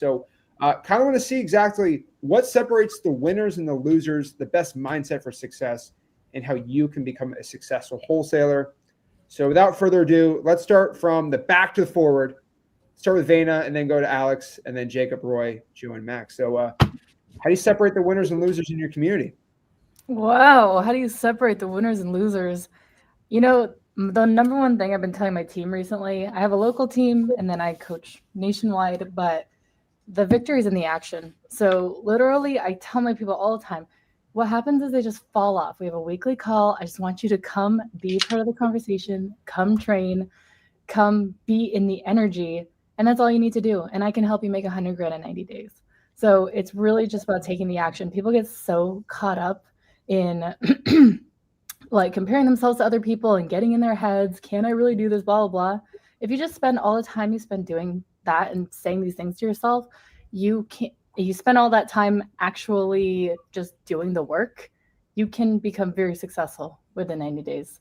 So kind of want to see exactly what separates the winners and the losers, the best mindset for success, and how you can become a successful wholesaler. So without further ado, let's start from the back to the forward. Start with Vena and then go to Alex and then Jacob, Roy, Joe, and Max. So how do you separate the winners and losers in your community? Wow, how do you separate the winners and losers? You know, the number one thing I've been telling my team recently, I have a local team and then I coach nationwide, but the victory is in the action. So literally, I tell my people all the time, what happens is they just fall off. We have a weekly call. I just want you to come be part of the conversation, come train, come be in the energy. And that's all you need to do. And I can help you make 100 grand in 90 days. So it's really just about taking the action. People get so caught up in like comparing themselves to other people and getting in their heads, can I really do this, blah, blah, blah. If you just spend all the time you spend doing that and saying these things to yourself, you spend all that time actually just doing the work, you can become very successful within 90 days.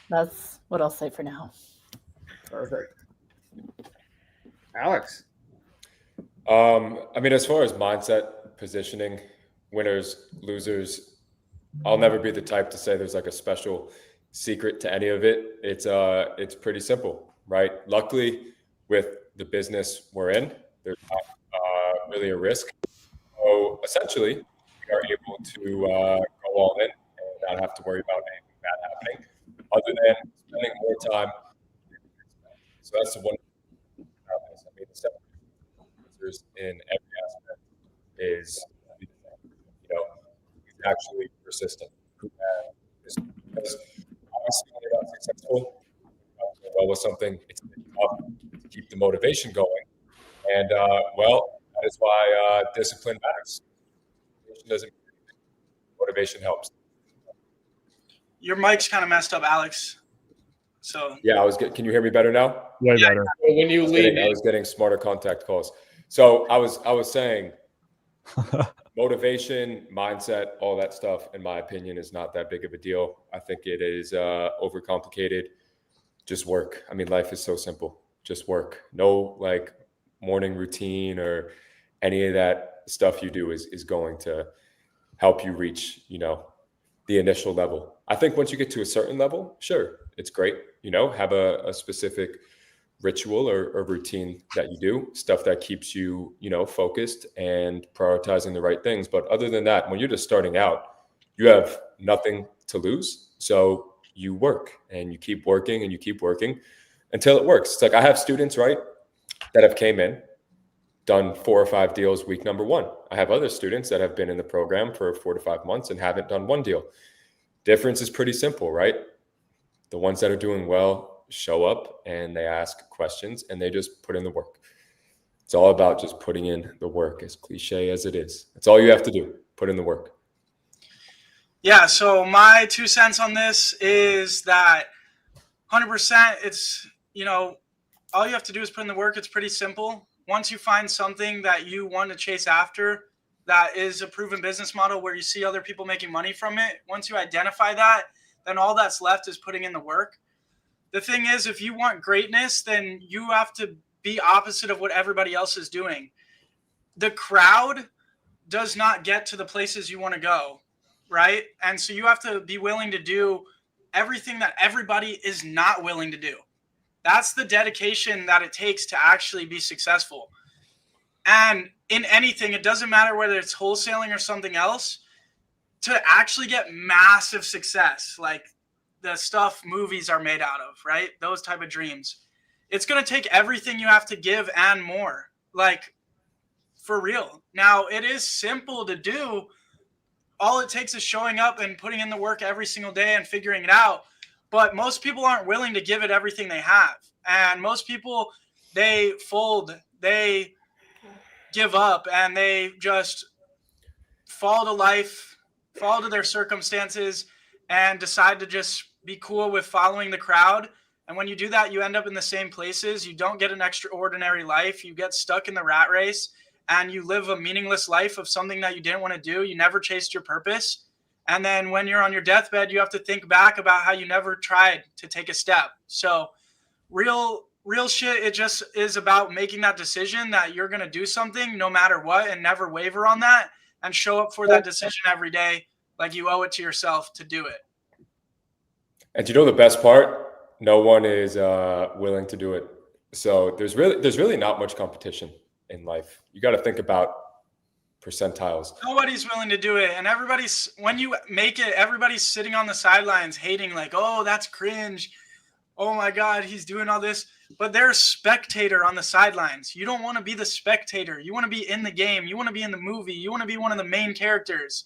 That's what I'll say for now. Perfect. Alex. I mean, as far as mindset, positioning, winners, losers, I'll never be the type to say there's like a special secret to any of it. It's pretty simple, right? Luckily, with the business we're in, there's not really a risk. So essentially, we are able to go all in and not have to worry about anything bad happening, other than spending more time. So that's the one. I mean, the separation in every aspect is, he's actually persistent. Because obviously, when you're not successful, well with something, it's tough to keep the motivation going. And that is why discipline matters. Motivation helps. Your mic's kind of messed up, Alex. So yeah, can you hear me better now? Way better. When you leave, I was getting smarter contact calls. So I was saying motivation, mindset, all that stuff, in my opinion, is not that big of a deal. I think it is overcomplicated. Just work. I mean, life is so simple. Just work. No like morning routine or any of that stuff you do is going to help you reach, the initial level. I think once you get to a certain level, sure, it's great. Have a specific ritual or routine that you do, stuff that keeps you, focused and prioritizing the right things. But other than that, when you're just starting out, you have nothing to lose. So you work and you keep working and you keep working until it works. It's like I have students, right, that have came in, done 4 or 5 deals week number 1. I have other students that have been in the program for 4 to 5 months and haven't done 1 deal. Difference is pretty simple, right? The ones that are doing well show up and they ask questions and they just put in the work. It's all about just putting in the work, as cliche as it is. That's all you have to do, put in the work. Yeah, so my 2 cents on this is that 100%, it's, all you have to do is put in the work. It's pretty simple. Once you find something that you want to chase after, that is a proven business model where you see other people making money from it, once you identify that, then all that's left is putting in the work. The thing is, if you want greatness, then you have to be opposite of what everybody else is doing. The crowd does not get to the places you want to go, right? And so you have to be willing to do everything that everybody is not willing to do. That's the dedication that it takes to actually be successful. And in anything, it doesn't matter whether it's wholesaling or something else, to actually get massive success, like the stuff movies are made out of, right? Those type of dreams. It's going to take everything you have to give and more, like for real. Now, it is simple to do. All it takes is showing up and putting in the work every single day and figuring it out. But most people aren't willing to give it everything they have. And most people, they fold, they give up, and they just fall to life, fall to their circumstances, and decide to just be cool with following the crowd. And when you do that, you end up in the same places. You don't get an extraordinary life. You get stuck in the rat race, and you live a meaningless life of something that you didn't want to do. You never chased your purpose. And then when you're on your deathbed, you have to think back about how you never tried to take a step. So real real shit, it just is about making that decision that you're going to do something no matter what and never waver on that and show up for that decision every day like you owe it to yourself to do it. And you know the best part? No one is willing to do it. So there's really not much competition in life. You got to think about percentiles. Nobody's willing to do it. And when you make it, everybody's sitting on the sidelines hating like, oh, that's cringe. Oh my God, he's doing all this. But they're a spectator on the sidelines. You don't want to be the spectator. You want to be in the game. You want to be in the movie. You want to be one of the main characters.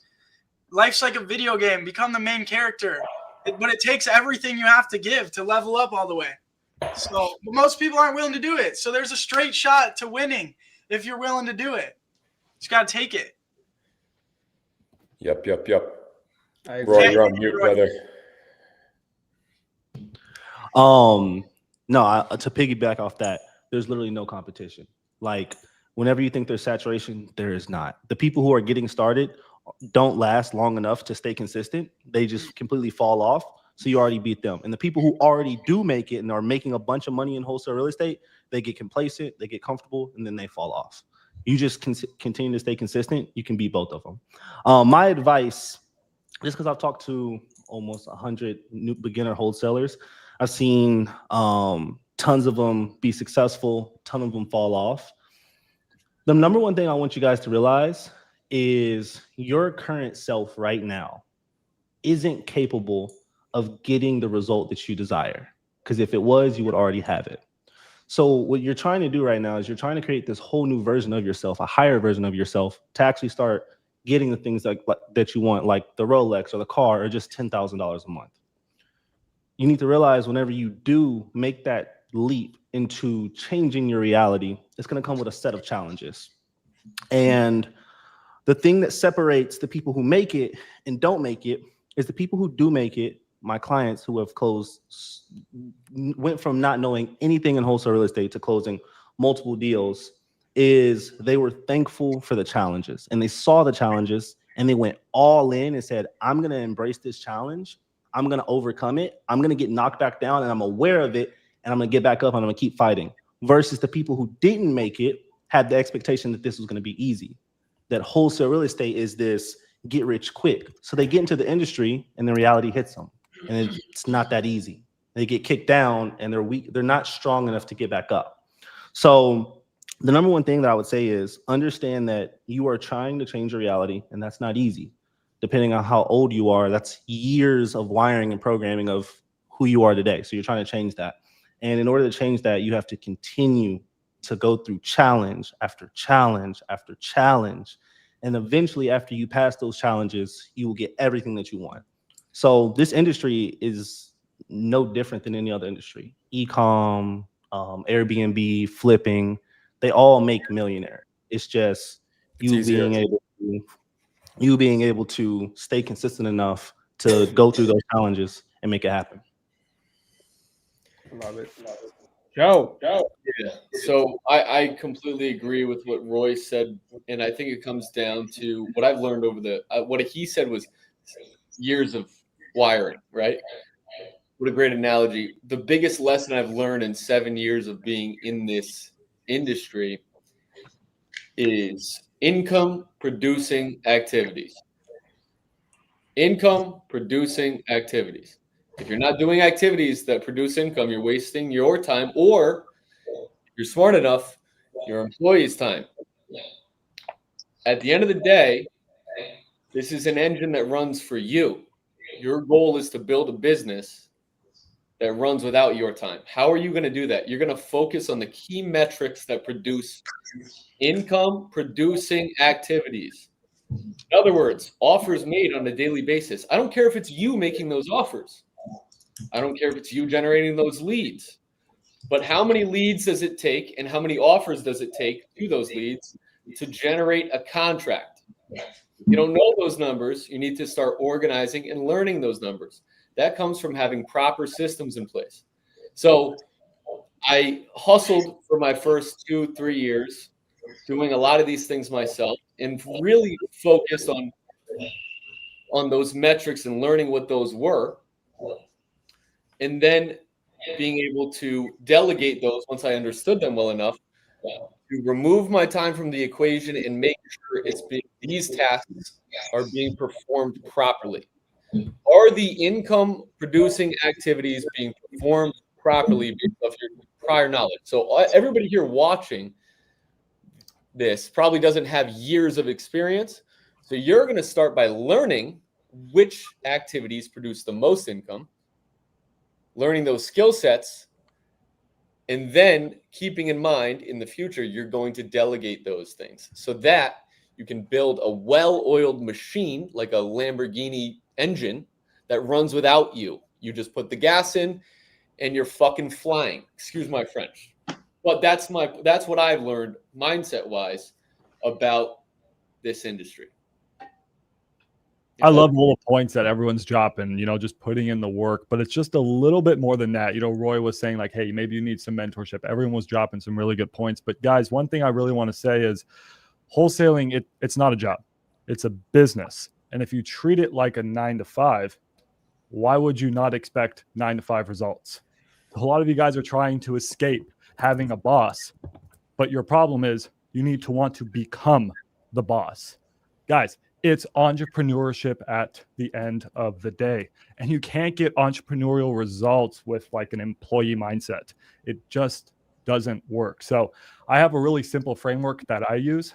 Life's like a video game. Become the main character. But it takes everything you have to give to level up all the way. So most people aren't willing to do it. So there's a straight shot to winning if you're willing to do it. Just got to take it. Yep. I agree. Roy, you're on mute, brother. No, to piggyback off that, there's literally no competition. Like whenever you think there's saturation, there is not. The people who are getting started don't last long enough to stay consistent. They just completely fall off. So you already beat them. And the people who already do make it and are making a bunch of money in wholesale real estate, they get complacent, they get comfortable, and then they fall off. You just continue to stay consistent. You can beat both of them. My advice, just because I've talked to almost 100 new beginner wholesalers, I've seen tons of them be successful, ton of them fall off. The number one thing I want you guys to realize is your current self right now isn't capable of getting the result that you desire. Because if it was, you would already have it. So what you're trying to do right now is you're trying to create this whole new version of yourself, a higher version of yourself, to actually start getting the things that you want, like the Rolex or the car, or just $10,000 a month. You need to realize whenever you do make that leap into changing your reality, it's going to come with a set of challenges. And the thing that separates the people who make it and don't make it is the people who do make it. My clients who have closed went from not knowing anything in wholesale real estate to closing multiple deals, is they were thankful for the challenges and they saw the challenges and they went all in and said, I'm going to embrace this challenge. I'm going to overcome it. I'm going to get knocked back down and I'm aware of it and I'm going to get back up and I'm going to keep fighting. Versus the people who didn't make it had the expectation that this was going to be easy, that wholesale real estate is this get rich quick. So they get into the industry and the reality hits them. And it's not that easy. They get kicked down and they're weak. They're not strong enough to get back up. So the number one thing that I would say is understand that you are trying to change your reality, and that's not easy. Depending on how old you are, that's years of wiring and programming of who you are today. So you're trying to change that. And in order to change that, you have to continue to go through challenge after challenge after challenge. And eventually, after you pass those challenges, you will get everything that you want. So this industry is no different than any other industry. E-com, Airbnb, flipping, they all make millionaire. It's just you being able to stay consistent enough to go through those challenges and make it happen. Love it. Joe. Yeah. So I completely agree with what Roy said, and I think it comes down to what I've learned over what he said was years of wiring, right? What a great analogy. The biggest lesson I've learned in 7 years of being in this industry is income producing activities. Income producing activities. If you're not doing activities that produce income, you're wasting your time, or if you're smart enough, your employees' time. At the end of the day, this is an engine that runs for you. Your goal is to build a business that runs without your time. How are you going to do that? You're going to focus on the key metrics that produce income producing activities. In other words, offers made on a daily basis. I don't care if it's you making those offers. I don't care if it's you generating those leads. But how many leads does it take and how many offers does it take to those leads to generate a contract? You don't know those numbers. You need to start organizing and learning those numbers. That comes from having proper systems in place. So I hustled for my first 2-3 years, doing a lot of these things myself, and really focused on those metrics and learning what those were. And then being able to delegate those once I understood them well enough to remove my time from the equation and make sure these tasks are being performed properly. Are the income producing activities being performed properly based off your prior knowledge? So everybody here watching this probably doesn't have years of experience. So you're going to start by learning which activities produce the most income, learning those skill sets, and then keeping in mind in the future, you're going to delegate those things so that you can build a well-oiled machine like a Lamborghini engine that runs without you. You just put the gas in and you're fucking flying. Excuse my French. But that's what I've learned mindset-wise about this industry. I love all the points that everyone's dropping, just putting in the work, but it's just a little bit more than that. Roy was saying like, hey, maybe you need some mentorship. Everyone was dropping some really good points. But guys, one thing I really want to say is wholesaling, it's not a job. It's a business. And if you treat it like a 9-to-5, why would you not expect 9-to-5 results? A lot of you guys are trying to escape having a boss, but your problem is you need to want to become the boss. Guys, it's entrepreneurship at the end of the day. And you can't get entrepreneurial results with like an employee mindset. It just doesn't work. So I have a really simple framework that I use.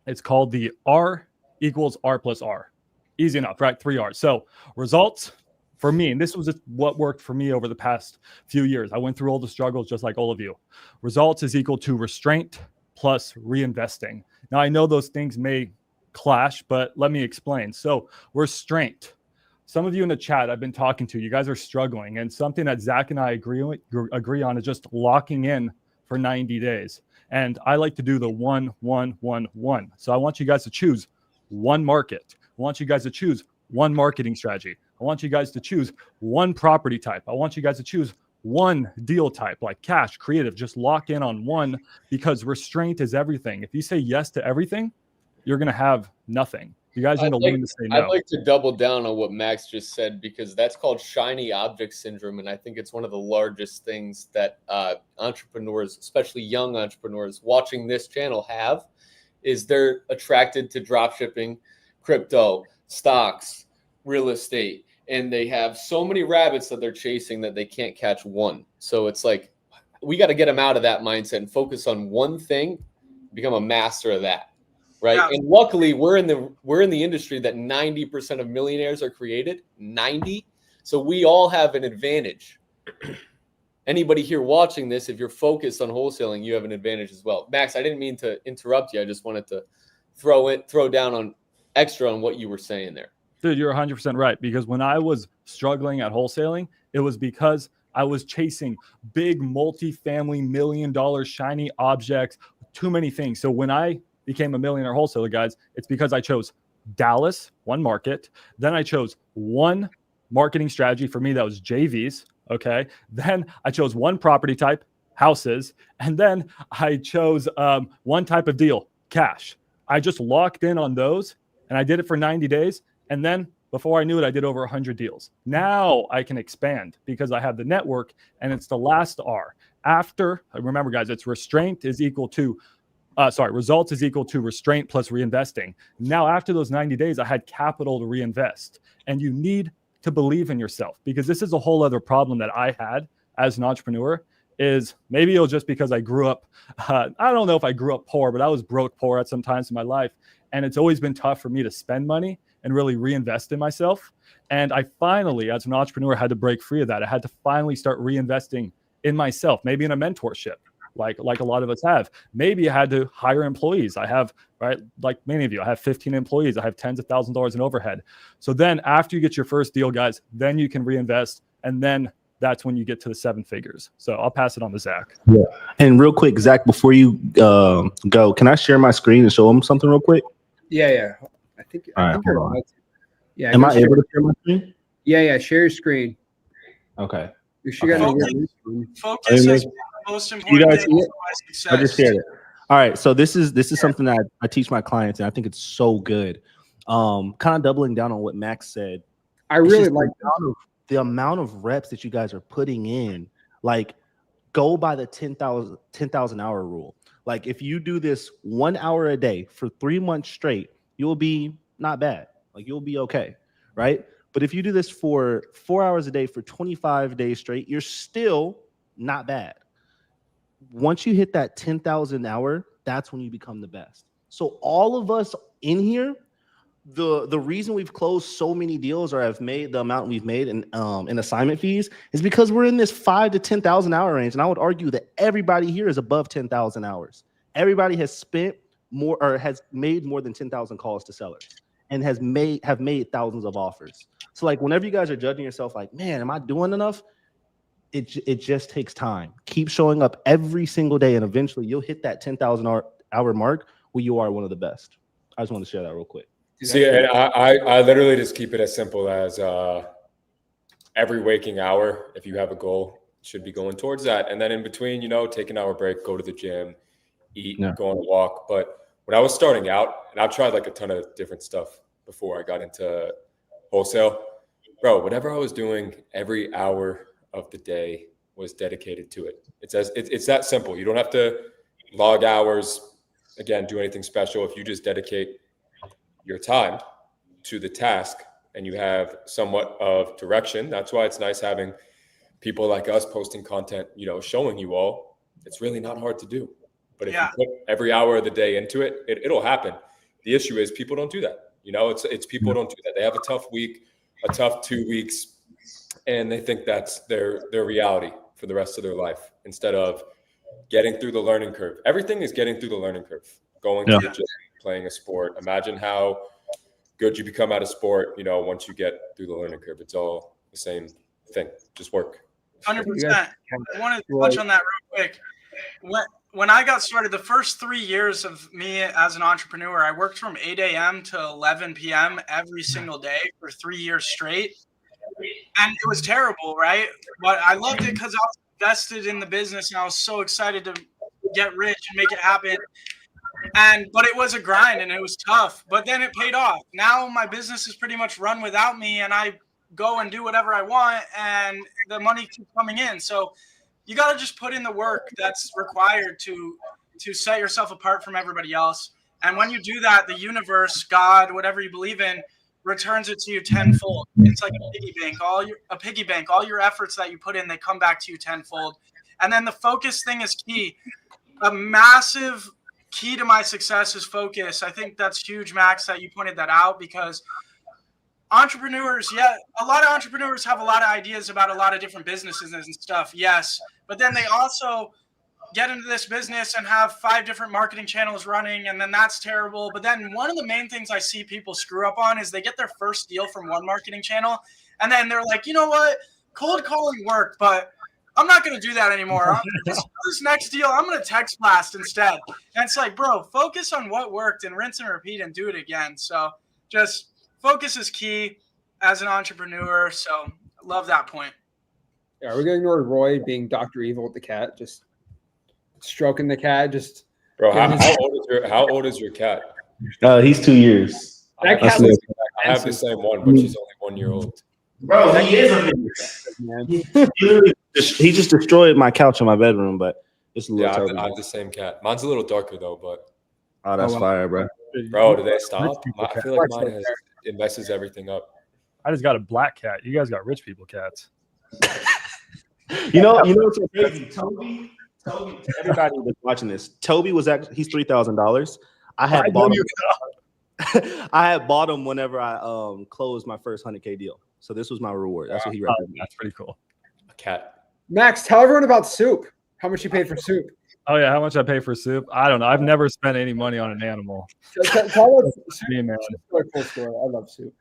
It's called the R equals R plus R. Easy enough, right? 3 R's. So results for me, and this was what worked for me over the past few years. I went through all the struggles just like all of you. Results is equal to restraint plus reinvesting. Now I know those things may clash, but let me explain. So restraint. Some of you in the chat I've been talking to, you guys are struggling, and something that Zach and I agree on is just locking in for 90 days. And I like to do the 1, 1, 1, 1. So I want you guys to choose one market. I want you guys to choose one marketing strategy. I want you guys to choose one property type. I want you guys to choose one deal type, like cash, creative. Just lock in on one, because restraint is everything. If you say yes to everything, you're going to have nothing. You guys need to learn to say no. I'd like to double down on what Max just said, because that's called shiny object syndrome. And I think it's one of the largest things that entrepreneurs, especially young entrepreneurs watching this channel, have, is they're attracted to drop shipping, crypto, stocks, real estate. And they have so many rabbits that they're chasing that they can't catch one. So it's like, we got to get them out of that mindset and focus on one thing, become a master of that. Right. Yeah. And luckily we're in the industry that 90% of millionaires are created. 90. So we all have an advantage. Anybody here watching this, if you're focused on wholesaling, you have an advantage as well. Max, I didn't mean to interrupt you. I just wanted to throw down on extra on what you were saying there. Dude, you're 100% right. Because when I was struggling at wholesaling, it was because I was chasing big multi-family $1 million shiny objects, too many things. So when I became a millionaire wholesaler, guys, it's because I chose Dallas, one market. Then I chose one marketing strategy. For me, that was JVs. Okay. Then I chose one property type, houses. And then I chose one type of deal, cash. I just locked in on those and I did it for 90 days. And then before I knew it, I did over 100 deals. Now I can expand because I have the network, and it's the last R. After, remember guys, it's restraint is equal to results is equal to restraint plus reinvesting. Now, after those 90 days, I had capital to reinvest. And you need to believe in yourself, because this is a whole other problem that I had as an entrepreneur. Is maybe it was just because I grew up, I don't know if I grew up poor, but I was broke poor at some times in my life. And it's always been tough for me to spend money and really reinvest in myself. And I finally, as an entrepreneur, had to break free of that. I had to finally start reinvesting in myself, maybe in a mentorship. Like a lot of us have. Maybe I had to hire employees. I have, right, like many of you, I have 15 employees. I have tens of thousands of dollars in overhead. So then after you get your first deal, guys, then you can reinvest. And then that's when you get to the 7 figures. So I'll pass it on to Zach. Yeah. And real quick, Zach, before you go, can I share my screen and show them something real quick? Yeah. I think you're on. Yeah. Am I able to share my screen? Yeah. Share your screen. Okay. Focus is the most important thing for my success. I just shared it. All right. So this is something that I teach my clients, and I think it's so good. Kind of doubling down on what Max said. I really like the amount of reps that you guys are putting in. Like, go by the 10,000 hour rule. Like, if you do this 1 hour a day for 3 months straight, you'll be not bad. Like, you'll be okay, right? But if you do this for 4 hours a day for 25 days straight, you're still not bad. Once you hit that 10,000 hour, that's when you become the best. So all of us in here, the reason we've closed so many deals or have made the amount we've made in assignment fees is because we're in this 5 to 10,000 hour range. And I would argue that everybody here is above 10,000 hours. Everybody has spent more or has made more than 10,000 calls to sellers and have made thousands of offers. So like, whenever you guys are judging yourself like, man, am I doing enough? It just takes time. Keep showing up every single day, and eventually you'll hit that 10,000 hour mark where you are one of the best. I just want to share that real quick. See, and I literally just keep it as simple as every waking hour, if you have a goal, should be going towards that. And then in between, take an hour break, go to the gym, eat, go on a walk. But when I was starting out, and I've tried like a ton of different stuff before I got into wholesale, bro, whatever I was doing every hour of the day was dedicated to it. It's that simple. You don't have to log hours, again, do anything special. If you just dedicate your time to the task and you have somewhat of direction, that's why it's nice having people like us posting content, showing you all. It's really not hard to do. But if you put every hour of the day into it, it'll happen. The issue is people don't do that. It's people don't do that. They have a tough week, a tough 2 weeks, and they think that's their reality for the rest of their life instead of getting through the learning curve. Everything is getting through the learning curve. Going to the gym, playing a sport. Imagine how good you become at a sport, once you get through the learning curve. It's all the same thing. Just work. 100%. I want to touch on that real quick. When I got started, the first 3 years of me as an entrepreneur, I worked from 8 a.m. to 11 p.m. every single day for 3 years straight. And it was terrible, right? But I loved it because I was invested in the business and I was so excited to get rich and make it happen. But it was a grind and it was tough, but then it paid off. Now my business is pretty much run without me and I go and do whatever I want and the money keeps coming in. So you got to just put in the work that's required to set yourself apart from everybody else. And when you do that, the universe, God, whatever you believe in, returns it to you tenfold. It's like a piggy bank. All your efforts that you put in, they come back to you tenfold. And then the focus thing is key. A massive key to my success is focus. I think that's huge, Max, that you pointed that out, because entrepreneurs, a lot of entrepreneurs have a lot of ideas about a lot of different businesses and stuff. Yes. But then they also get into this business and have 5 different marketing channels running, and then that's terrible. But then one of the main things I see people screw up on is they get their first deal from one marketing channel, and then they're like, you know what? Cold calling worked, but I'm not going to do that anymore. This next deal, I'm going to text blast instead. And it's like, bro, focus on what worked and rinse and repeat and do it again. So just focus is key as an entrepreneur. So love that point. Yeah, are we going to ignore Roy being Dr. Evil with the cat? Just stroking the cat, just. Bro, how old is your cat? He's 2 years. That cat I have the same one, but she's only 1 year old. Bro, he is a man. He just destroyed my couch in my bedroom, but it's a little I have the same cat. Mine's a little darker though, but that's fire, bro. Bro, do they stop? I feel like mine it messes everything up. I just got a black cat. You guys got rich people cats. You know what's so crazy? Toby, everybody that's watching this, Toby was actually, he's $3,000. I had bought him whenever I closed my first 100K deal. So this was my reward. That's what he recommended. That's pretty cool. A cat. Max, tell everyone about Soup. How much you paid for Soup? Oh yeah, how much I pay for Soup? I don't know. I've never spent any money on an animal. Tell us, Me, man. cool story. I love Soup.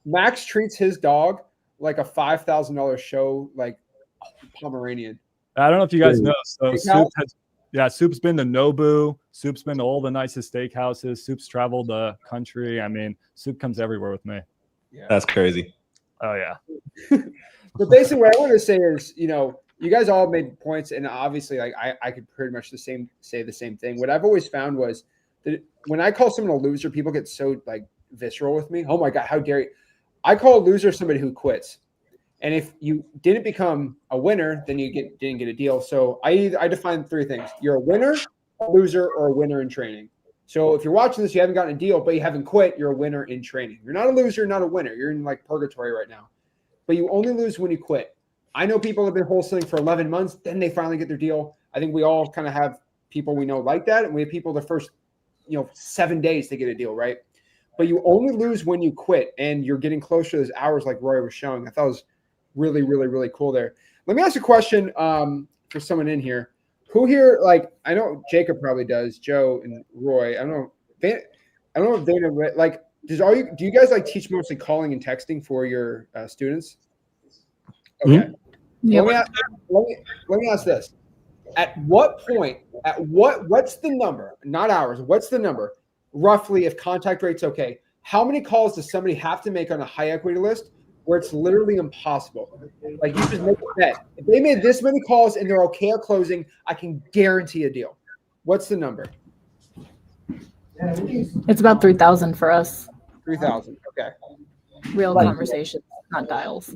Max treats his dog like a $5,000 show, like Pomeranian. I don't know if you guys know. So Soup's been to Nobu. Soup's been to all the nicest steakhouses. Soup's traveled the country. I mean, Soup comes everywhere with me. Yeah. That's crazy. Oh yeah. But basically, what I want to say is, you guys all made points, and obviously, like I could pretty much say the same thing. What I've always found was that when I call someone a loser, people get so like visceral with me. Oh my God, how dare you? I call a loser somebody who quits. And if you didn't become a winner, then you didn't get a deal. So I define 3 things. You're a winner, a loser, or a winner in training. So if you're watching this, you haven't gotten a deal, but you haven't quit, you're a winner in training. You're not a loser, not a winner. You're in like purgatory right now. But you only lose when you quit. I know people have been wholesaling for 11 months, then they finally get their deal. I think we all kind of have people we know like that, and we have people the first 7 days to get a deal, right? But you only lose when you quit, and you're getting closer to those hours like Roy was showing. I thought it was really, really, really cool there. Let me ask a question for someone in here. Who here, like, I know Jacob probably does, Joe and Roy. I don't know if Dana, like, do you guys like teach mostly calling and texting for your students? Okay. Yeah. Let me ask this. At what point, what's the number, not hours, what's the number, roughly, if contact rate's okay, how many calls does somebody have to make on a high equity list where it's literally impossible? Like, you just make a bet. If they made this many calls and they're okay at closing, I can guarantee a deal. What's the number? It's about 3,000 for us. 3,000. Okay. Real conversations, not dials.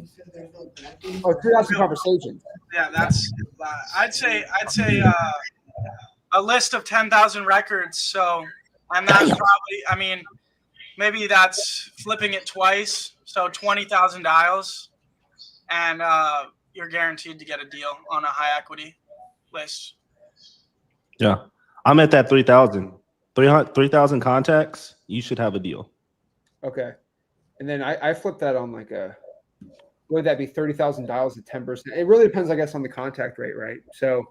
Oh, 3,000 conversations. Yeah, that's. I'd say a list of 10,000 records. So, and that's probably. I mean, maybe that's flipping it twice. So 20,000 dials, and you're guaranteed to get a deal on a high equity list. Yeah, I'm at that 3,000. 3,000 contacts, you should have a deal. Okay. And then I flip that on like would that be 30,000 dials at 10%? It really depends, I guess, on the contact rate, right? So,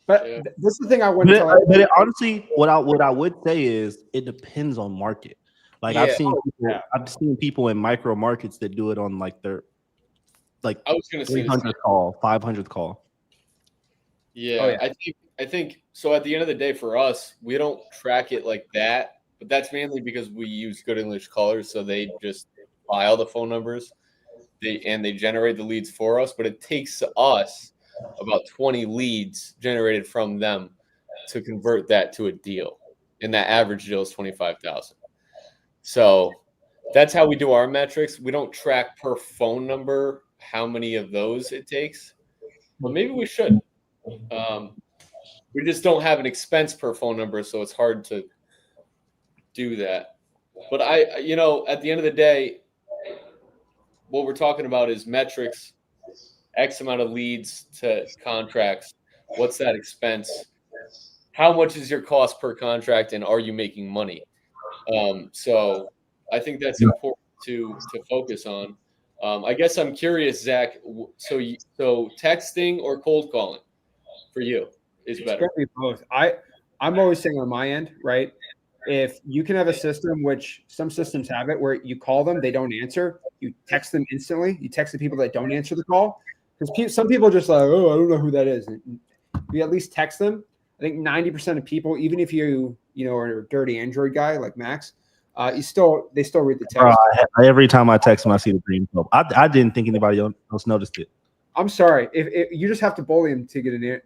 but this is the thing I want to tell you. Honestly, what I would say is it depends on market. Like, I've seen people in micro markets that do it on like their I was gonna say 300 call, 500 call. Yeah, oh, yeah. I think so. At the end of the day, for us, we don't track it like that, but that's mainly because we use good English callers, so they just file the phone numbers, they generate the leads for us. But it takes us about 20 leads generated from them to convert that to a deal, and that average deal is 25,000. So that's how we do our metrics. We don't track per phone number how many of those it takes, but maybe we should. We just don't have an expense per phone number, so it's hard to do that. But at the end of the day, what we're talking about is metrics, X amount of leads to contracts. What's that expense? How much is your cost per contract, and are you making money? So I think that's important to focus on. I guess I'm curious, Zach. So texting or cold calling for you is better? It's both. I'm always saying on my end, right? If you can have a system, which some systems have it, where you call them, they don't answer, you text them instantly. You text the people that don't answer the call, because some people are just like, oh, I don't know who that is. You at least text them. I think 90% of people, even if you are a dirty Android guy like Max, they still read the text. Every time I text them, I see the green club. I didn't think anybody else noticed it. I'm sorry. If you just have to bully him to get a.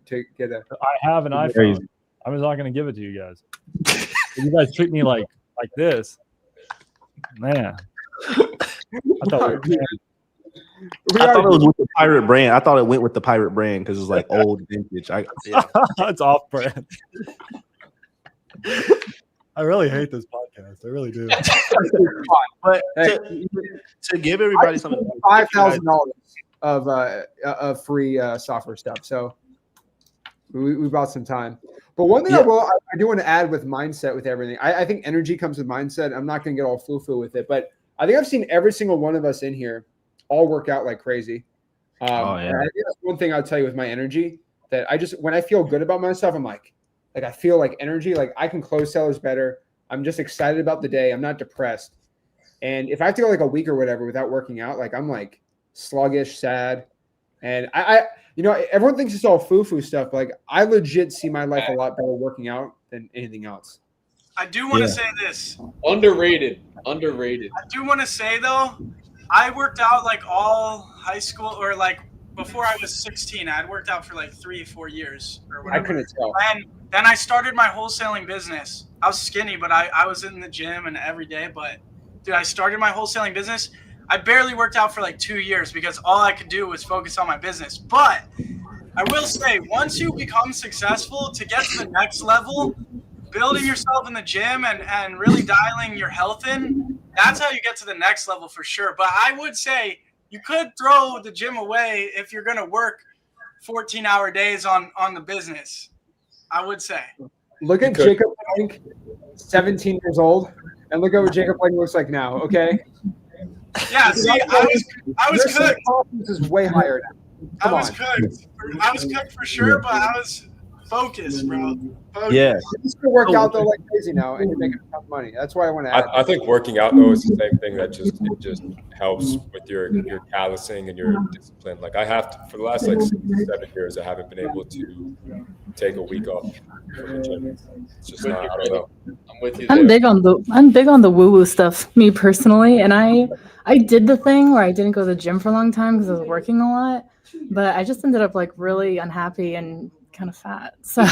I have an iPhone. Crazy. I'm just not going to give it to you guys. If you guys treat me like this, man. I thought it was with the pirate brand. I thought it went with the pirate brand because it's like old vintage. It's off brand. I really hate this podcast. I really do. But to give everybody something, $5,000 of free software stuff. So we bought some time. But one thing I do want to add with mindset with everything. I think energy comes with mindset. I'm not going to get all foo-foo with it, but I think I've seen every single one of us in here all work out like crazy. I think that's one thing I'll tell you with my energy, that when I feel good about myself, I'm like I feel like energy, like I can close sellers better. I'm just excited about the day. I'm not depressed. And if I have to go like a week or whatever without working out, like I'm like sluggish, sad. And everyone thinks it's all foo-foo stuff, but like I legit see my life a lot better working out than anything else. I do want to say this. Underrated. I do want to say though, I worked out like all high school, or like before I was 16, I had worked out for like 3-4 years or whatever. I couldn't tell. And then I started my wholesaling business. I was skinny, but I was in the gym and every day. But dude, I started my wholesaling business. I barely worked out for like 2 years because all I could do was focus on my business. But I will say, once you become successful, to get to the next level, building yourself in the gym and really dialing your health in, that's how you get to the next level for sure. But I would say you could throw the gym away if you're going to work 14-hour days on the business, I would say. Look at Jacob Blank, 17 years old, and look at what Jacob Blank looks like now, okay? Yeah, see, I was cooked. This is way higher now. Come I was on. cooked. I was cooked for sure, but I was focused, bro. Focused. Yeah. You're just gonna work out though like crazy now, and you're making enough money. That's why I want to add. I think working out though is the same thing that just helps with your callousing and your discipline. Like I have to, for the last like 7 years, I haven't been able to take a week off from the gym. It's just not, I don't know. I'm with you. I'm big on the woo woo stuff, me personally, and I did the thing where I didn't go to the gym for a long time because I was working a lot, but I just ended up like really unhappy and kind of fat. So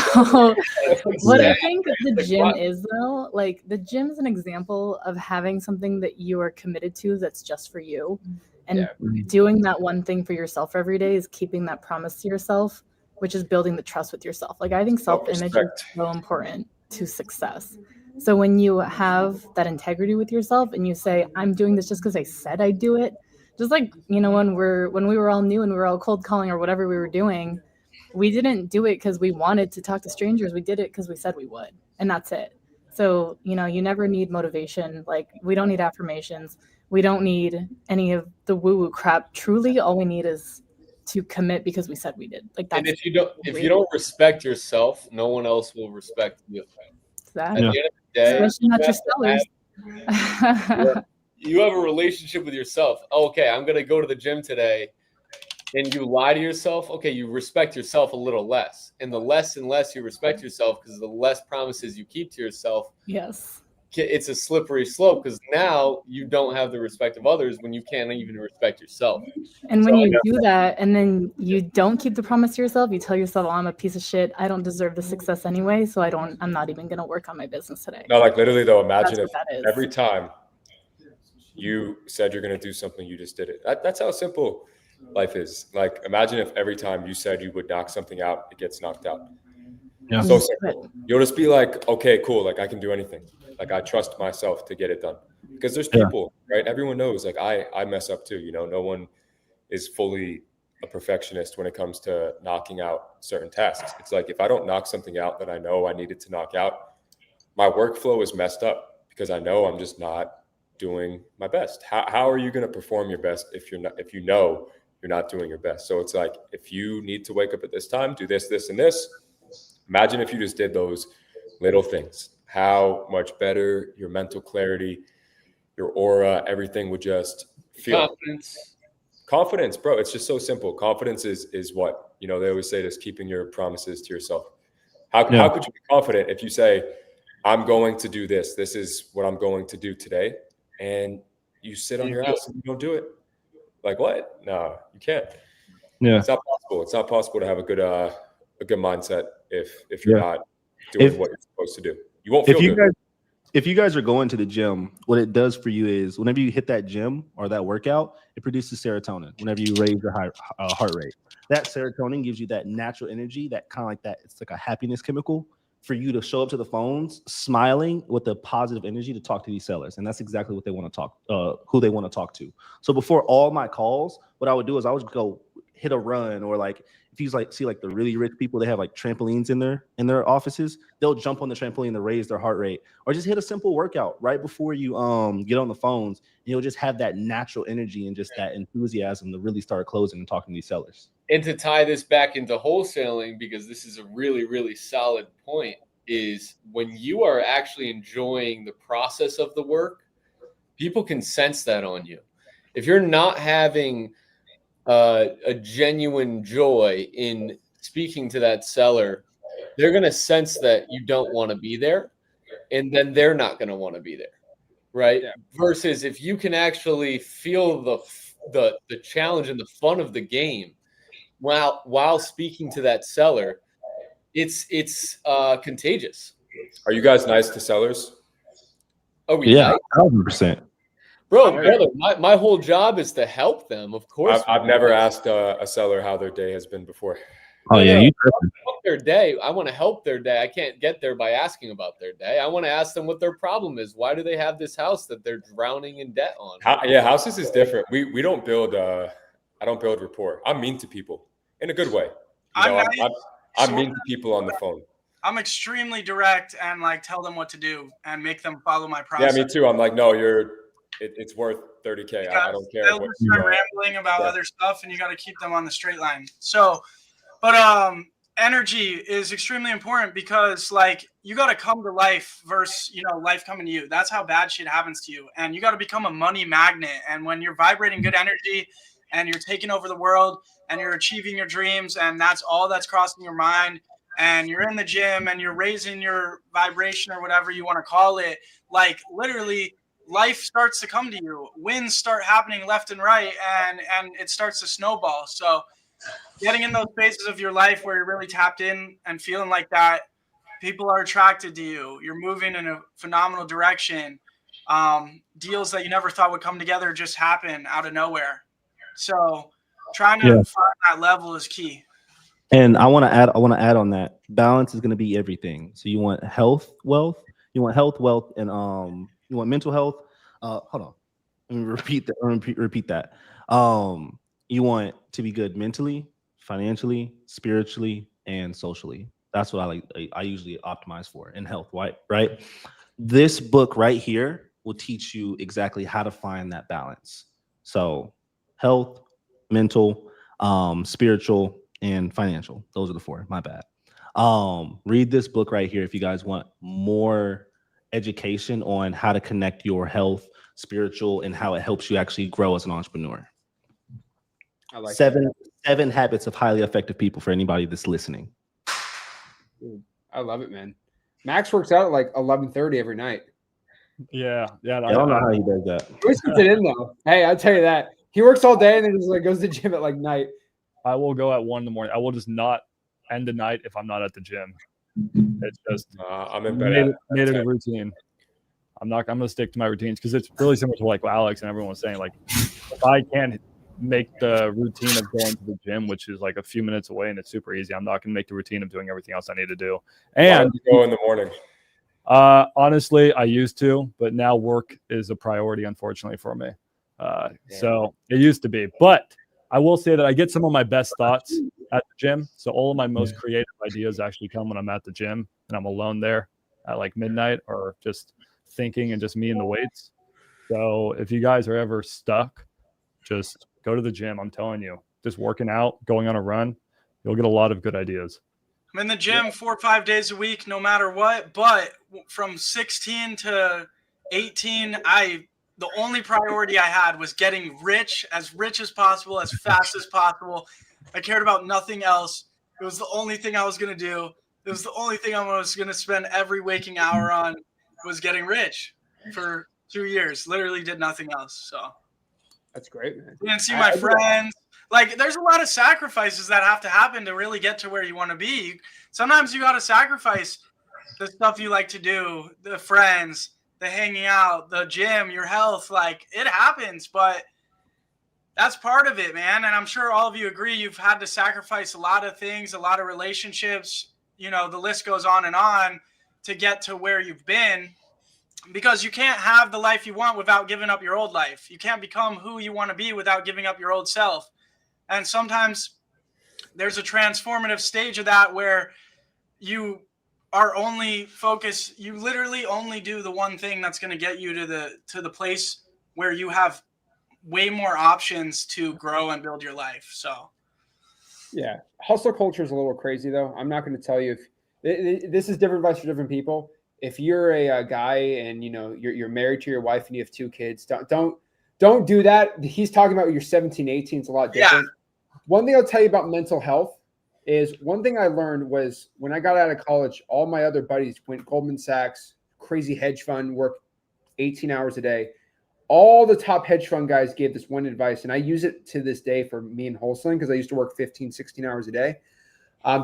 what I think the gym is though, like the gym is an example of having something that you are committed to that's just for you, and doing that one thing for yourself every day is keeping that promise to yourself, which is building the trust with yourself. Like I think self-image is so important to success. So when you have that integrity with yourself and you say, I'm doing this just because I said I'd do it, just like, you know, when we were all new and we were all cold calling or whatever we were doing, we didn't do it because we wanted to talk to strangers. We did it because we said we would, and that's it. So, you know, you never need motivation. Like we don't need affirmations. We don't need any of the woo-woo crap. Truly, all we need is to commit because we said we did. Like that's. And if you don't respect yourself, no one else will respect you. Exactly. At the end of the day, Especially not your sellers. you have a relationship with yourself. Okay, I'm gonna go to the gym today, and you lie to yourself. Okay, you respect yourself a little less, and the less and less you respect yourself, because the less promises you keep to yourself. Yes. It's a slippery slope because now you don't have the respect of others when you can't even respect yourself. And when you do that and then you don't keep the promise to yourself, you tell yourself, oh, I'm a piece of shit. I don't deserve the success anyway. So I'm not even going to work on my business today. No, like literally though, imagine if that is. every time you said you're going to do something, you just did it. That's how simple life is. Like imagine if every time you said you would knock something out, it gets knocked out. Yeah. So simple. You'll just be like, okay, cool. Like I can do anything. Like I trust myself to get it done, because there's people, right? Everyone knows like I mess up too. You know, no one is fully a perfectionist when it comes to knocking out certain tasks. It's like, if I don't knock something out that I know I needed to knock out, my workflow is messed up because I know I'm just not doing my best. How are you going to perform your best if you know you're not doing your best? So it's like, if you need to wake up at this time, do this, this, and this. Imagine if you just did those little things, how much better your mental clarity, your aura, everything would just feel. Confidence, bro. It's just so simple. Confidence is what, you know, they always say this, keeping your promises to yourself. How could you be confident if you say, I'm going to do this. This is what I'm going to do today. And you sit on your ass and you don't do it. Like what? No, you can't. Yeah. It's not possible. It's not possible to have a good mindset if you're not doing what you're supposed to do. You won't feel good. If you guys are going to the gym, what it does for you is whenever you hit that gym or that workout, it produces serotonin. Whenever you raise your heart rate, that serotonin gives you that natural energy, that kind of like that. It's like a happiness chemical for you to show up to the phones smiling with the positive energy to talk to these sellers. And that's exactly what they want to talk, who they want to talk to. So before all my calls, what I would do is I would go hit a run, or like if you like see like the really rich people, they have like trampolines in their offices. They'll jump on the trampoline to raise their heart rate, or just hit a simple workout right before you get on the phones. And you'll just have that natural energy and just that enthusiasm to really start closing and talking to these sellers. And to tie this back into wholesaling, because this is a really, really solid point, is when you are actually enjoying the process of the work, people can sense that on you. If you're not having a genuine joy in speaking to that seller, they're going to sense that you don't want to be there, and then they're not going to want to be there, right? Yeah. Versus if you can actually feel the challenge and the fun of the game while speaking to that seller, it's contagious. Are you guys nice to sellers? Oh, yeah, 1,000%. Brother, my whole job is to help them. Of course, I've never asked a seller how their day has been before. Oh yeah, you help their day. I want to help their day. I can't get there by asking about their day. I want to ask them what their problem is. Why do they have this house that they're drowning in debt on? Houses is different. We don't build. I don't build rapport. I'm mean to people in a good way. I'm mean to people on the phone. I'm extremely direct and like tell them what to do and make them follow my process. Yeah, me too. I'm like, no, it's worth 30K. I don't care. They'll start rambling about other stuff, and you got to keep them on the straight line. So, but energy is extremely important because like you got to come to life versus life coming to you. That's how bad shit happens to you, and you got to become a money magnet. And when you're vibrating good energy, and you're taking over the world, and you're achieving your dreams, and that's all that's crossing your mind, and you're in the gym, and you're raising your vibration or whatever you want to call it, like literally. Life starts to come to you. Wins start happening left and right, and it starts to snowball. So getting in those phases of your life where you're really tapped in and feeling like that, people are attracted to you. You're moving in a phenomenal direction. Deals that you never thought would come together just happen out of nowhere. So trying to find that level is key. And I want to add on that. Balance is going to be everything. So you want health, wealth, and you want mental health. Hold on. Let me repeat that. You want to be good mentally, financially, spiritually, and socially. That's what I usually optimize for in health, right? This book right here will teach you exactly how to find that balance. So health, mental, spiritual, and financial. Those are the four. My bad. Read this book right here if you guys want more education on how to connect your health, spiritual, and how it helps you actually grow as an entrepreneur. I like seven habits of highly effective people for anybody that's listening. Dude, I love it, man. Max works out at like 11:30 every night. Yeah. I don't know how he does that. He always puts it in though. Hey, I'll tell you that. He works all day and then just like goes to the gym at like night. I will go at 1 a.m. I will just not end the night if I'm not at the gym. It's just I'm in bed. Made it a routine. I'm gonna stick to my routines because it's really similar to like what Alex and everyone was saying. Like if I can't make the routine of going to the gym, which is like a few minutes away and it's super easy, I'm not gonna make the routine of doing everything else I need to do. And you go in the morning. Honestly, I used to, but now work is a priority, unfortunately, for me. So it used to be, but I will say that I get some of my best thoughts at the gym. So all of my most creative ideas actually come when I'm at the gym and I'm alone there at like midnight or just thinking and just me and the weights. So if you guys are ever stuck, just go to the gym. I'm telling you, just working out, going on a run, you'll get a lot of good ideas. I'm in the gym 4 or 5 days a week, no matter what. But from 16 to 18, the only priority I had was getting rich as possible, as fast as possible. I cared about nothing else. It was the only thing I was going to do. It was the only thing I was going to spend every waking hour on was getting rich for 2 years. Literally did nothing else. So that's great, man. Didn't see my friends. Like, there's a lot of sacrifices that have to happen to really get to where you want to be. Sometimes you got to sacrifice the stuff you like to do, the friends, the hanging out, the gym, your health. Like, it happens, but that's part of it, man. And I'm sure all of you agree you've had to sacrifice a lot of things, a lot of relationships. The list goes on to get to where you've been, because you can't have the life you want without giving up your old life. You can't become who you want to be without giving up your old self. And sometimes there's a transformative stage of that where you are only focused. You literally only do the one thing that's going to get you to the place where you have way more options to grow and build your life. So, yeah, hustle culture is a little crazy, though. I'm not going to tell you if this is different advice for different people. If you're a guy and you're married to your wife and you have 2 kids, don't do that. He's talking about when you're 17, 18. It's a lot different. Yeah. One thing I'll tell you about mental health is one thing I learned was when I got out of college, all my other buddies went Goldman Sachs, crazy hedge fund, work 18 hours a day. All the top hedge fund guys gave this one advice, and I use it to this day for me in wholesaling because I used to work 15, 16 hours a day.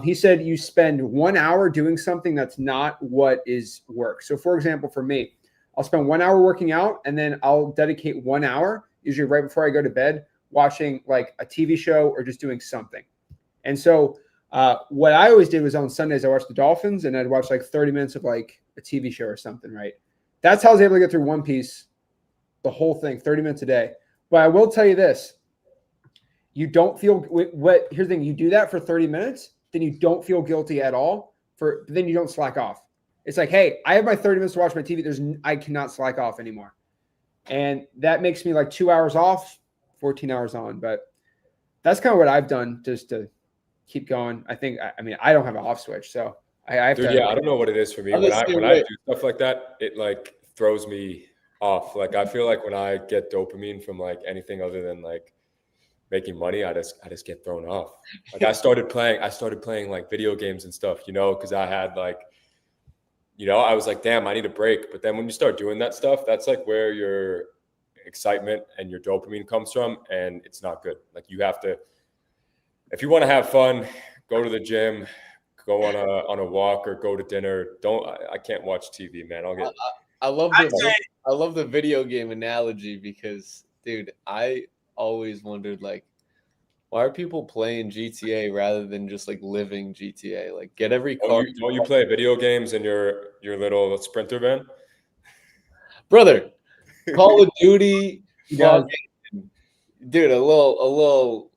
He said you spend 1 hour doing something that's not what is work. So, for example, for me, I'll spend 1 hour working out, and then I'll dedicate 1 hour, usually right before I go to bed, watching like a TV show or just doing something. And so what I always did was on Sundays, I watched the Dolphins, and I'd watch like 30 minutes of like a TV show or something, right? That's how I was able to get through One Piece, the whole thing, 30 minutes a day. But I will tell you this. You don't feel here's the thing, you do that for 30 minutes, then you don't feel guilty at all, then you don't slack off. It's like, hey, I have my 30 minutes to watch my TV. I cannot slack off anymore. And that makes me like 2 hours off, 14 hours on. But that's kind of what I've done just to keep going. I mean, I don't have an off switch, so I have to. Yeah, I don't know what it is for me. When I do stuff like that, it like throws me off. Like I feel like when I get dopamine from like anything other than like making money, I just get thrown off. Like I started playing like video games and stuff, because I had like, I was like, damn, I need a break. But then when you start doing that stuff, that's like where your excitement and your dopamine comes from, and it's not good. Like you have to, if you want to have fun, go to the gym, go on a walk, or go to dinner. I can't watch TV, man. I love the video game analogy because, dude, I always wondered, like, why are people playing GTA rather than just like living GTA? Like, get every car. Don't you play video games in your little Sprinter van, brother? Call of Duty, Yeah. dude, a little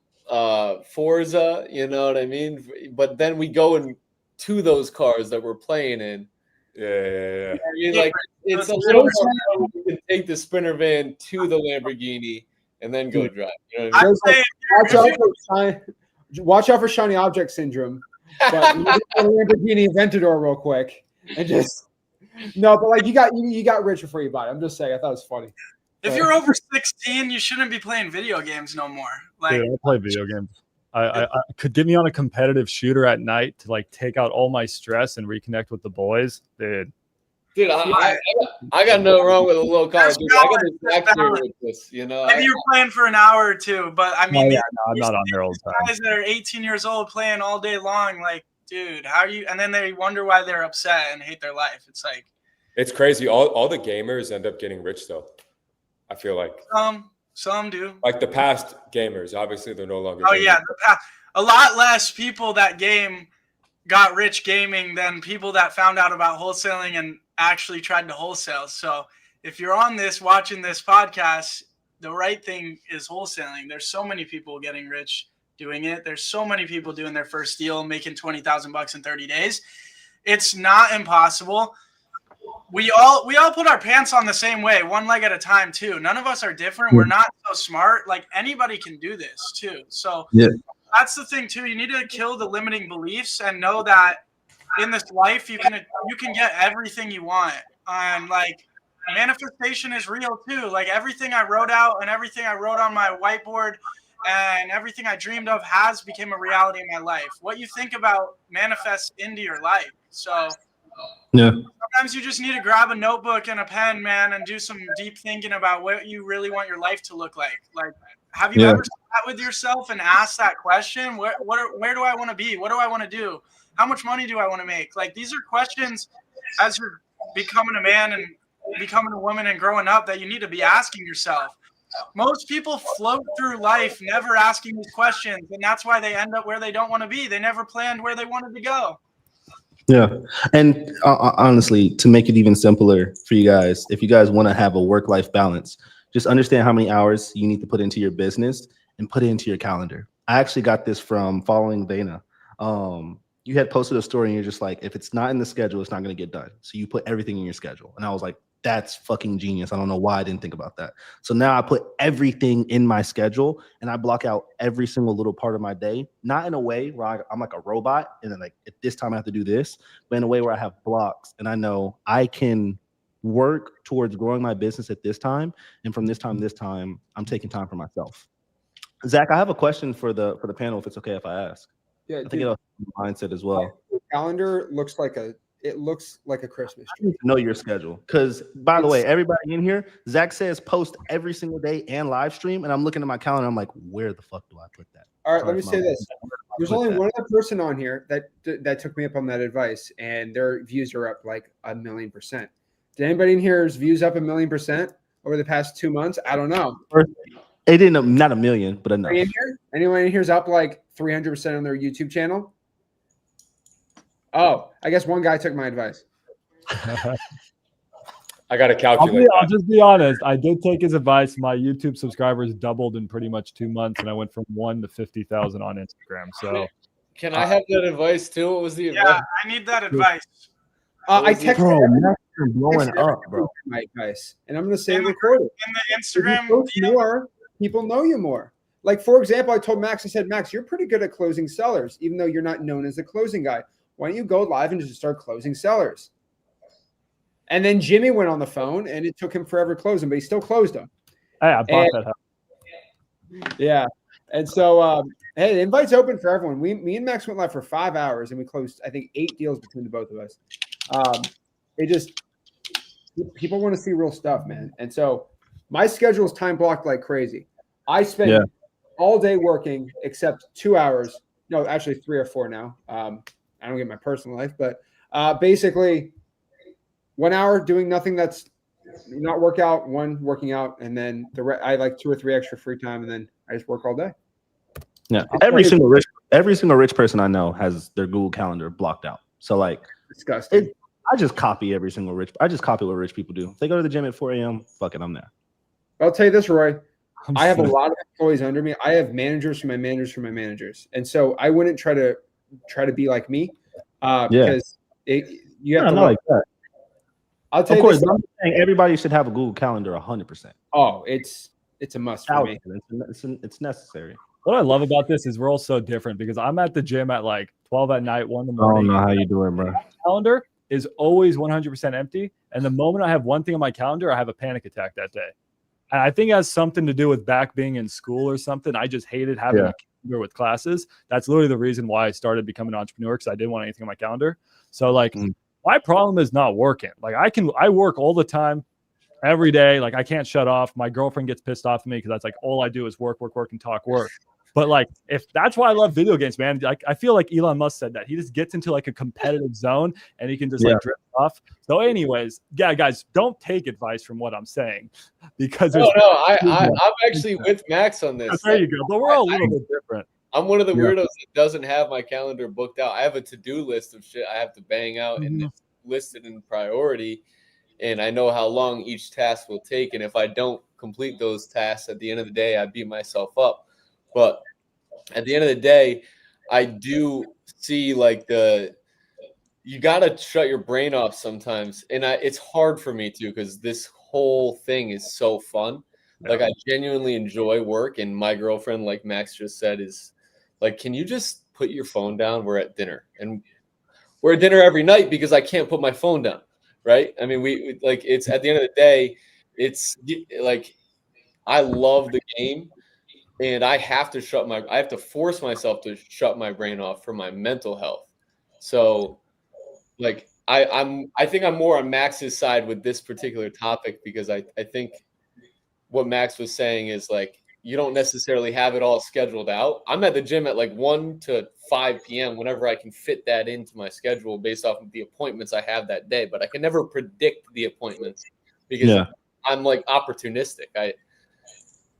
Forza, you know what I mean? But then we go into those cars that we're playing in. Yeah. I mean, like, it's a little more, you can take the Sprinter van to the Lamborghini and then go drive. You know what I mean? Watch out for shiny object syndrome. But you get a Lamborghini Aventador real quick and just no. But like you got rich before you bought it. I'm just saying. I thought it was funny. If you're over 16, you shouldn't be playing video games no more. Like, dude, I play video games. I could get me on a competitive shooter at night to like take out all my stress and reconnect with the boys, dude. Dude, I got no wrong with a little car. Dude, I got this back here with this, Maybe you're playing for an hour or two, but I mean, I'm not on there all the time. Guys that are 18 years old playing all day long, like, dude, how are you? And then they wonder why they're upset and hate their life. It's like, it's crazy. All the gamers end up getting rich though. I feel like some do. Like the past gamers, obviously they're no longer. Oh gamers. yeah, a lot less people that got rich gaming than people that found out about wholesaling and actually tried to wholesale. So if you're on this, watching this podcast, the right thing is wholesaling. There's so many people getting rich doing it. There's so many people doing their first deal, making $20,000 in 30 days. It's not impossible. We all put our pants on the same way, one leg at a time too. None of us are different. We're not so smart. Like anybody can do this too. So that's the thing too. You need to kill the limiting beliefs and know that in this life you can get everything you want. And like manifestation is real too. Like everything I wrote out and everything I wrote on my whiteboard and everything I dreamed of has become a reality in my life. What you think about manifests into your life. So sometimes you just need to grab a notebook and a pen, man, and do some deep thinking about what you really want your life to look like. Like, have you ever sat with yourself and asked that question? Where do I want to be? What do I want to do? How much money do I want to make? Like, these are questions as you're becoming a man and becoming a woman and growing up that you need to be asking yourself. Most people float through life never asking these questions, and that's why they end up where they don't want to be. They never planned where they wanted to go. Yeah. And honestly, to make it even simpler for you guys, if you guys want to have a work-life balance, just understand how many hours you need to put into your business and put it into your calendar. I actually got this from following Dana. You had posted a story and you're just like, if it's not in the schedule, it's not going to get done. So you put everything in your schedule. And I was like, that's fucking genius. I don't know why I didn't think about that. So now I put everything in my schedule and I block out every single little part of my day, not in a way where I'm like a robot and then like at this time I have to do this, but in a way where I have blocks and I know I can work towards growing my business at this time. And from this time, I'm taking time for myself. Zach, I have a question for the panel, if it's okay if I ask. Yeah, I think it'll mindset as well. The calendar looks like a Christmas tree. I need to know your schedule. Because by the way, everybody in here, Zach says post every single day and live stream. And I'm looking at my calendar. I'm like, where the fuck do I put that? All right, let me say this. There's only one other person on here that took me up on that advice, and their views are up like 1,000,000%. Did anybody in here's views up 1,000,000% over the past 2 months? I don't know. It didn't, not a million, but enough. Anyone in here's up like 300% on their YouTube channel? Oh, I guess one guy took my advice. I got to calculate. I'll just be honest. I did take his advice. My YouTube subscribers doubled in pretty much 2 months, and I went from 1 to 50,000 on Instagram. So, Can I have that advice too? What was the advice? Yeah, I need that advice. I texted Bro, everyone you're blowing up, bro. my advice, and I'm going to say it recorded. In the If you Instagram, post more, people know you more. Like, for example, I told Max, I said, Max, you're pretty good at closing sellers, even though you're not known as a closing guy. Why don't you go live and just start closing sellers? And then Jimmy went on the phone, and it took him forever to close them, but he still closed them. hey, I bought that house. Yeah. And so, hey, the invite's open for everyone. Me and Max went live for 5 hours, and we closed, I think, 8 deals between the both of us. People want to see real stuff, man. And so my schedule is time blocked like crazy. I spend all day working except 2 hours. No, actually 3 or 4 now. I don't get my personal life, but basically 1 hour doing nothing that's not workout, 1 working out, and then I like 2 or 3 extra free time, and then I just work all day. Yeah, every single rich person I know has their Google Calendar blocked out. So like, Disgusting. I just copy I just copy what rich people do. If they go to the gym at 4 a.m., fuck it, I'm there. I'll tell you this, Roy. I have a lot of employees under me. I have managers for my managers, and so I wouldn't try to be like me, because you have to like that. I'll tell Of you course, this. I'm saying everybody should have a Google Calendar 100%. Oh, it's a must for me. It's necessary. What I love about this is we're all so different because I'm at the gym at like 12 at night, 1 in the I don't morning. know how you do it, bro. My calendar is always 100% empty. And the moment I have one thing on my calendar, I have a panic attack that day. And I think it has something to do with back being in school or something. I just hated having a calendar with classes. That's literally the reason why I started becoming an entrepreneur, because I didn't want anything on my calendar. So like my problem is not working. Like I work all the time, every day. Like I can't shut off. My girlfriend gets pissed off at me because that's like all I do is work, and talk work. But like, if that's why I love video games, man, like I feel like Elon Musk said that he just gets into like a competitive zone and he can just like drift off. So anyways, yeah, guys, don't take advice from what I'm saying because I'm actually with Max on this. There you go. But we're all a little bit different. I'm one of the weirdos that doesn't have my calendar booked out. I have a to-do list of shit I have to bang out and it's listed in priority. And I know how long each task will take. And if I don't complete those tasks at the end of the day, I beat myself up. But at the end of the day, I do see like you got to shut your brain off sometimes. And it's hard for me too, because this whole thing is so fun. Like I genuinely enjoy work. And my girlfriend, like Max just said, is like, can you just put your phone down? We're at dinner. And we're at dinner every night because I can't put my phone down. Right. I mean, we like it's at the end of the day, it's like I love the game. And I have to force myself to shut my brain off for my mental health. So like I think I'm more on Max's side with this particular topic, because I think what Max was saying is like, you don't necessarily have it all scheduled out. I'm at the gym at like 1 to 5 p.m. whenever I can fit that into my schedule based off of the appointments I have that day, but I can never predict the appointments because I'm like opportunistic.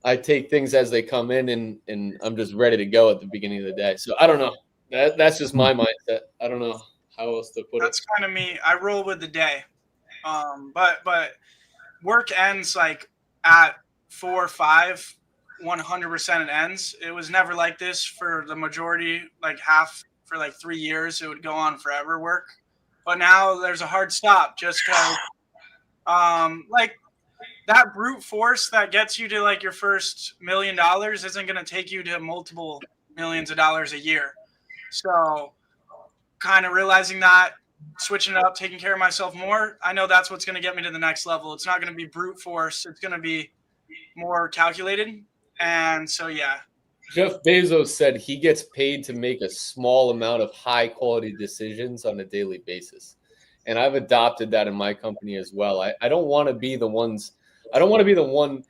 I take things as they come in and I'm just ready to go at the beginning of the day. So I don't know. That's just my mindset. I don't know how else to put it. That's kind of me. I roll with the day. But work ends like at 4 or 5, 100% it ends. It was never like this for the majority, like half for like 3 years. It would go on forever work. But now there's a hard stop just because like that brute force that gets you to like your first $1 million isn't going to take you to multiple millions of dollars a year. So kind of realizing that, switching it up, taking care of myself more, I know that's what's going to get me to the next level. It's not going to be brute force. It's going to be more calculated. And so, yeah. Jeff Bezos said he gets paid to make a small amount of high quality decisions on a daily basis. And I've adopted that in my company as well. I don't want to be the one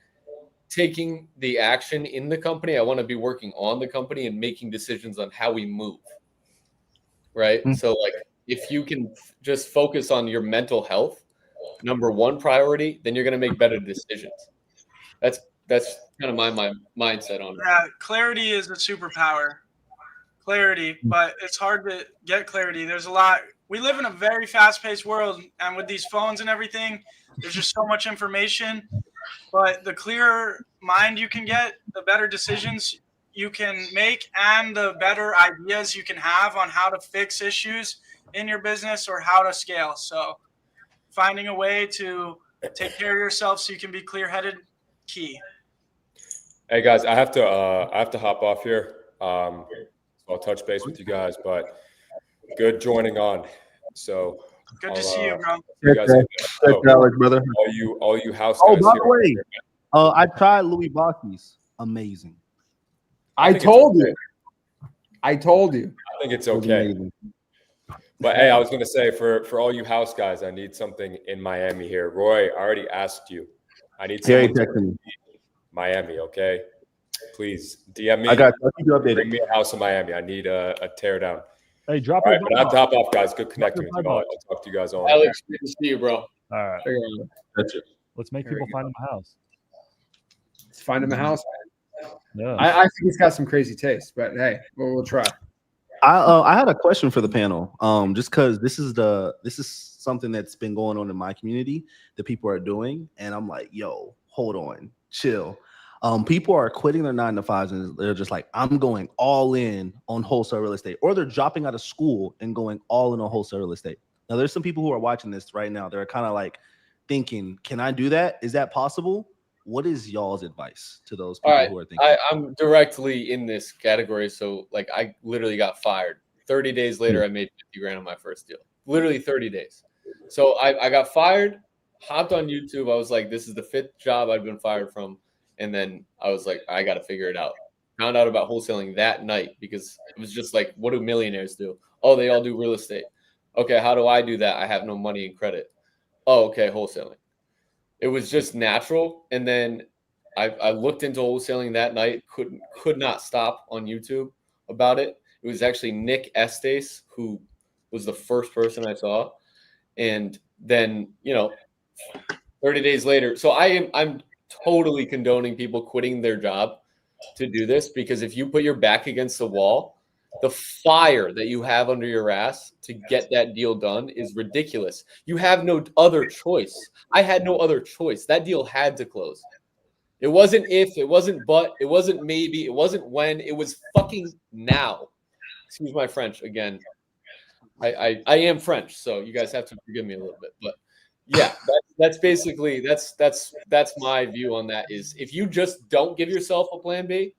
taking the action in the company. I want to be working on the company and making decisions on how we move. Right. So like if you can just focus on your mental health, number one priority, then you're going to make better decisions. That's kind of my mindset on it. Yeah, clarity is a superpower. Clarity, but it's hard to get clarity. There's a lot. We live in a very fast-paced world, and with these phones and everything, there's just so much information. But the clearer mind you can get, the better decisions you can make, and the better ideas you can have on how to fix issues in your business or how to scale. So finding a way to take care of yourself so you can be clear-headed, key. Hey guys, I have to hop off here. So I'll touch base with you guys, but good joining on. So Good to see you, bro. you guys Alex, brother. all you house Oh, guys by here. the way, I tried Louis Bocky's. Amazing. I think it's told okay. you. I told you. I think it's It was okay. amazing. But hey, I was gonna say for all you house guys, I need something in Miami here. Roy, I already asked you. I need Terry someone to texted me. Miami, okay? Please DM me. I got you. I'll keep you Bring updated. me a house in Miami. I need a tear down. Hey, drop All your right, but I have to hop off, guys. Good connecting with your you all. vibe I'll talk to you guys all. Alex, good to see you, bro. All right, That's it. let's make There we people find him a house. Let's find him a house. Yeah. I think he's got some crazy taste, but hey, we'll try. I had a question for the panel. Just because this is something that's been going on in my community that people are doing, and I'm like, yo, hold on, chill. People are quitting their 9-to-5s and they're just like, I'm going all in on wholesale real estate, or they're dropping out of school and going all in on wholesale real estate. Now, there's some people who are watching this right now. They're kind of like thinking, can I do that? Is that possible? What is y'all's advice to those people All right, who are thinking? I'm directly in this category. So like I literally got fired. 30 days later, I made 50 grand on my first deal. Literally 30 days. So I got fired, hopped on YouTube. I was like, this is the 5th job I've been fired from. And then I was like, I got to figure it out. Found out about wholesaling that night because it was just like, what do millionaires do? Oh, they all do real estate. Okay, how do I do that? I have no money and credit. Oh, okay, wholesaling. It was just natural. And then I looked into wholesaling that night, could not stop on YouTube about it. It was actually Nick Estes who was the first person I saw. And then, 30 days later. So I'm totally condoning people quitting their job to do this, because if you put your back against the wall, the fire that you have under your ass to get that deal done is ridiculous. You have no other choice. I had no other choice. That deal had to close. It wasn't if, it wasn't but, it wasn't maybe, it wasn't when, it was fucking now. Excuse my French again. I am French, so you guys have to forgive me a little bit. But yeah, that's basically that's my view on that. Is if you just don't give yourself a plan B,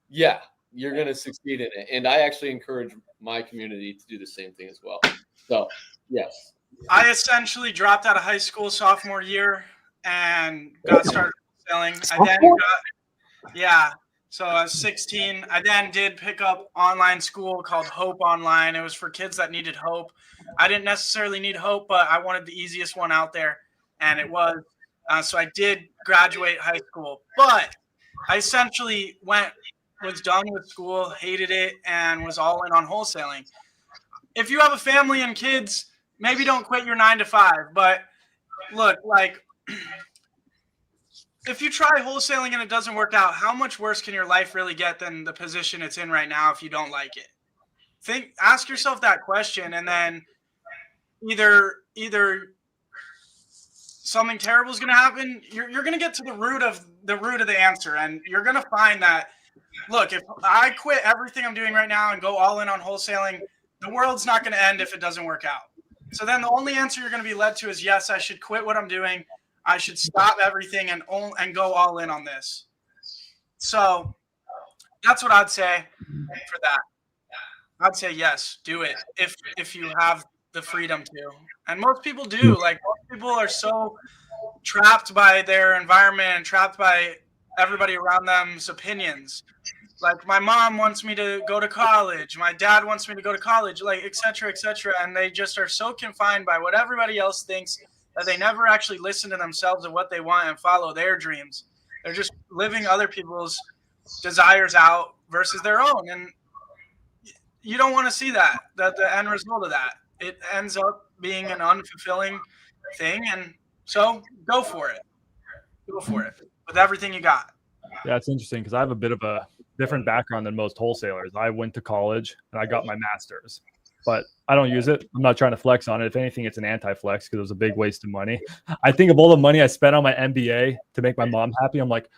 yeah, you're going to succeed in it. And I actually encourage my community to do the same thing as well. So, yes. I essentially dropped out of high school sophomore year and got started selling. So I was 16. I then did pick up online school called Hope Online. It was for kids that needed hope. I didn't necessarily need hope, but I wanted the easiest one out there, and it was. So I did graduate high school, but I essentially was done with school, hated it, and was all in on wholesaling. If you have a family and kids, maybe don't quit your 9-to-5. But look, like, if you try wholesaling and it doesn't work out, how much worse can your life really get than the position it's in right now if you don't like it? Ask yourself that question, and then either something terrible is going to happen. You're going to get to the root of the answer, and you're going to find that. Look, if I quit everything I'm doing right now and go all in on wholesaling, the world's not going to end if it doesn't work out. So then the only answer you're going to be led to is, yes, I should quit what I'm doing. I should stop everything and go all in on this. So that's what I'd say for that. I'd say, yes, do it if you have the freedom to. And most people do. Like, most people are so trapped by their environment and trapped by everybody around them's opinions. Like, my mom wants me to go to college. My dad wants me to go to college, like, et cetera, et cetera. And they just are so confined by what everybody else thinks that they never actually listen to themselves and what they want and follow their dreams. They're just living other people's desires out versus their own. And you don't want to see that the end result of that. It ends up being an unfulfilling thing. And so go for it. Go for it with everything you got. Yeah, it's interesting because I have a bit of a different background than most wholesalers. I went to college and I got my master's, but I don't use it. I'm not trying to flex on it. If anything, it's an anti-flex because it was a big waste of money. I think of all the money I spent on my MBA to make my mom happy. I'm like,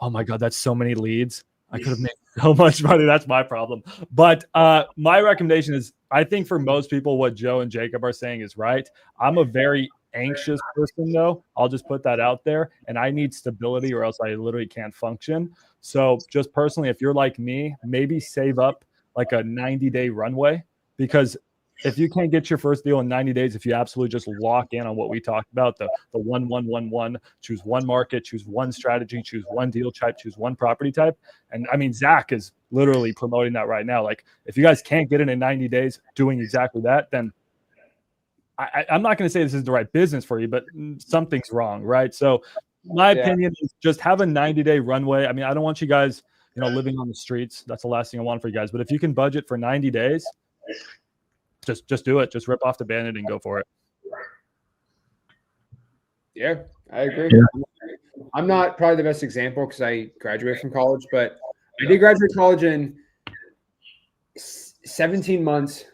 oh my God, that's so many leads. I could have made so much money. That's my problem. But my recommendation is, I think for most people, what Joe and Jacob are saying is right. I'm a very anxious person, though. I'll just put that out there. And I need stability or else I literally can't function. So just personally, if you're like me, maybe save up like a 90-day runway, because if you can't get your first deal in 90 days, if you absolutely just lock in on what we talked about, the 1-1-1-1, choose one market, choose one strategy, choose one deal type, choose one property type. And I mean, Zach is literally promoting that right now. Like, if you guys can't get it in 90 days doing exactly that, then I'm not going to say this is the right business for you, but something's wrong, right? So my opinion is just have a 90-day runway. I mean, I don't want you guys, living on the streets. That's the last thing I want for you guys. But if you can budget for 90 days, just do it. Just rip off the Band-Aid and go for it. Yeah, I agree. Yeah. I'm not probably the best example because I graduated from college, but I did graduate college in 17 months.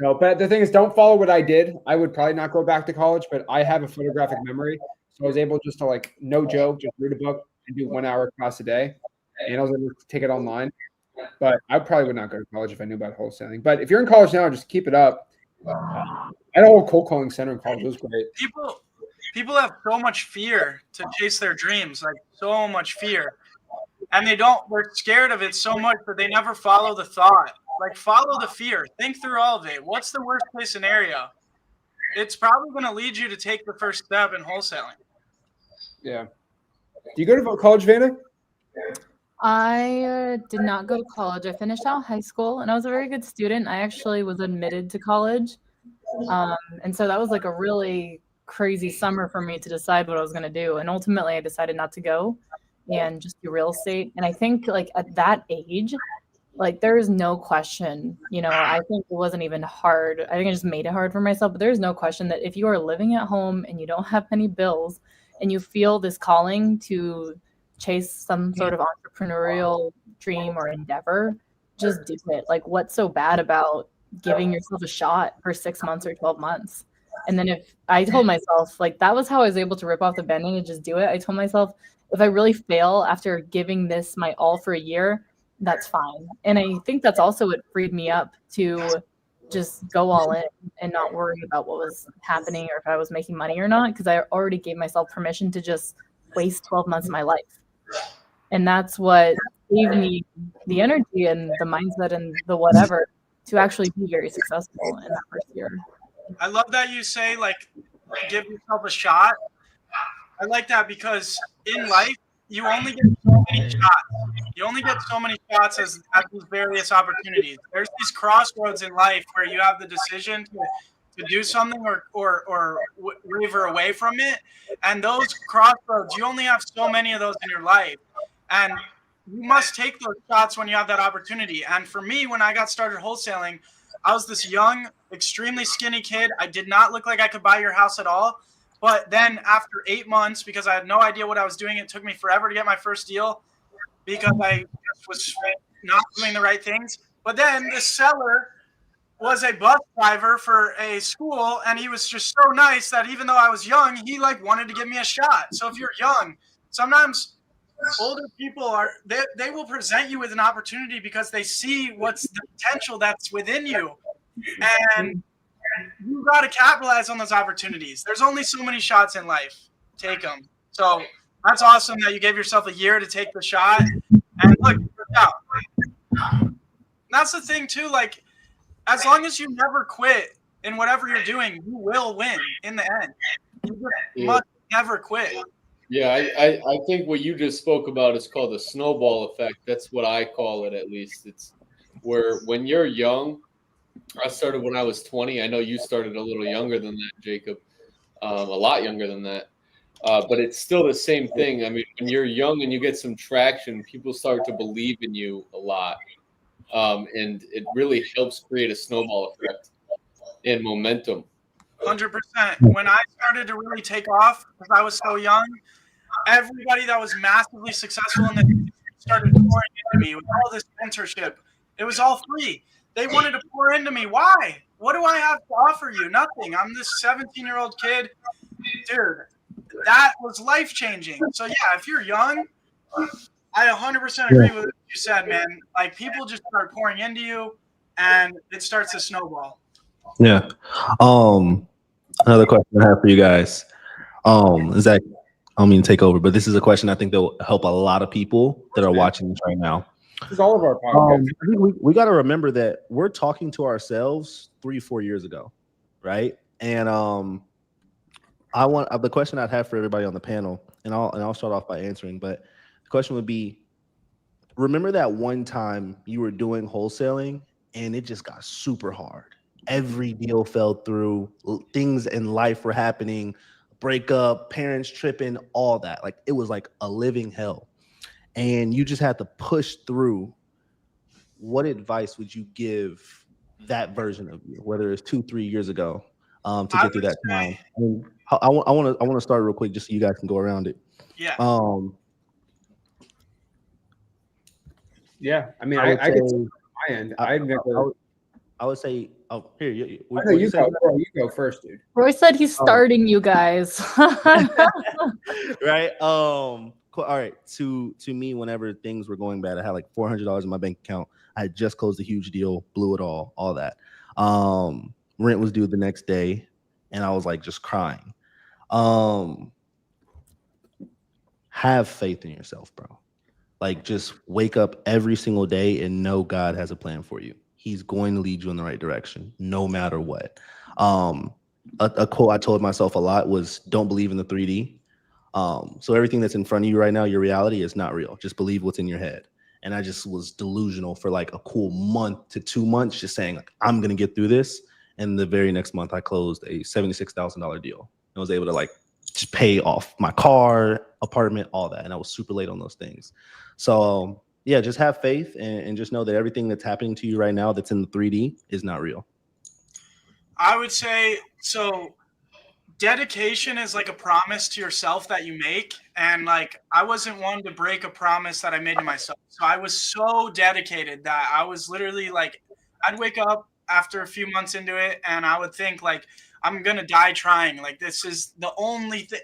So, but the thing is, don't follow what I did. I would probably not go back to college, but I have a photographic memory. So I was able just to, like, no joke, just read a book and do 1 hour class a day. And I was able to take it online. But I probably would not go to college if I knew about wholesaling. But if you're in college now, just keep it up. I had a whole cold calling center in college. It was great. People have so much fear to chase their dreams, like so much fear. And they're scared of it so much that they never follow the thought. Like, follow the fear. Think through all of it. What's the worst case scenario? It's probably going to lead you to take the first step in wholesaling. Yeah. Do you go to college, Vanna? I did not go to college. I finished out high school, and I was a very good student. I actually was admitted to college. And so that was like a really crazy summer for me to decide what I was going to do. And ultimately, I decided not to go and just do real estate. And I think, like, at that age, like, there is no question, I think it wasn't even hard. I think I just made it hard for myself, but there's no question that if you are living at home and you don't have any bills and you feel this calling to chase some sort of entrepreneurial dream or endeavor, just do it. Like, what's so bad about giving yourself a shot for 6 months or 12 months? And then if I told myself, like, that was how I was able to rip off the Band-Aid and just do it. I told myself, if I really fail after giving this my all for a year, that's fine. And I think that's also what freed me up to just go all in and not worry about what was happening or if I was making money or not, because I already gave myself permission to just waste 12 months of my life. And that's what gave me the energy and the mindset and the whatever to actually be very successful in that first year. I love that you say, like, give yourself a shot. I like that because in life, you only get so many shots. You only get so many shots at these various opportunities. There's these crossroads in life where you have the decision to do something or waver away from it. And those crossroads, you only have so many of those in your life. And you must take those shots when you have that opportunity. And for me, when I got started wholesaling, I was this young, extremely skinny kid. I did not look like I could buy your house at all. But then after 8 months, because I had no idea what I was doing, it took me forever to get my first deal because I was not doing the right things. But then the seller was a bus driver for a school, and he was just so nice that even though I was young, he, like, wanted to give me a shot. So if you're young, sometimes older people they will present you with an opportunity because they see what's the potential that's within you. And you got to capitalize on those opportunities. There's only so many shots in life. Take them. So that's awesome that you gave yourself a year to take the shot. And look, it worked out. That's the thing too. Like, as long as you never quit in whatever you're doing, you will win in the end. You just must never quit. Yeah, I think what you just spoke about is called the snowball effect. That's what I call it, at least. It's where when you're young, I started when I was 20. I know you started a little younger than that, Jacob, a lot younger than that. But it's still the same thing. I mean, when you're young and you get some traction, people start to believe in you a lot. And it really helps create a snowball effect and momentum. 100%. When I started to really take off, because I was so young, everybody that was massively successful in the industry started pouring into me with all this mentorship. It was all free. They wanted to pour into me. Why? What do I have to offer you? Nothing. I'm this 17-year-old kid. Dude, that was life-changing. So, yeah, if you're young, I 100% agree with what you said, man. Like, people just start pouring into you, and it starts to snowball. Yeah. Another question I have for you guys. Is that I don't mean to take over, but this is a question I think that will help a lot of people that are watching this right now. This is all of our podcasts. I think we got to remember that we're talking to ourselves 3-4 years ago, right? And I want the question I'd have for everybody on the panel, and I'll start off by answering. But the question would be: remember that one time you were doing wholesaling and it just got super hard. Every deal fell through. Things in life were happening. Breakup, parents tripping, all that. Like it was like a living hell. And you just had to push through. What advice would you give that version of you, whether it's 2-3 years ago, to get through that time? And I want to start real quick just so you guys can go around it. Yeah. Yeah, I mean, I would I could say- say on my end. I've never. I would say, oh, here, I know you go. Bro, you go first, dude. Roy said he's starting you guys. right? Cool. All right. To me, whenever things were going bad, I had like $400 in my bank account. I had just closed a huge deal, blew it all that. Rent was due the next day, and I was like just crying. Have faith in yourself, bro. Like just wake up every single day and know God has a plan for you. He's going to lead you in the right direction, no matter what. A quote I told myself a lot was, don't believe in the 3D. So everything that's in front of you right now, your reality is not real. Just believe what's in your head. And I just was delusional for like a cool month to 2 months, just saying like, I'm going to get through this. And the very next month I closed a $76,000 deal. I was able to like just pay off my car, apartment, all that. And I was super late on those things. So yeah, just have faith and just know that everything that's happening to you right now that's in the 3D is not real. I would say, so dedication is like a promise to yourself that you make. And like, I wasn't one to break a promise that I made to myself. So I was so dedicated that I was literally like, I'd wake up after a few months into it and I would think like, I'm going to die trying. Like, this is the only thing,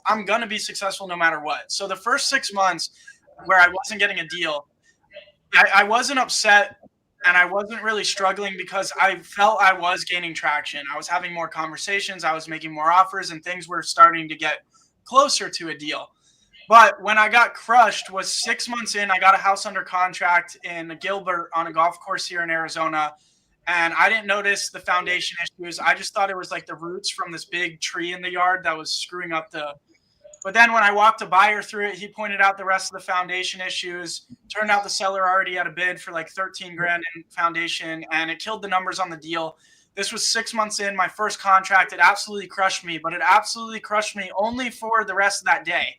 I'm going to be successful no matter what. So the first 6 months where I wasn't getting a deal, I wasn't upset and I wasn't really struggling because I felt I was gaining traction. I was having more conversations. I was making more offers and things were starting to get closer to a deal. But when I got crushed was 6 months in, I got a house under contract in Gilbert on a golf course here in Arizona. And I didn't notice the foundation issues. I just thought it was like the roots from this big tree in the yard that was screwing up But then when I walked a buyer through it, he pointed out the rest of the foundation issues. Turned out the seller already had a bid for like 13 grand in foundation, and it killed the numbers on the deal. This was 6 months in, my first contract. It absolutely crushed me, but it absolutely crushed me only for the rest of that day.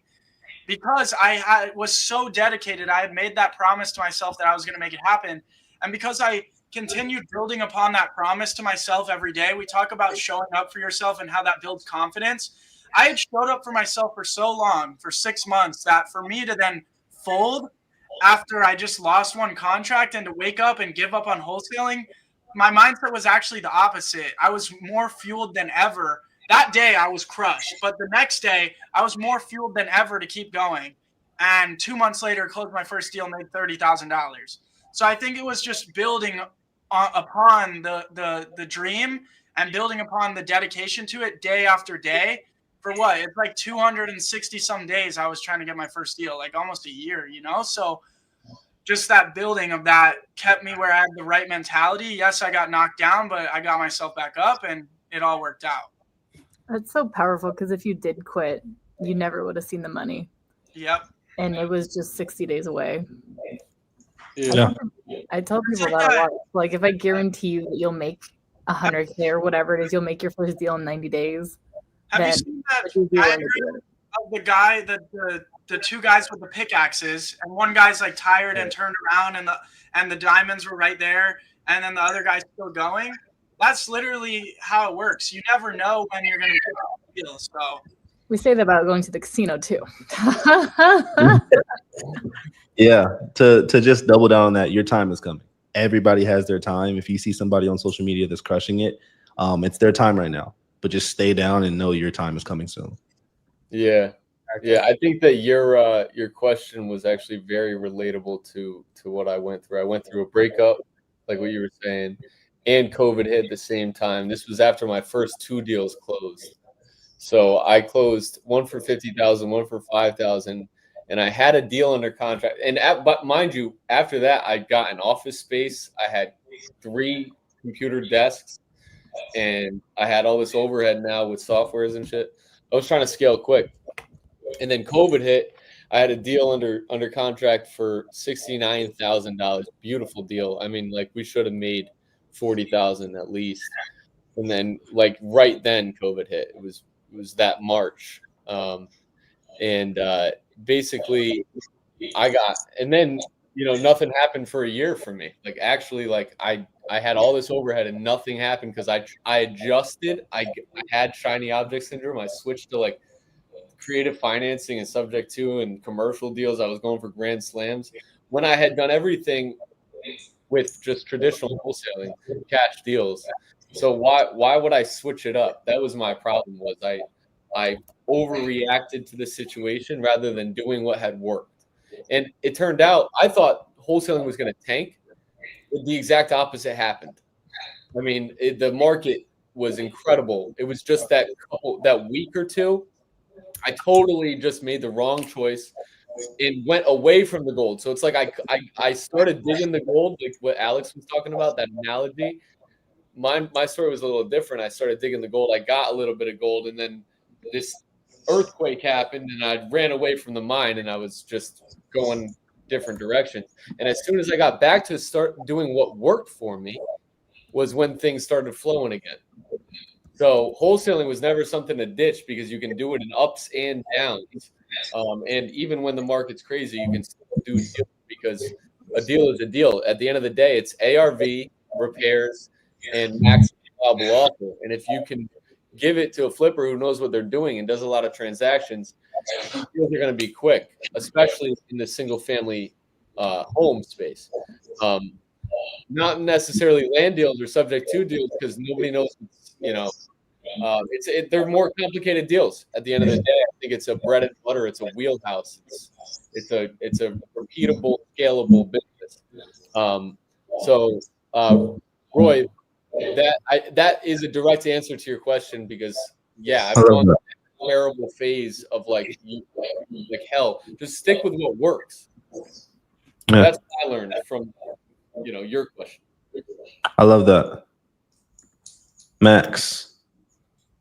Because I was so dedicated, I had made that promise to myself that I was going to make it happen. And because I continued building upon that promise to myself every day, we talk about showing up for yourself and how that builds confidence. I had showed up for myself for so long, for 6 months, that for me to then fold after I just lost one contract and to wake up and give up on wholesaling, my mindset was actually the opposite. I was more fueled than ever. That day I was crushed, but the next day I was more fueled than ever to keep going. And 2 months later, closed my first deal, made $30,000. So I think it was just building upon the dream and building upon the dedication to it day after day. For what? It's like 260 some days I was trying to get my first deal, like almost a year, you know? So just that building of that kept me where I had the right mentality. Yes, I got knocked down, but I got myself back up and it all worked out. That's so powerful because if you did quit, you never would have seen the money. Yep. And it was just 60 days away. Yeah. I tell people that a lot. Like, if I guarantee you that you'll make 100K or whatever it is, you'll make your first deal in 90 days. Have you seen that diagram of the guy, the two guys with the pickaxes, and one guy's like tired and turned around, and the diamonds were right there, and then the other guy's still going? that's literally how it works. You never know when you're going to get a deal. So We say that about going to the casino too. Yeah, to just double down on that, your time is coming. Everybody has their time. If you see somebody on social media that's crushing it, it's their time right now. But just stay down and know your time is coming soon. Yeah. Yeah, I think that your question was actually very relatable to what I went through. I went through a breakup, like what you were saying, and COVID hit at the same time. This was after my first 2 deals closed. So I closed one for 50,000, one for 5,000, and I had a deal under contract. And but mind you, after that, I got an office space. I had 3 computer desks, and I had all this overhead now with softwares and shit. I was trying to scale quick. And then COVID hit. I had a deal under contract for $69,000. Beautiful deal. I mean, like we should have made 40,000 at least. And then, like right then, COVID hit. It was that March, and basically, and then nothing happened for a year for me. Like actually, like I had all this overhead and nothing happened because I adjusted. I had shiny object syndrome. I switched to like creative financing and subject to and commercial deals. I was going for grand slams when I had done everything with just traditional wholesaling, cash deals. So why would I switch it up? That was my problem. Was I overreacted to the situation rather than doing what had worked. And it turned out I thought wholesaling was going to tank. The exact opposite happened. I mean, the market was incredible. It was just that week or two, I totally just made the wrong choice and went away from the gold. So it's like I started digging the gold, like what Alex was talking about, that analogy. My story was a little different. I started digging the gold. I got a little bit of gold, and then this earthquake happened, and I ran away from the mine, and I was just going different directions. And as soon as I got back to start doing what worked for me was when things started flowing again. So wholesaling was never something to ditch because you can do it in ups and downs. And even when the market's crazy, you can still do deals because a deal is a deal. At the end of the day, it's ARV, repairs, and maximum allowable offer. And if you can give it to a flipper who knows what they're doing and does a lot of transactions, deals are going to be quick, especially in the single family home space. Not necessarily land deals or subject to deals because nobody knows, they're more complicated deals. At the end of the day, I think it's a bread and butter. It's a wheelhouse. It's a repeatable, scalable business. Roy, that is a direct answer to your question because I've gone through a terrible phase of like hell. Just stick with what works. Yeah. That's what I learned from your question. I love that. Max.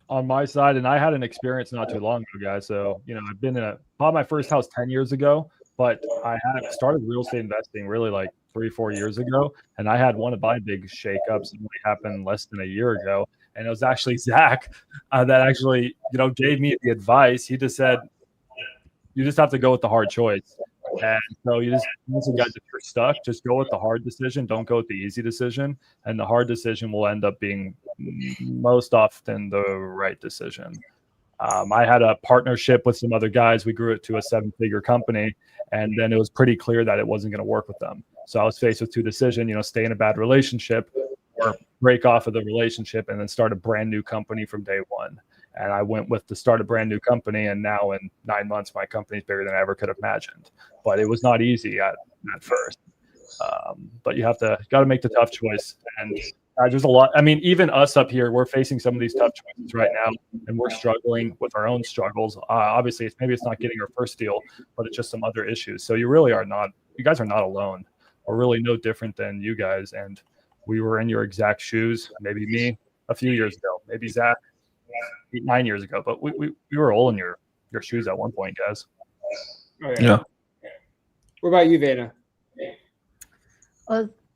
On my side, and I had an experience not too long ago, guys. So, I've bought my first house 10 years ago, but I had started real estate investing really like 3-4 years ago. And I had one of my big shakeups that happened less than a year ago. And it was actually Zach that actually, gave me the advice. He just said, you just have to go with the hard choice. And so you just, guys, if you're stuck, just go with the hard decision. Don't go with the easy decision. And the hard decision will end up being most often the right decision. I had a partnership with some other guys. We grew it to a 7-figure company. And then it was pretty clear that it wasn't going to work with them. So I was faced with 2 decisions, stay in a bad relationship or break off of the relationship and then start a brand new company from day one. And I went with to start a brand new company. And now in 9 months, my company's bigger than I ever could have imagined. But it was not easy at first. But you got to make the tough choice. And there's a lot. I mean, even us up here, we're facing some of these tough choices right now. And we're struggling with our own struggles. Obviously, maybe it's not getting our first deal, but it's just some other issues. So you guys are not alone. We're really no different than you guys. And we were in your exact shoes, maybe me a few years ago, maybe Zach 8-9 years ago, but we were all in your shoes at one point, guys. Oh, yeah. What about you, Vanna?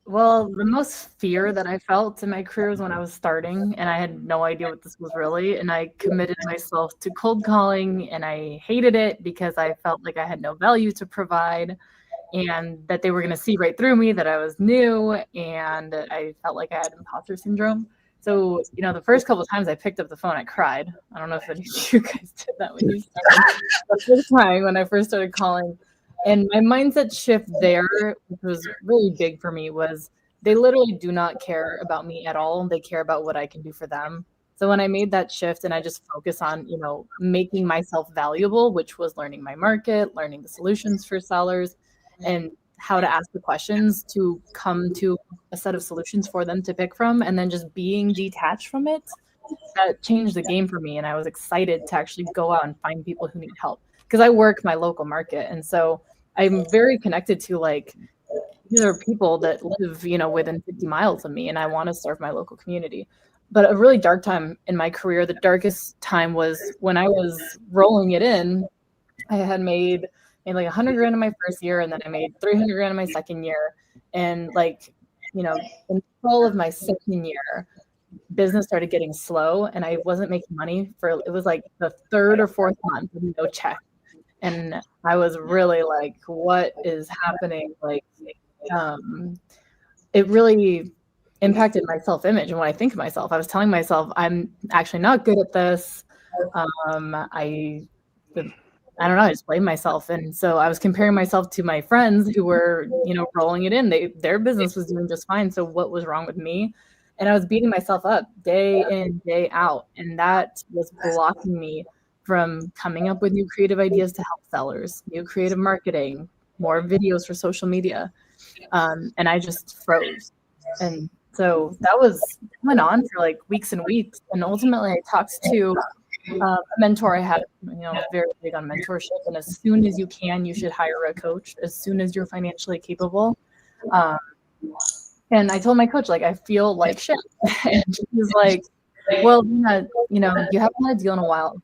Well, the most fear that I felt in my career was when I was starting and I had no idea what this was really. And I committed myself to cold calling and I hated it because I felt like I had no value to provide and that they were going to see right through me, that I was new. And I felt like I had imposter syndrome. So, the first couple of times I picked up the phone, I cried. I don't know if any of you guys did that when you started. The first time when I first started calling, and my mindset shift there, which was really big for me, was they literally do not care about me at all. They care about what I can do for them. So when I made that shift and I just focus on, making myself valuable, which was learning my market, learning the solutions for sellers, and how to ask the questions to come to a set of solutions for them to pick from, and then just being detached from it, that changed the game for me. And I was excited to actually go out and find people who need help, because I work my local market. And so I'm very connected to, like, these are people that live, within 50 miles of me, and I want to serve my local community. But a really dark time in my career, the darkest time was when I was rolling it in. I had made like 100 grand in my first year, and then I made 300 grand in my second year. And in the fall of my second year, business started getting slow, and I wasn't making money it was like the third or fourth month with no check. And I was really like, what is happening? It really impacted my self-image. And when I think of myself, I was telling myself, I'm actually not good at this. I don't know, I just blamed myself. And so I was comparing myself to my friends who were, rolling it in. Their business was doing just fine. So what was wrong with me? And I was beating myself up day in, day out. And that was blocking me from coming up with new creative ideas to help sellers, new creative marketing, more videos for social media. And I just froze. And so that went on for like weeks and weeks. And ultimately I talked to a mentor I had, very big on mentorship. And as soon as you can, you should hire a coach as soon as you're financially capable. And I told my coach, like, I feel like shit. And she's like, well, you haven't had a deal in a while.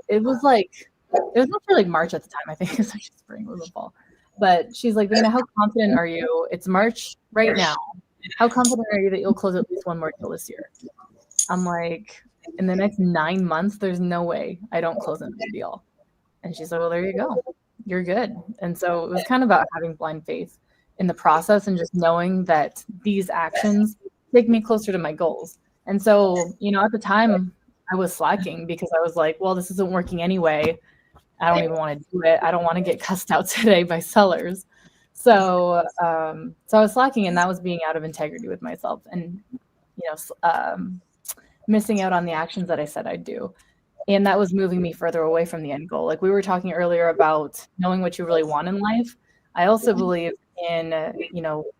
It was actually like March at the time. I think it's actually spring or the fall. But she's like, Dana, how confident are you? It's March right now. How confident are you that you'll close at least one more deal this year? I'm like, in the next 9 months, there's no way I don't close another deal. And she's like, well, there you go. You're good. And so it was kind of about having blind faith in the process and just knowing that these actions take me closer to my goals. And so, at the time I was slacking because I was like, well, this isn't working anyway. I don't even want to do it. I don't want to get cussed out today by sellers. So I was slacking, and that was being out of integrity with myself and, missing out on the actions that I said I'd do. And that was moving me further away from the end goal. Like we were talking earlier about knowing what you really want in life. I also believe in,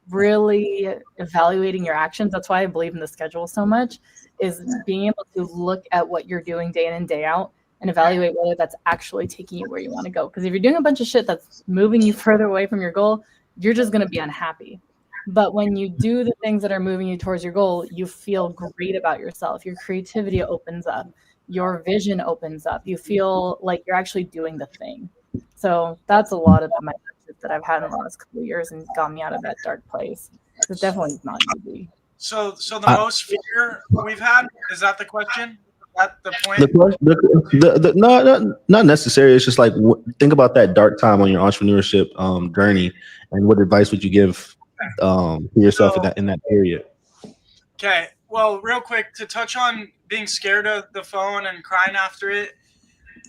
really evaluating your actions. That's why I believe in the schedule so much, is being able to look at what you're doing day in and day out and evaluate whether that's actually taking you where you want to go. Because if you're doing a bunch of shit that's moving you further away from your goal, you're just going to be unhappy. But when you do the things that are moving you towards your goal, you feel great about yourself. Your creativity opens up. Your vision opens up. You feel like you're actually doing the thing. So that's a lot of the mindset that I've had in the last couple of years and got me out of that dark place. It's definitely not easy. So the most fear we've had, is that the question? At the point? Not necessarily. It's just like, think about that dark time on your entrepreneurship journey, and what advice would you give yourself in that period? Okay. Well, real quick, to touch on being scared of the phone and crying after it,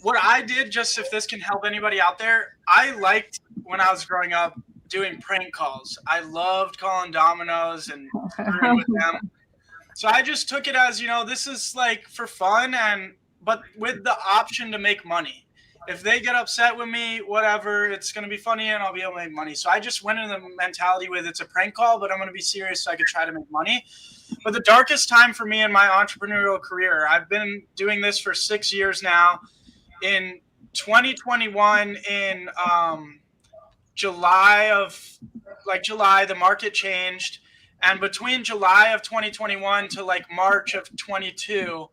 what I did, just if this can help anybody out there, I liked when I was growing up doing prank calls. I loved calling Domino's and screwing with them. So I just took it as, this is like for fun, but with the option to make money. If they get upset with me, whatever, it's going to be funny and I'll be able to make money. So I just went in the mentality with it's a prank call, but I'm going to be serious so I could try to make money. But the darkest time for me in my entrepreneurial career, I've been doing this for 6 years now. In 2021, in July, the market changed. And between July of 2021 to like March of 22,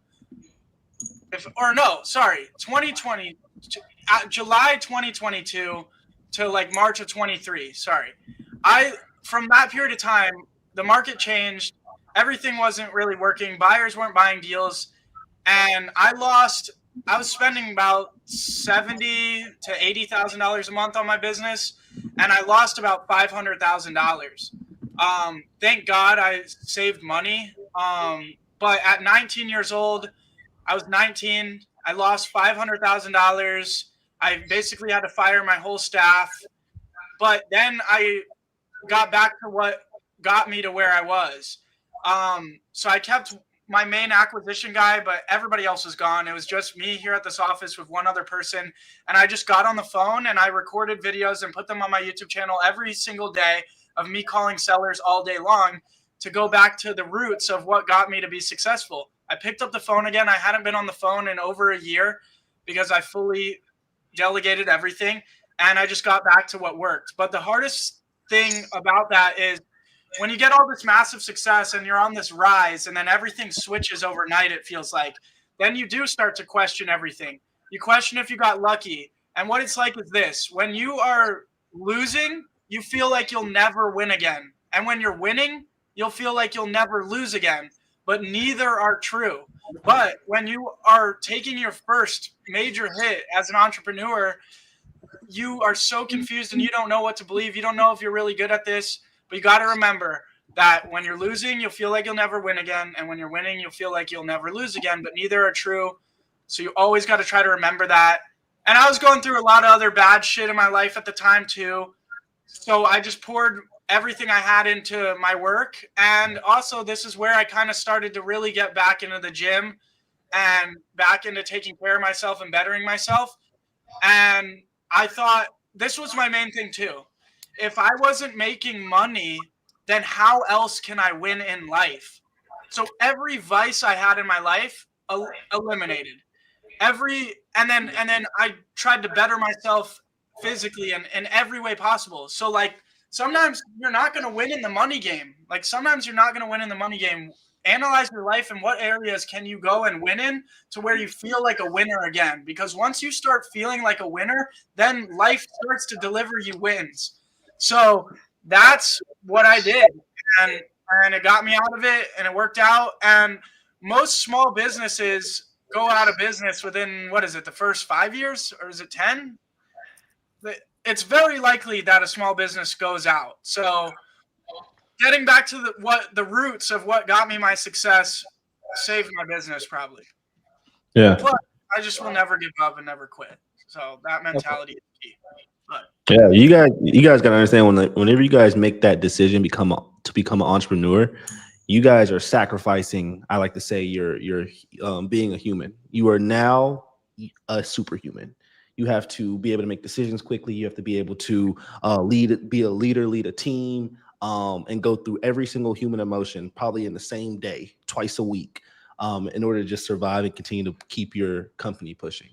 July 2022 to like March of 23. From that period of time, the market changed. Everything wasn't really working. Buyers weren't buying deals. And I was spending about $70,000 to $80,000 a month on my business. And I lost about $500,000. Thank God I saved money. But at 19 years old, I was 19. I lost $500,000. I basically had to fire my whole staff. But then I got back to what got me to where I was. So I kept my main acquisition guy, but everybody else was gone. It was just me here at this office with one other person. And I just got on the phone and I recorded videos and put them on my YouTube channel every single day of me calling sellers all day long to go back to the roots of what got me to be successful. I picked up the phone again. I hadn't been on the phone in over a year because I fully delegated everything. And I just got back to what worked. But the hardest thing about that is when you get all this massive success and you're on this rise and then everything switches overnight, it feels like, then you do start to question everything. You question if you got lucky. And what it's like is this: when you are losing, you feel like you'll never win again. And when you're winning, you'll feel like you'll never lose again. But neither are true. But when you are taking your first major hit as an entrepreneur, you are so confused and you don't know what to believe. You don't know if you're really good at this. But you got to remember that when you're losing, you'll feel like you'll never win again. And when you're winning, you'll feel like you'll never lose again. But neither are true. So you always got to try to remember that. And I was going through a lot of other bad shit in my life at the time too. So I just poured everything I had into my work. And also this is where I kind of started to really get back into the gym and back into taking care of myself and bettering myself. And I thought this was my main thing too. If I wasn't making money, then how else can I win in life? So every vice I had in my life eliminated. And then I tried to better myself physically and in every way possible. So like sometimes you're not going to win in the money game. Like sometimes you're not going to win in the money game. Analyze your life and what areas can you go and win in to where you feel like a winner again. Because once you start feeling like a winner, then life starts to deliver you wins. So that's what I did. And it got me out of it and it worked out. And most small businesses go out of business within, what is it, the first 5 years, or is it 10? It's very likely that a small business goes out. So getting back to the roots of what got me my success saved my business probably. Yeah. But I just will never give up and never quit. So that mentality is key. But Yeah, you guys gotta understand whenever you guys make that decision to become an entrepreneur, you guys are sacrificing. I like to say you're being a human. You are now a superhuman. You have to be able to make decisions quickly. You have to be able to be a leader, lead a team, and go through every single human emotion, probably in the same day, twice a week, in order to just survive and continue to keep your company pushing.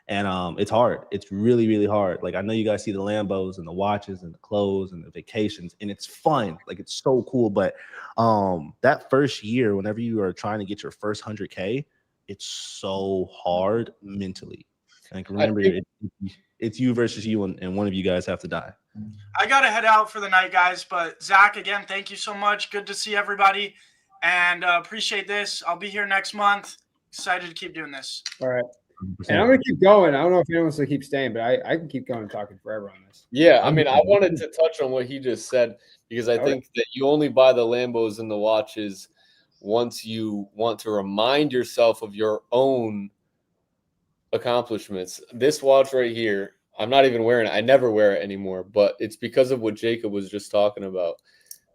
And it's hard. It's really, really hard. Like I know you guys see the Lambos and the watches and the clothes and the vacations, and it's fun. Like it's so cool. But that first year, whenever you are trying to get your first 100K, it's so hard mentally. Like remember, it's you versus you, and one of you guys have to die. I got to head out for the night, guys. But Zach, again, thank you so much. Good to see everybody, and appreciate this. I'll be here next month. Excited to keep doing this. All right. And I'm going to keep going. I don't know if anyone wants to keep staying, but I can keep going and talking forever on this. Yeah, I mean, I wanted to touch on what he just said because I think that you only buy the Lambos and the watches once you want to remind yourself of your own accomplishments. This watch right here, I'm not even wearing it. I never wear it anymore, but it's because of what Jacob was just talking about.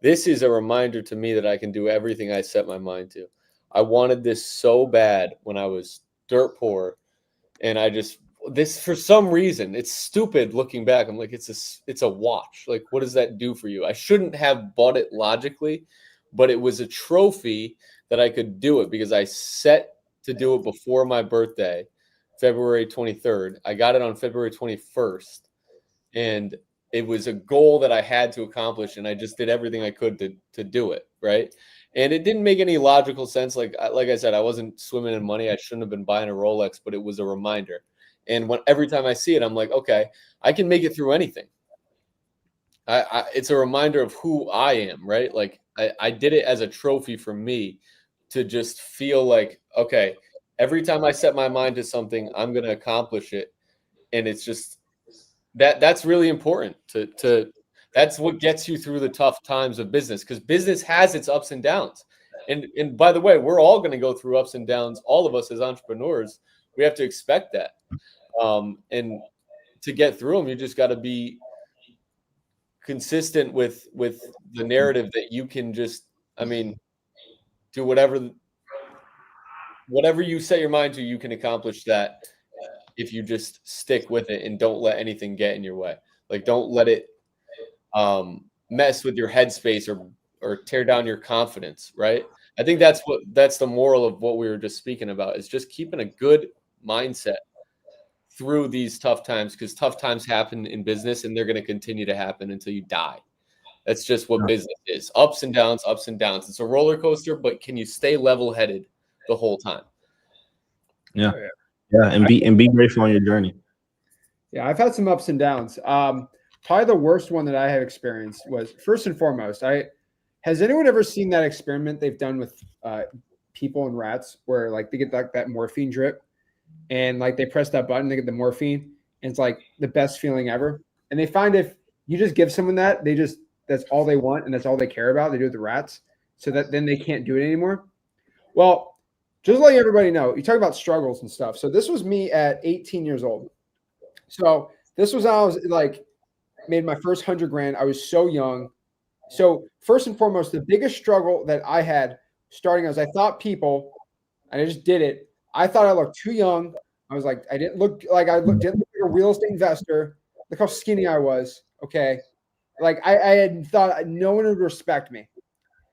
This is a reminder to me that I can do everything I set my mind to. I wanted this so bad when I was dirt poor. And this for some reason, it's stupid looking back. I'm like, it's a watch. Like, what does that do for you? I shouldn't have bought it logically, but it was a trophy that I could do it because I set to do it before my birthday, February 23rd. I got it on February 21st. And it was a goal that I had to accomplish. And I just did everything I could to do it. Right. And it didn't make any logical sense. Like I said, I wasn't swimming in money. I shouldn't have been buying a Rolex, but it was a reminder. And every time I see it, I'm like, okay, I can make it through anything. It's a reminder of who I am, right? Like I did it as a trophy for me to just feel like, okay, every time I set my mind to something, I'm going to accomplish it. And it's just that's really important to that's what gets you through the tough times of business, because business has its ups and downs. And by the way, we're all going to go through ups and downs. All of us as entrepreneurs, we have to expect that. And to get through them, you just got to be consistent with the narrative that you can just, I mean, do whatever you set your mind to, you can accomplish that if you just stick with it and don't let anything get in your way. Like, don't let it mess with your headspace or tear down your confidence, right? I think that's the moral of what we were just speaking about, is just keeping a good mindset through these tough times, because tough times happen in business and they're going to continue to happen until you die. That's just what business is. Ups and downs, ups and downs. It's a roller coaster, but can you stay level-headed the whole time? Yeah. And be grateful on your journey. Yeah, I've had some ups and downs. Probably the worst one that I have experienced was, first and foremost, has anyone ever seen that experiment they've done with people and rats where like they get like that morphine drip and like they press that button, they get the morphine, and it's like the best feeling ever. And they find if you just give someone that, that's all they want and that's all they care about. They do with the rats, so that then they can't do it anymore. Well, just letting everybody know, you talk about struggles and stuff. So this was me at 18 years old. So this was how I was like made my first 100 grand. I was so young. So first and foremost, the biggest struggle that I had starting as I thought people, and I just did it. I thought I looked too young. I was like, I didn't look like didn't look like a real estate investor. Look how skinny I was. Okay. Like I had thought no one would respect me.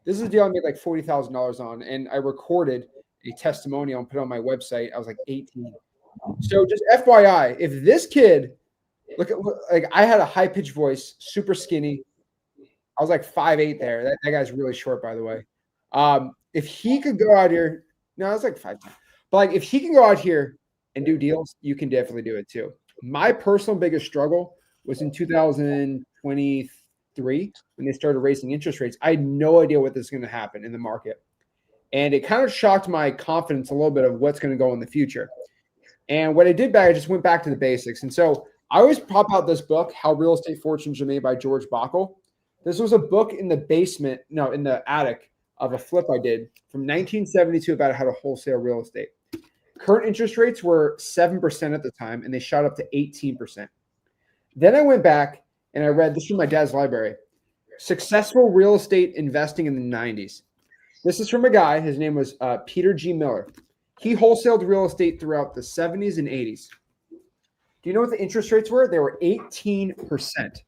This is a deal I made like $40,000 on, and I recorded a testimonial and put it on my website. I was like 18. So just FYI, if this kid, like I had a high pitched voice, super skinny. I was like 5'8" there. That guy's really short, by the way. If he could go out here, no, I was like 5'10". But like if he can go out here and do deals, you can definitely do it too. My personal biggest struggle was in 2023 when they started raising interest rates. I had no idea what was going to happen in the market. And it kind of shocked my confidence a little bit of what's going to go in the future. And what I did back, I just went back to the basics. And so I always pop out this book, How Real Estate Fortunes Are Made by George Bockel. This was a book in the basement, no, in the attic of a flip I did from 1972 about how to wholesale real estate. Current interest rates were 7% at the time, and they shot up to 18%. Then I went back and I read this from my dad's library, Successful Real Estate Investing in the 90s. This is from a guy, his name was Peter G. Miller. He wholesaled real estate throughout the 70s and 80s. Do you know what the interest rates were? They were 18%.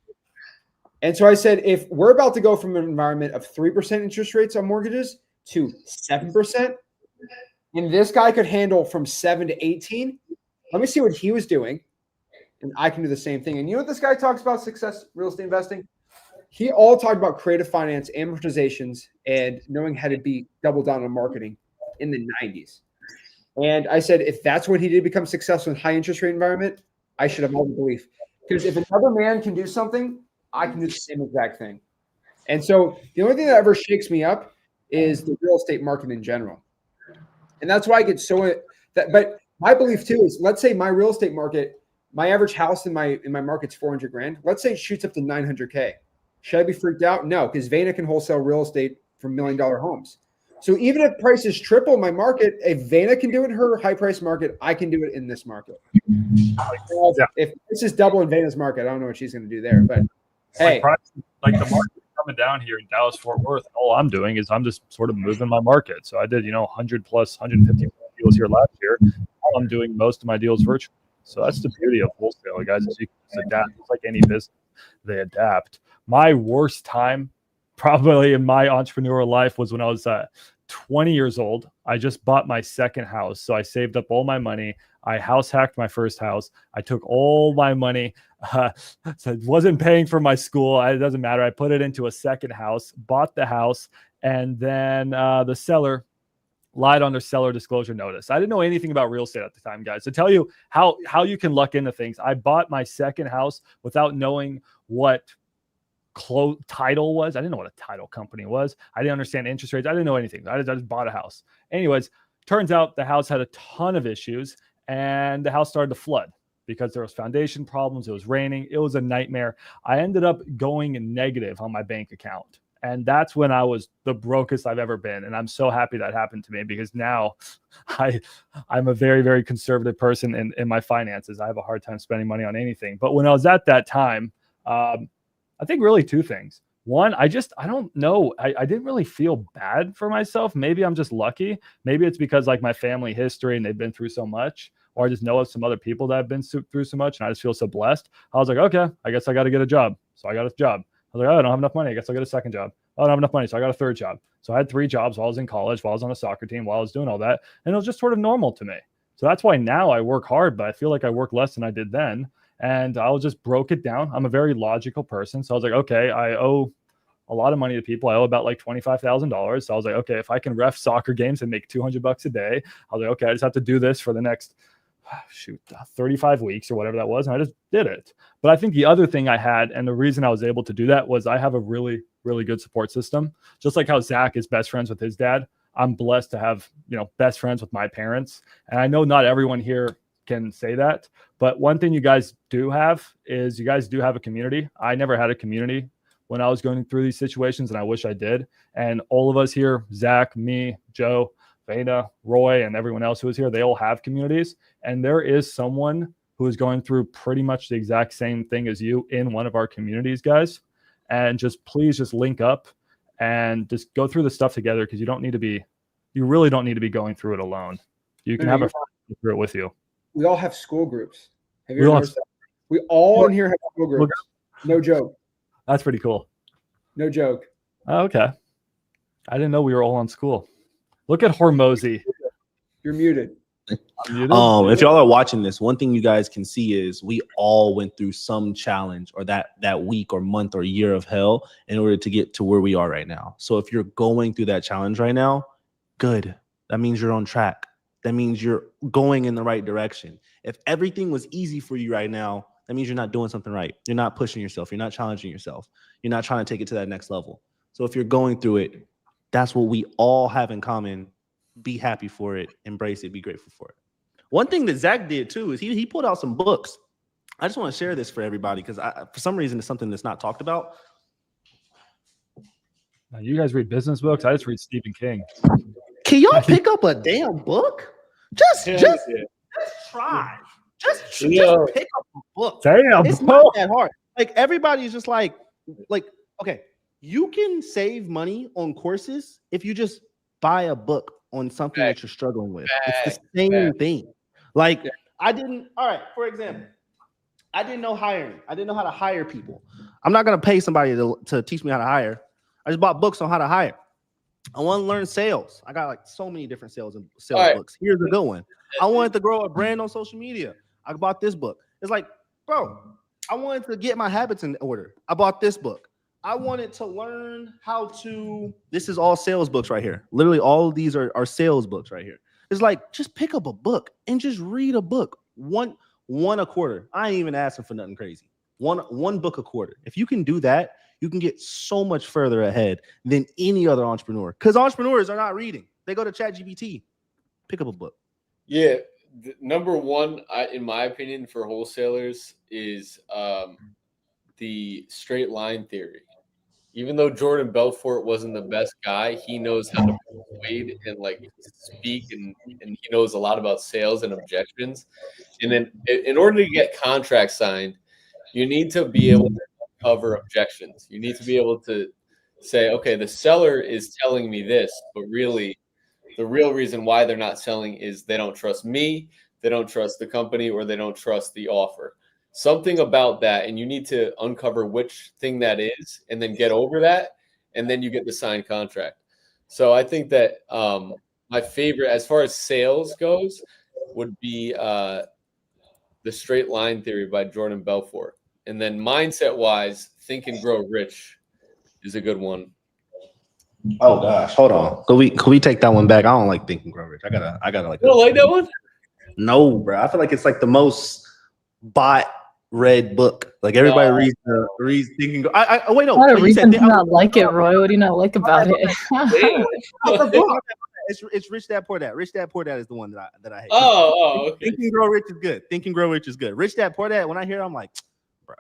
And so I said, if we're about to go from an environment of 3% interest rates on mortgages to 7%, and this guy could handle from 7 to 18, let me see what he was doing, and I can do the same thing. And you know what this guy talks about success real estate investing? He all talked about creative finance, amortizations, and knowing how to be double down on marketing in the 90s. And I said, if that's what he did to become successful in high interest rate environment, I should have all the belief. Because if another man can do something, I can do the same exact thing. And so the only thing that ever shakes me up is the real estate market in general. And that's why I get so that. But my belief too is, let's say my real estate market, my average house in my market's 400 grand. Let's say it shoots up to 900K. Should I be freaked out? No, because Vayner can wholesale real estate for $1 million homes. So even if prices triple my market, if Vayner can do it in her high price market, I can do it in this market. If this is double in Vayner's market, I don't know what she's going to do there. But hey, like the market coming down here in Dallas, Fort Worth, all I'm doing is I'm just sort of moving my market. So I did, 100 plus 150 deals here last year. I'm doing most of my deals virtually. So that's the beauty of wholesale, guys, is you can just adapt. It's like any business, they adapt. My worst time probably in my entrepreneurial life was when I was 20 years old. I just bought my second house. So I saved up all my money. I house hacked my first house. I took all my money. So it wasn't paying for my school. It doesn't matter. I put it into a second house, bought the house, and then the seller lied on their seller disclosure notice. I didn't know anything about real estate at the time, guys. To tell you how you can luck into things, I bought my second house without knowing what title was. I didn't know what a title company was. I didn't understand interest rates. I didn't know anything. I just bought a house. Anyways, turns out the house had a ton of issues, and the house started to flood because there was foundation problems. It was raining. It was a nightmare. I ended up going negative on my bank account. And that's when I was the brokest I've ever been. And I'm so happy that happened to me, because now I'm a very, very conservative person in my finances. I have a hard time spending money on anything. But when I was at that time, I think really two things. One, I don't know. I didn't really feel bad for myself. Maybe I'm just lucky. Maybe it's because like my family history and they've been through so much, or I just know of some other people that have been through so much and I just feel so blessed. I was like, okay, I guess I got to get a job. So I got a job. I was like, oh, I don't have enough money. I guess I'll get a second job. Oh, I don't have enough money. So I got a third job. So I had 3 jobs while I was in college, while I was on a soccer team, while I was doing all that. And it was just sort of normal to me. So that's why now I work hard, but I feel like I work less than I did then. And I just broke it down. I'm a very logical person. So I was like, okay, I owe a lot of money to people. I owe about like $25,000. So I was like, okay, if I can ref soccer games and make $200 a day, I was like, okay, I just have to do this for the next 35 weeks or whatever that was. And I just did it. But I think the other thing I had, and the reason I was able to do that, was I have a really, really good support system. Just like how Zach is best friends with his dad, I'm blessed to have, best friends with my parents. And I know not everyone here can say that, but one thing you guys do have is you guys do have a community. I never had a community when I was going through these situations, and I wish I did. And all of us here, Zach, me, Joe, Veda, Roy, and everyone else who is here, they all have communities. And there is someone who is going through pretty much the exact same thing as you in one of our communities, guys. And please link up and just go through the stuff together, because you really don't need to be going through it alone. You can have a friend go through it with you. We all have school groups. Have you ever noticed that? We all in here have school groups. No joke. That's pretty cool. No joke. Oh, okay. I didn't know we were all on school. Look at Hormozy. You're muted. If y'all are watching this, one thing you guys can see is we all went through some challenge, or that week or month or year of hell, in order to get to where we are right now. So if you're going through that challenge right now, good. That means you're on track. That means you're going in the right direction. If everything was easy for you right now, that means you're not doing something right. You're not pushing yourself. You're not challenging yourself. You're not trying to take it to that next level. So if you're going through it, that's what we all have in common. Be happy for it. Embrace it. Be grateful for it. One thing that Zach did too is he pulled out some books. I just want to share this for everybody, because for some reason it's something that's not talked about. Now, you guys read business books? I just read Stephen King. Can y'all pick up a damn book? Just try. Just pick up a book. Damn, it's not that hard. Like, everybody's just like, okay, you can save money on courses if you just buy a book on something that you're struggling with. It's the same thing. Like, for example, I didn't know hiring. I didn't know how to hire people. I'm not going to pay somebody to teach me how to hire. I just bought books on how to hire. I want to learn sales. I got like so many different sales books. Here's a good one. I wanted to grow a brand on social media. I bought this book. It's like, bro, I wanted to get my habits in order. I bought this book. I wanted to learn this is all sales books right here. Literally all of these are sales books right here. It's like, just pick up a book and just read a book. One a quarter. I ain't even asking for nothing crazy. One book a quarter. If you can do that, you can get so much further ahead than any other entrepreneur. Because entrepreneurs are not reading. They go to ChatGPT. Pick up a book. Yeah. Number one, in my opinion, for wholesalers is the straight line theory. Even though Jordan Belfort wasn't the best guy, he knows how to persuade and speak, and he knows a lot about sales and objections. And then in order to get contracts signed, you need to be able to cover objections. You need to be able to say, okay, the seller is telling me this, but really the real reason why they're not selling is they don't trust me, they don't trust the company, or they don't trust the offer. Something about that, and you need to uncover which thing that is and then get over that, and then you get the signed contract. So I think that my favorite as far as sales goes would be the straight line theory by Jordan Belfort. And then mindset wise, Think and Grow Rich is a good one. Oh gosh, hold on. Could we take that one back? I don't like Think and Grow Rich. I gotta like. You don't like that one? No, bro. I feel like it's like the most read book. Like, everybody reads Think and Grow. Wait, no. What a reason to not like it, Roy. What do you not like about it? It's Rich Dad Poor Dad. Rich Dad Poor Dad is the one that I hate. Oh, okay. Think and Grow Rich is good. Think and Grow Rich is good. Rich Dad Poor Dad. When I hear it, I'm like, bro,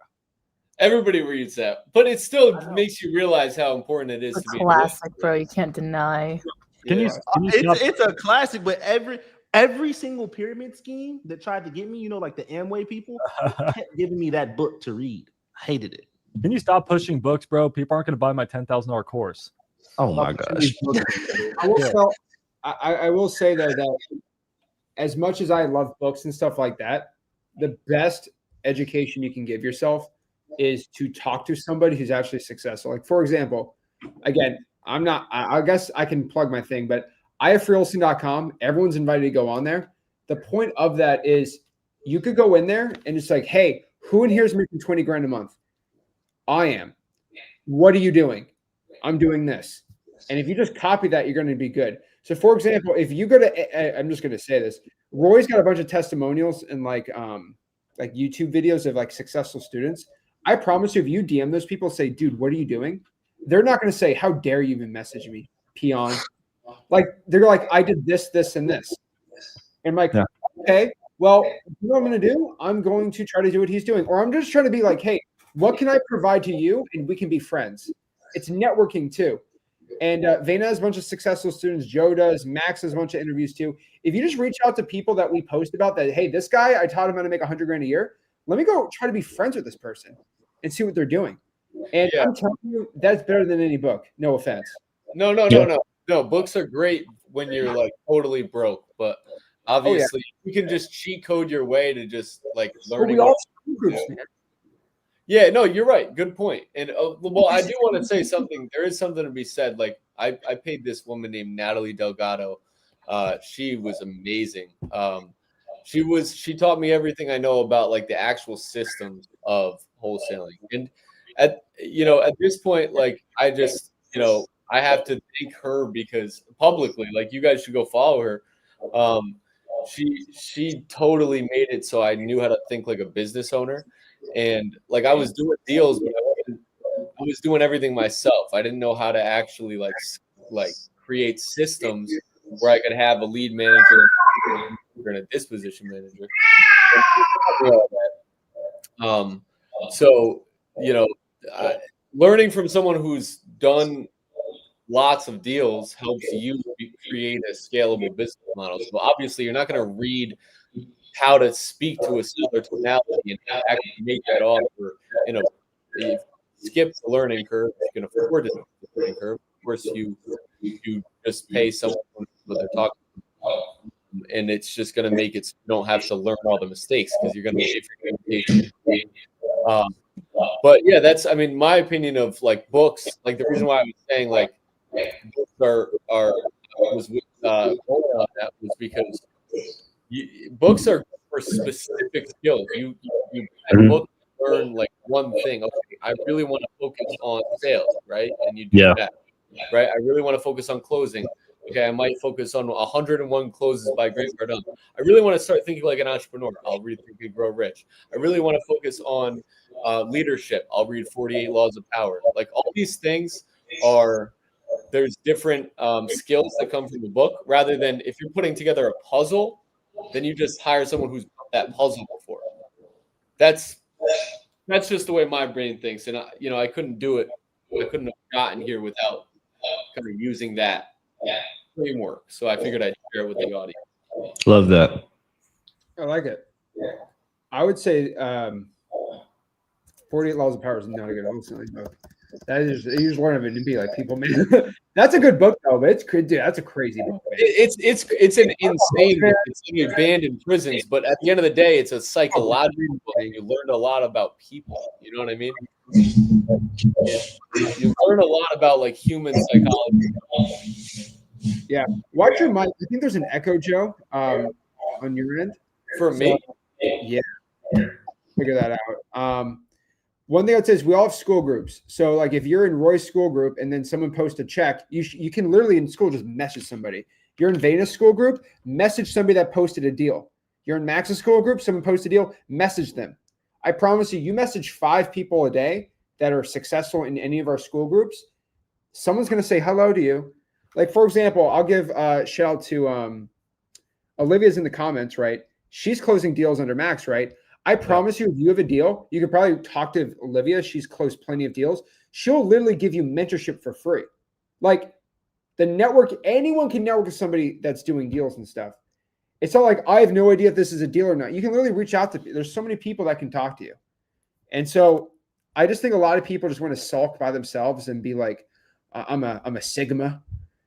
Everybody reads that, but it still makes you realize how important it is It's a to be. classic, bro. You can't deny. Can you stop? It's a classic, but every single pyramid scheme that tried to get me, like the Amway people, kept giving me that book to read. I hated it. Can you stop pushing books, bro? People aren't going to buy my $10,000 course. Oh my gosh. I will say though that as much as I love books and stuff like that, the best education you can give yourself is to talk to somebody who's actually successful. Like, for example, again, I guess I can plug my thing, but I have freewholesaling.com. Everyone's invited to go on there. The point of that is you could go in there and it's like, hey, who in here is making 20 grand a month? I am. What are you doing? I'm doing this. And if you just copy that, you're going to be good. So for example, if you go to, I'm just going to say this, Roy's got a bunch of testimonials and like YouTube videos of like successful students. I promise you, if you DM those people, say, dude, what are you doing? They're not going to say, how dare you even message me, peon. Like, they're like, I did this, this, and this. And I'm like, okay, well, you know what I'm going to do? I'm going to try to do what he's doing. Or I'm just trying to be like, hey, what can I provide to you? And we can be friends. It's networking too. And Vena has a bunch of successful students. Joe does. Max has a bunch of interviews too. If you just reach out to people that we post about that, hey, this guy, I taught him how to make 100 grand a year. Let me go try to be friends with this person and see what they're doing. And I'm telling you, that's better than any book. No offense. No. Books are great when you're like totally broke, but obviously you can just cheat code your way to just like learning. Yeah, no, you're right. Good point. And well, I do want to say something. There is something to be said. Like I paid this woman named Natalie Delgado. She was amazing. She taught me everything I know about like the actual systems of wholesaling. And at this point, like I just, I have to thank her because publicly, like you guys should go follow her. She totally made it so I knew how to think like a business owner. And like I was doing deals, but I was doing everything myself. I didn't know how to actually like create systems where I could have a lead manager and a disposition manager. So learning from someone who's done lots of deals helps you create a scalable business model. So obviously, you're not going to read how to speak to a seller tonality and how to actually make that offer. You skip the learning curve. You can afford to skip the learning curve. Of course, you just pay someone what they're talking about, and it's just going to make it so you don't have to learn all the mistakes because you're going to be but yeah, that's my opinion of like books. Like the reason why I was saying like books was because books are for specific skills. You book learn like one thing. Okay, I really want to focus on sales, right? And you do that, right? I really want to focus on closing. Okay, I might focus on 101 Closes by Grant Cardone. I really want to start thinking like an entrepreneur. I'll read Think and Grow Rich. I really want to focus on leadership. I'll read 48 Laws of Power. Like all these things there's different skills that come from the book rather than if you're putting together a puzzle, then you just hire someone who's got that puzzle before. That's just the way my brain thinks. And I couldn't do it. I couldn't have gotten here without kind of using that framework. So I figured I'd share it with the audience. Love that. I like it. I would say 48 Laws of Power is not a good wholesaling book. That is, you just learn of it and be like people. That's a good book though, but it's good. Dude, that's a crazy book. Man. It's an insane book. It's in abandoned prisons, but at the end of the day, it's a psychological book, and you learn a lot about people. You know what I mean? You learn a lot about like human psychology. Yeah, watch your mic. I think there's an echo, Joe, on your end. For me, yeah, figure that out. One thing I'd say is we all have school groups. So like if you're in Roy's school group and then someone posts a check, you can literally in school just message somebody. If you're in Vena's school group, message somebody that posted a deal. You're in Max's school group, someone posted a deal, message them. I promise you message 5 people a day that are successful in any of our school groups, someone's going to say hello to you. Like, for example, I'll give a shout out to Olivia's in the comments, right? She's closing deals under Max, right? I promise you, if you have a deal, you could probably talk to Olivia. She's closed plenty of deals. She'll literally give you mentorship for free. Like the network, anyone can network with somebody that's doing deals and stuff. It's not like I have no idea if this is a deal or not. You can literally reach out to, there's so many people that can talk to you. And so I just think a lot of people just want to sulk by themselves and be like, I'm a Sigma.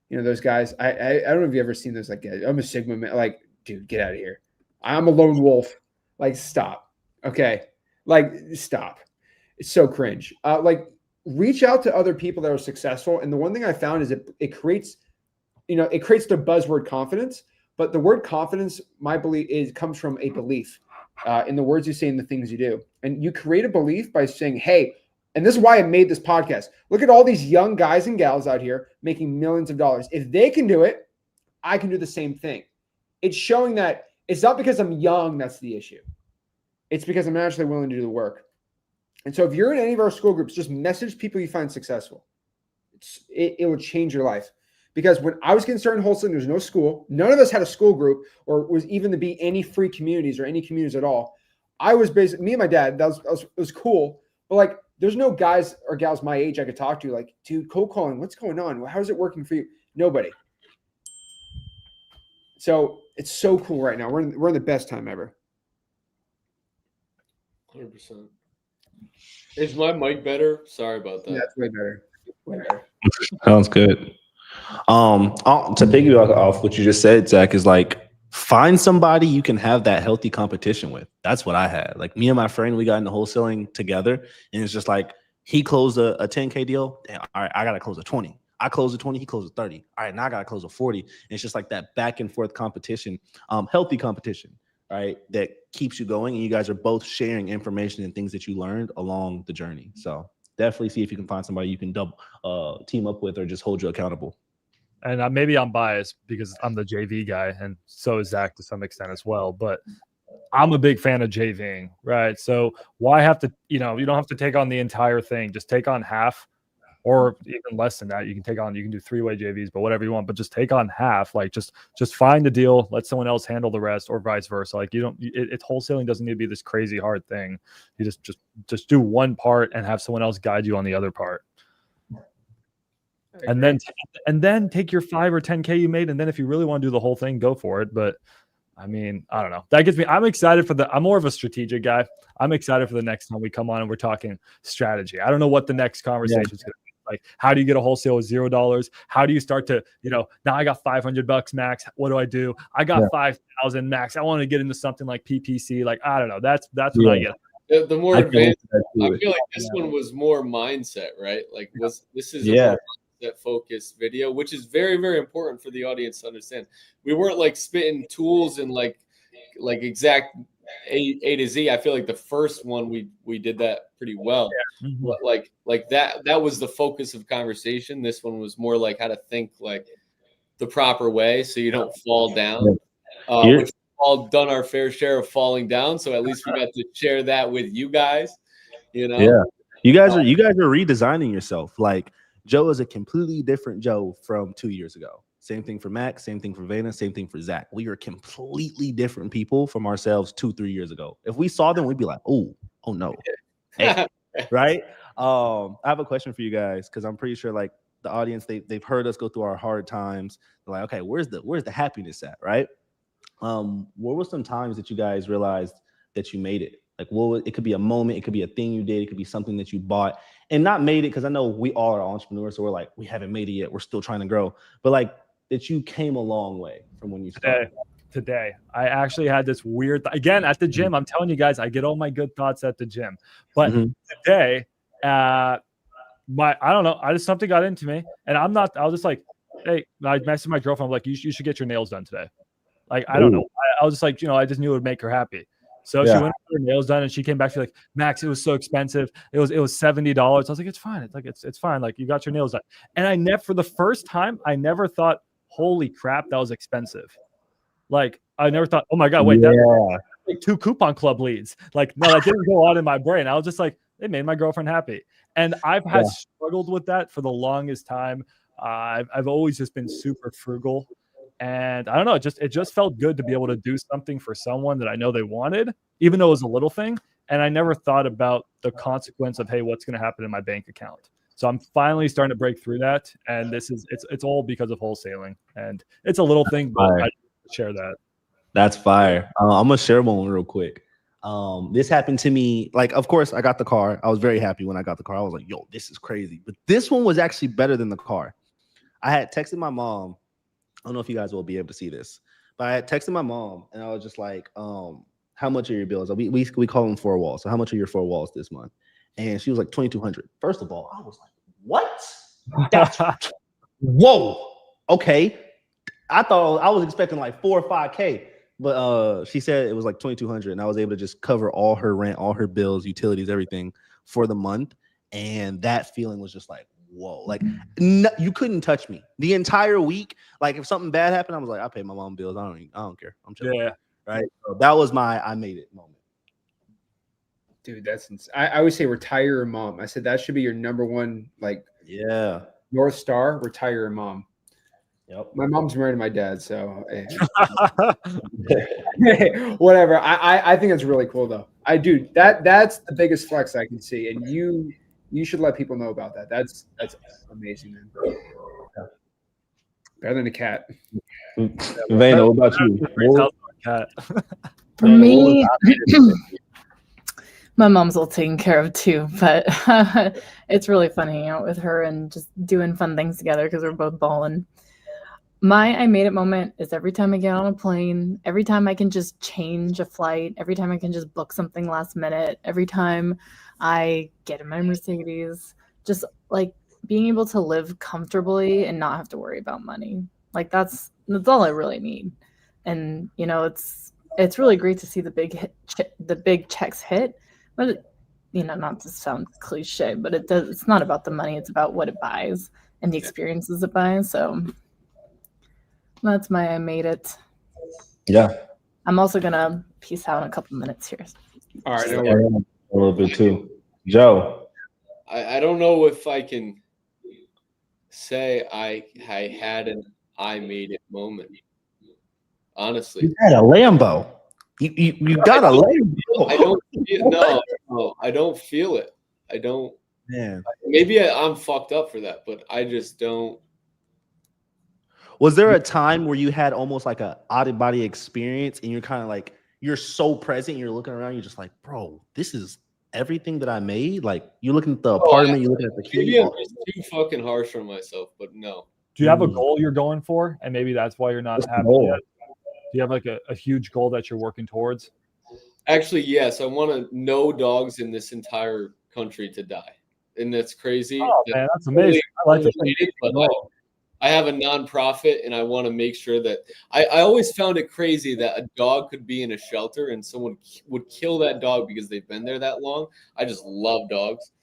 You know, those guys, I don't know if you've ever seen those like guys. I'm a Sigma man. Like, dude, get out of here. I'm a lone wolf. Like, stop. Okay. Like, stop. It's so cringe. Like, reach out to other people that are successful. And the one thing I found is it creates, it creates the buzzword confidence. But the word confidence, my belief comes from a belief in the words you say and the things you do. And you create a belief by saying, hey, and this is why I made this podcast. Look at all these young guys and gals out here making millions of dollars. If they can do it, I can do the same thing. It's showing that it's not because I'm young that's the issue. It's because I'm actually willing to do the work. And so if you're in any of our school groups, just message people you find successful. It will change your life. Because when I was getting started in wholesaling, there was no school. None of us had a school group or was even to be any free communities or any communities at all. I was basically, me and my dad, it was cool. But like, there's no guys or gals my age I could talk to. Like, dude, cold calling, what's going on? How is it working for you? Nobody. So it's so cool right now. We're in the best time ever. 100%. Is my mic better? Sorry about that. Yeah, it's way better. Way better. Sounds good. To piggyback off what you just said, Zach, is like find somebody you can have that healthy competition with. That's what I had. Like me and my friend, we got into wholesaling together, and it's just like he closed a 10K deal. Damn, all right, I gotta close a 20. I closed a 20, he closed a 30. All right, now I gotta close a 40. And it's just like that back and forth competition, healthy competition, right? That keeps you going, and you guys are both sharing information and things that you learned along the journey. So definitely see if you can find somebody you can team up with or just hold you accountable. And maybe I'm biased because I'm the JV guy, and so is Zach to some extent as well. But I'm a big fan of JVing, right? So why have to, you don't have to take on the entire thing. Just take on half, or even less than that. You can do 3-way JVs, but whatever you want. But just take on half. Like just find the deal, let someone else handle the rest, or vice versa. Like it's wholesaling doesn't need to be this crazy hard thing. You just do one part and have someone else guide you on the other part. And then take your 5 or 10K you made, and then if you really want to do the whole thing, go for it. But I mean, I don't know. That gets me. I'm excited I'm more of a strategic guy. I'm excited for the next time we come on and we're talking strategy. I don't know what the next conversation is going to be. Like, how do you get a wholesale with $0? How do you start to, now I got $500 max. What do I do? I got 5,000 max. I want to get into something like PPC. Like, I don't know. That's what I get. The more advanced, I feel like this one was more mindset, right? Like this is a more that focused video, which is very, very important for the audience to understand. We weren't like spitting tools and like exact A to Z. I feel like the first one we did that pretty well. Yeah. Mm-hmm. But like that was the focus of conversation. This one was more like how to think like the proper way so you don't fall down. Which we've all done our fair share of falling down. So at least we got to share that with you guys. Yeah. You guys are redesigning yourself. Like Joe is a completely different Joe from 2 years ago. Same thing for Max, same thing for Vanna, same thing for Zach. We are completely different people from ourselves 2-3 years ago. If we saw them, we'd be like, oh no. Hey, right? I have a question for you guys, because I'm pretty sure like the audience, they've heard us go through our hard times. They're like, okay, where's the happiness at, right? What were some times that you guys realized that you made it? Like, it could be a moment, it could be a thing you did, it could be something that you bought and not made it, because I know we all are entrepreneurs, so we're like, we haven't made it yet, we're still trying to grow. But like that you came a long way from when you started. Today, I actually had this weird again at the gym. I'm telling you guys, I get all my good thoughts at the gym. But today, I don't know, something got into me, and I was just like, hey, I messaged my girlfriend, I'm like, you should get your nails done today. Like, I don't know. I was just like, I just knew it would make her happy. So she went for her nails done, and she came back. She's like, Max, it was so expensive. It was $70. I was like, it's fine. It's fine. Like, you got your nails done. And for the first time, I never thought, holy crap, that was expensive. Like, I never thought, oh my God, wait, that's like 2 coupon club leads. Like, no, that didn't go on in my brain. I was just like, it made my girlfriend happy. And I've struggled with that for the longest time. I've always just been super frugal. And I don't know, it just felt good to be able to do something for someone that I know they wanted, even though it was a little thing. And I never thought about the consequence of, hey, what's going to happen in my bank account. So I'm finally starting to break through that. And it's all because of wholesaling. And it's a little thing, but I share that. That's fire. I'm gonna share one real quick. This happened to me. Like, of course, I got the car. I was very happy when I got the car. I was like, yo, this is crazy. But this one was actually better than the car. I had texted my mom. I don't know if you guys will be able to see this, but I had texted my mom and I was just like, how much are your bills? We call them 4 walls. So how much are your 4 walls this month? And she was like, 2,200. First of all, I was like, what? That's whoa. Okay. I thought I was expecting like 4 or 5K, but she said it was like 2,200, and I was able to just cover all her rent, all her bills, utilities, everything for the month. And that feeling was just like, whoa, like you couldn't touch me the entire week. Like if something bad happened, I was like, I pay my mom bills. I don't care. I'm chilling. Yeah. Right. So that was my I made it moment. Dude, that's I always say retire your mom. I said that should be your number one, like, Yeah. North Star, retire your mom. Yep. My mom's married to my dad, so whatever. I think it's really cool though. I do. That's the biggest flex I can see, and you should let people know about that. That's amazing, man. Better than a cat. Vayner, what about you? Cat. For me, my mom's all taken care of too, but it's really fun hanging out with her and just doing fun things together because we're both balling. My I made it moment is every time I get on a plane, every time I can just change a flight, every time I can just book something last minute, every time I get in my Mercedes, just like being able to live comfortably and not have to worry about money. Like that's all I really need. And you know, it's really great to see the big checks hit, but you know, not to sound cliche, but it's not about the money, it's about what it buys and the experiences it buys. So that's my I made it. Yeah. I'm also gonna peace out in a couple minutes here. All right, no Yeah, worries. a little bit too. Joe. I don't know if I can say I had an I made it moment. Honestly, You had a Lambo. You got a Lambo. I don't feel, no, I don't feel it. I don't. Man. Maybe I'm fucked up for that, but I just don't. Was there a time where you had almost like a out of body experience and you're kind of like, you're so present, you're looking around, you're just like, bro, this is everything that I made? Like you're looking at the apartment, you're looking at the Maybe key. I'm just too fucking harsh on myself, but no. Do you have a goal you're going for? And maybe that's why you're not What's the happy goal? yet. Do you have like a huge goal that you're working towards? Actually, yes. I want no dogs in this entire country to die. And that's crazy. Oh, man, that's amazing. I like it, but I have a nonprofit and I want to make sure that I always found it crazy that a dog could be in a shelter and someone would kill that dog because they've been there that long. I just love dogs.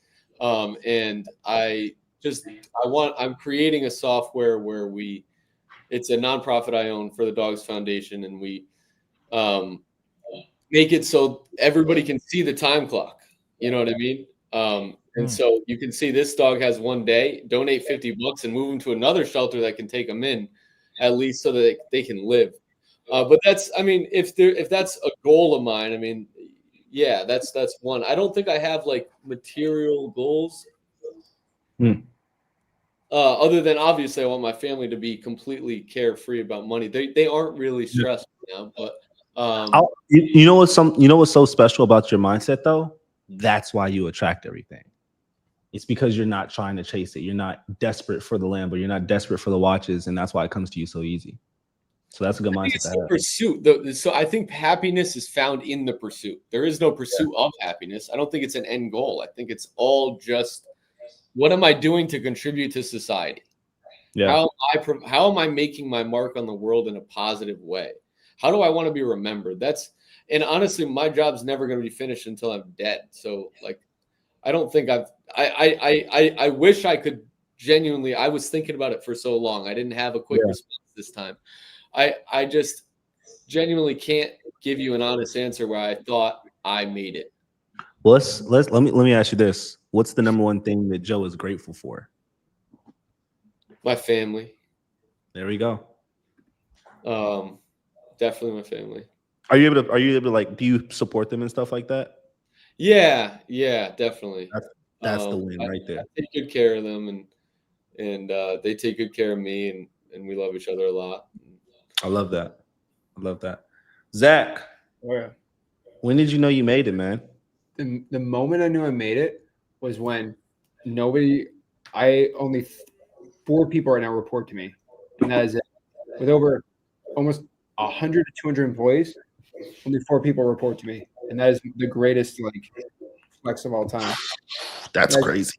And I'm creating a software where it's a nonprofit I own for the Dogs Foundation, and we make it so everybody can see the time clock. You know what I mean? And so you can see this dog has 1 day, donate $50 and move them to another shelter that can take them in, at least so that they can live. But that's, I mean, if that's a goal of mine, I mean, yeah, that's one. I don't think I have like material goals. Other than obviously I want my family to be completely carefree about money. They aren't really stressed now, but you know what's so special about your mindset though? That's why you attract everything. It's because you're not trying to chase it. You're not desperate for the Lambo. You're not desperate for the watches, and that's why it comes to you so easy. So that's a good mindset. It's the pursuit. So I think happiness is found in the pursuit. There is no pursuit of happiness. I don't think it's an end goal. I think it's all just, what am I doing to contribute to society? Yeah. How am I making my mark on the world in a positive way? How do I want to be remembered? And honestly, my job's never going to be finished until I'm dead. So like, I don't think I wish I could genuinely, I was thinking about it for so long. I didn't have a quick response this time. I just genuinely can't give you an honest answer where I thought I made it. Well, let me ask you this. What's the number one thing that Joe is grateful for? My family. There we go. Definitely my family. Are you able to like, do you support them and stuff like that? Yeah, definitely. That's the win right there. I take good care of them, and they take good care of me, and we love each other a lot. I love that. Zach, Oh, yeah. when did you know you made it, man? The moment I knew I made it was when only 4 people right now report to me, and that is it. With over almost 100 to 200 employees, only 4 people report to me, and that is the greatest flex of all time. That's crazy.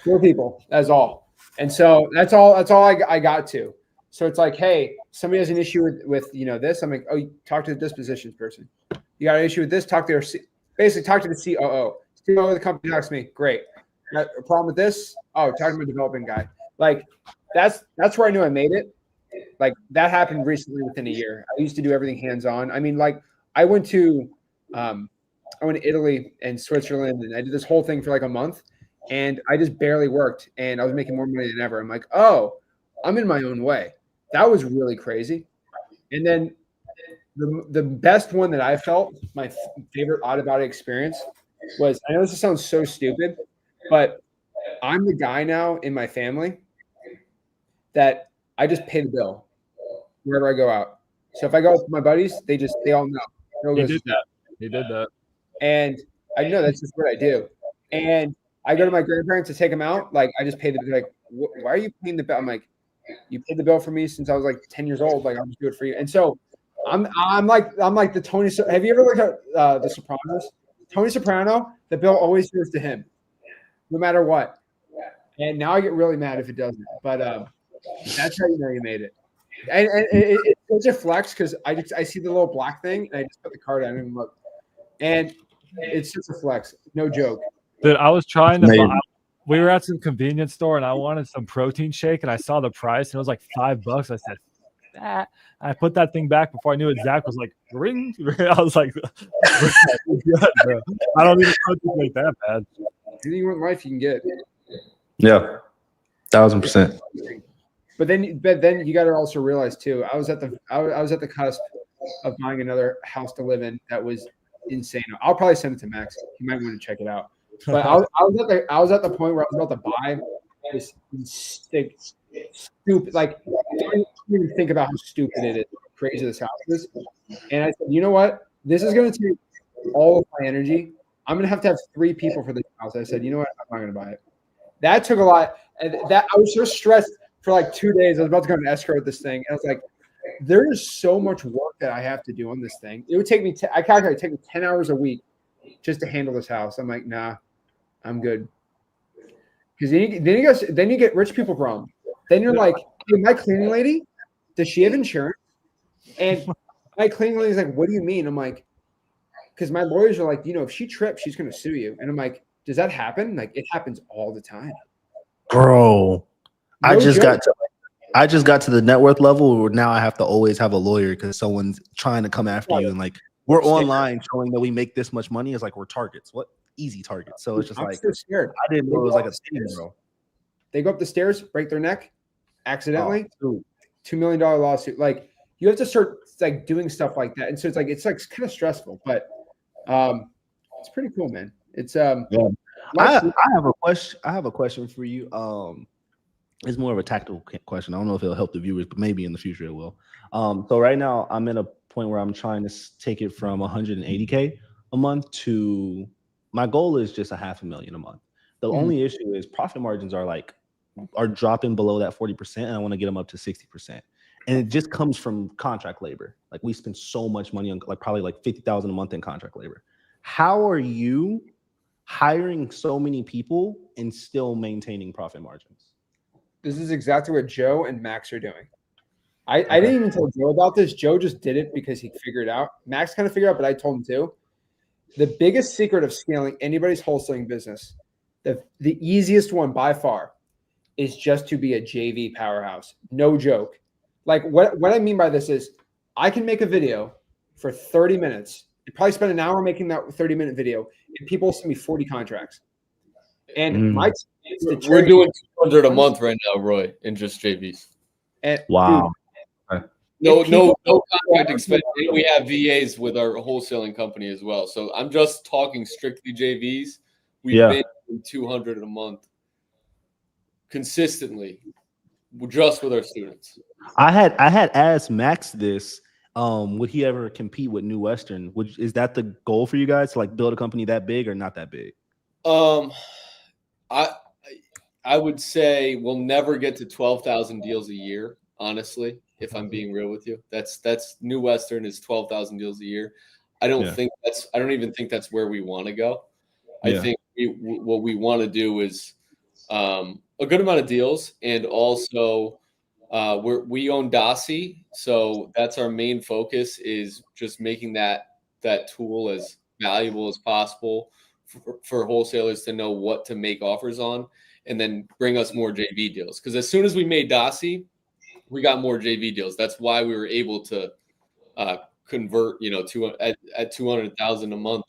4 people. That's all. And so that's all I got to. So it's like, hey, somebody has an issue with this. I'm like, oh, you talk to the dispositions person. You got an issue with this? Talk to basically talk to the COO. COO of the company talks to me. Great. Got a problem with this? Oh, talk to my development guy. Like that's where I knew I made it. Like that happened recently within a year. I used to do everything hands-on. I mean, like I went to Italy and Switzerland, and I did this whole thing for like a month, and I just barely worked, and I was making more money than ever. I'm like, oh, I'm in my own way. That was really crazy. And then the best one that I felt, my favorite out-of-body experience was, I know this sounds so stupid, but I'm the guy now in my family that I just pay the bill wherever I go out. So if I go with my buddies, they all know. He did that. And I know that's just what I do. And I go to my grandparents to take them out. Like I just pay the like, why are you paying the bill? I'm like, you paid the bill for me since I was like 10 years old. Like I'll just do it for you. And so I'm like the Tony. Have you ever looked at The Sopranos? Tony Soprano, the bill always goes to him, no matter what. And now I get really mad if it doesn't. But that's how you know you made it. And it's a flex because I see the little black thing and I just put the card on and look. And it's just a flex, no joke. Dude, I was trying to we were at some convenience store and I wanted some protein shake and I saw the price and it was like $5. I said, that. I put that thing back before I knew it. Zach was like, ring. I was like, I don't need a protein shake that bad. Anything you want in life, you can get. Yeah, 1000%. But then you got to also realize too. I was at the cusp of buying another house to live in. That was insane. I'll probably send it to Max. He might want to check it out. But I was at the point where I was about to buy this stupid. Like, don't even think about how stupid it is, how crazy this house is. And I said, you know what? This is going to take all of my energy. I'm going to have 3 people for this house. I said, you know what? I'm not going to buy it. That took a lot. And that I was so stressed for like 2 days. I was about to go to escrow with this thing. And I was like, there is so much work that I have to do on this thing. It would take me, I calculated, it'd take me 10 hours a week just to handle this house. I'm like, nah, I'm good. Because then you get rich people problem. Then you're like, hey, my cleaning lady, does she have insurance? And my cleaning lady's like, what do you mean? I'm like, because my lawyers are like, if she trips, she's going to sue you. And I'm like, does that happen? Like, it happens all the time. Bro, No I just joke. got to the net worth level where now I have to always have a lawyer because someone's trying to come after you and like we're online showing that we make this much money. It's like we're targets. What easy targets? So it's just I'm like so scared. I didn't know it was like a thing, bro. They go up the stairs, break their neck, accidentally. Oh, $2 million lawsuit. Like you have to start like doing stuff like that, and so it's kind of stressful, but it's pretty cool, man. It's I have a question. I have a question for you. It's more of a tactical question. I don't know if it'll help the viewers, but maybe in the future it will. So right now I'm in a point where I'm trying to take it from 180K a month to my goal is just $500,000 a month. The only issue is profit margins are dropping below that 40%, and I want to get them up to 60%. And it just comes from contract labor. Like we spend so much money on probably like $50,000 a month in contract labor. How are you hiring so many people and still maintaining profit margins? This is exactly what Joe and Max are doing. I didn't even tell Joe about this. Joe just did it because he figured it out. Max kind of figured it out, but I told him too. The biggest secret of scaling anybody's wholesaling business, the easiest one by far, is just to be a JV powerhouse. No joke. Like what I mean by this is I can make a video for 30 minutes. You probably spend an hour making that 30-minute video, and people send me 40 contracts. And we're doing 200 a month right now, Roy, in just JVs. And wow. Dude, No, If no, people- no contract expense. And we have VAs with our wholesaling company as well. So I'm just talking strictly JVs. We've Yeah. been doing 200 a month consistently, just with our students. I had asked Max this. Would he ever compete with New Western? Is that the goal for you guys to like build a company that big or not that big? I would say we'll never get to 12,000 deals a year, honestly, if I'm being real with you. That's New Western is 12,000 deals a year. I don't even think that's where we want to go. Yeah. I think what we want to do is a good amount of deals, and also we own Dasi, so that's our main focus, is just making that tool as valuable as possible for wholesalers to know what to make offers on, and then bring us more JV deals. Because as soon as we made Dasi, we got more JV deals. That's why we were able to convert, at 200,000 a month,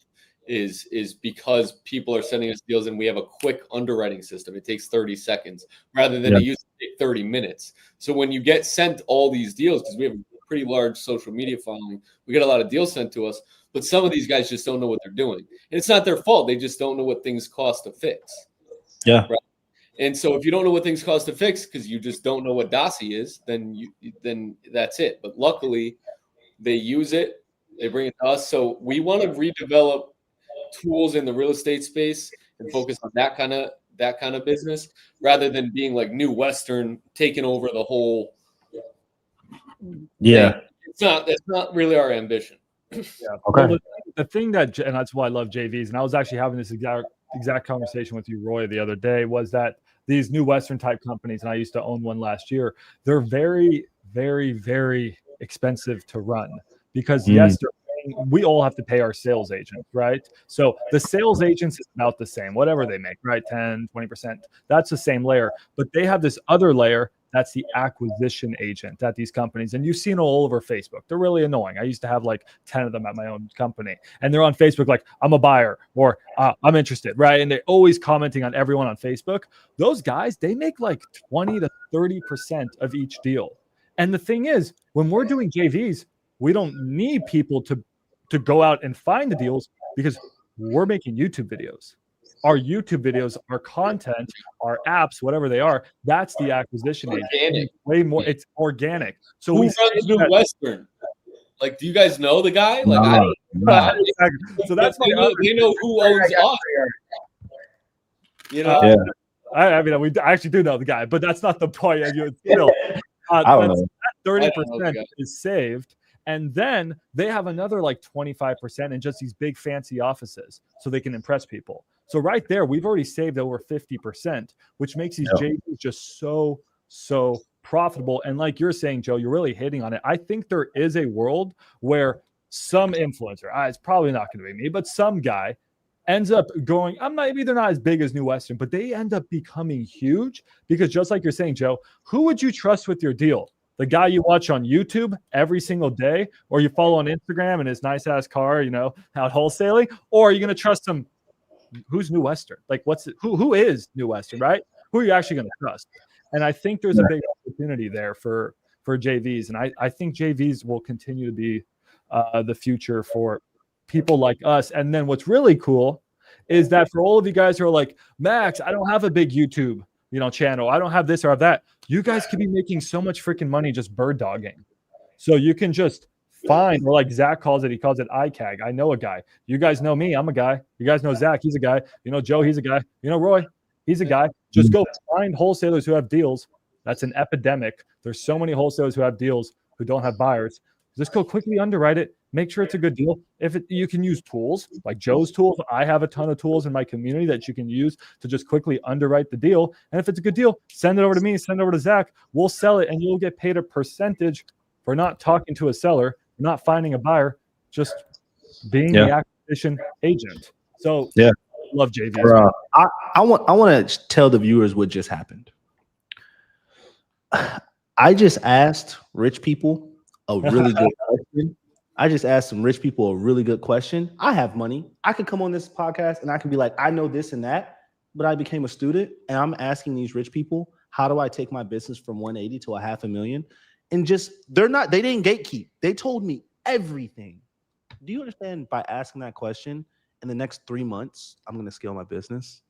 is because people are sending us deals and we have a quick underwriting system. It takes 30 seconds rather than it used to take 30 minutes. So when you get sent all these deals, because we have a pretty large social media following, we get a lot of deals sent to us, but some of these guys just don't know what they're doing. And it's not their fault. They just don't know what things cost to fix. Yeah. Right? And so if you don't know what things cost to fix because you just don't know what Dasi is, then that's it. But luckily, they use it. They bring it to us. So we want to redevelop tools in the real estate space and focus on that kind of business, rather than being like New Western taking over the whole Yeah. thing. It's not really our ambition. Yeah. Okay. Well, the thing and that's why I love JVs, and I was actually having this exact conversation with you, Roy, the other day, was that these New Western type companies, and I used to own one last year, they're very, very, very expensive to run because yes, we all have to pay our sales agent, right? So the sales agents is about the same, whatever they make, right? 10, 20%, that's the same layer, but they have this other layer. That's the acquisition agent at these companies. And you've seen it all over Facebook. They're really annoying. I used to have like 10 of them at my own company. And they're on Facebook like, I'm a buyer, or I'm interested, right? And they're always commenting on everyone on Facebook. Those guys, they make like 20 to 30% of each deal. And the thing is, when we're doing JVs, we don't need people to go out and find the deals because we're making YouTube videos. Our YouTube videos, our content, our apps, whatever they are, that's the acquisition agent. Organic. Way more, it's organic. So Who we runs New Western? Like, do you guys know the guy? Like, I don't know. So that's they know who owns us. You know? Yeah. I mean, we actually do know the guy, but that's not the point. Still, I don't know. That 30% is saved. And then they have another like 25% in just these big fancy offices so they can impress people. So right there, we've already saved over 50%, which makes these JVs just so profitable. And like you're saying, Joe, you're really hitting on it. I think there is a world where some influencer, it's probably not going to be me, but some guy ends up going, maybe they're not as big as New Western, but they end up becoming huge because just like you're saying, Joe, who would you trust with your deal? The guy you watch on YouTube every single day, or you follow on Instagram in his nice ass car, out wholesaling, or are you going to trust him? Who's New Western? Like, who is New Western, right? Who are you actually going to trust? And I think there's a big opportunity there for JVs. And I think JVs will continue to be the future for people like us. And then what's really cool is that for all of you guys who are like, Max, I don't have a big YouTube channel. I don't have this or have that. You guys could be making so much freaking money just bird dogging. So you can just find, or like Zach calls it, he calls it ICAG. I know a guy. You guys know me. I'm a guy. You guys know Zach. He's a guy. Joe, he's a guy. Roy, he's a guy. Just go find wholesalers who have deals. That's an epidemic. There's so many wholesalers who have deals who don't have buyers. Just go quickly underwrite it. Make sure it's a good deal. You can use tools like Joe's tools. I have a ton of tools in my community that you can use to just quickly underwrite the deal. And if it's a good deal, send it over to me, send it over to Zach. We'll sell it and you'll get paid a percentage for not talking to a seller, not finding a buyer, just being the acquisition agent. So I love JVs. I want to tell the viewers what just happened. I just asked rich people a really good question. I just asked some rich people a really good question. I have money. I could come on this podcast and I can be like, I know this and that, but I became a student and I'm asking these rich people, how do I take my business from 180 to $500,000? and just they didn't gatekeep. They told me everything. Do you understand? By asking that question, in the next 3 months, I'm going to scale my business,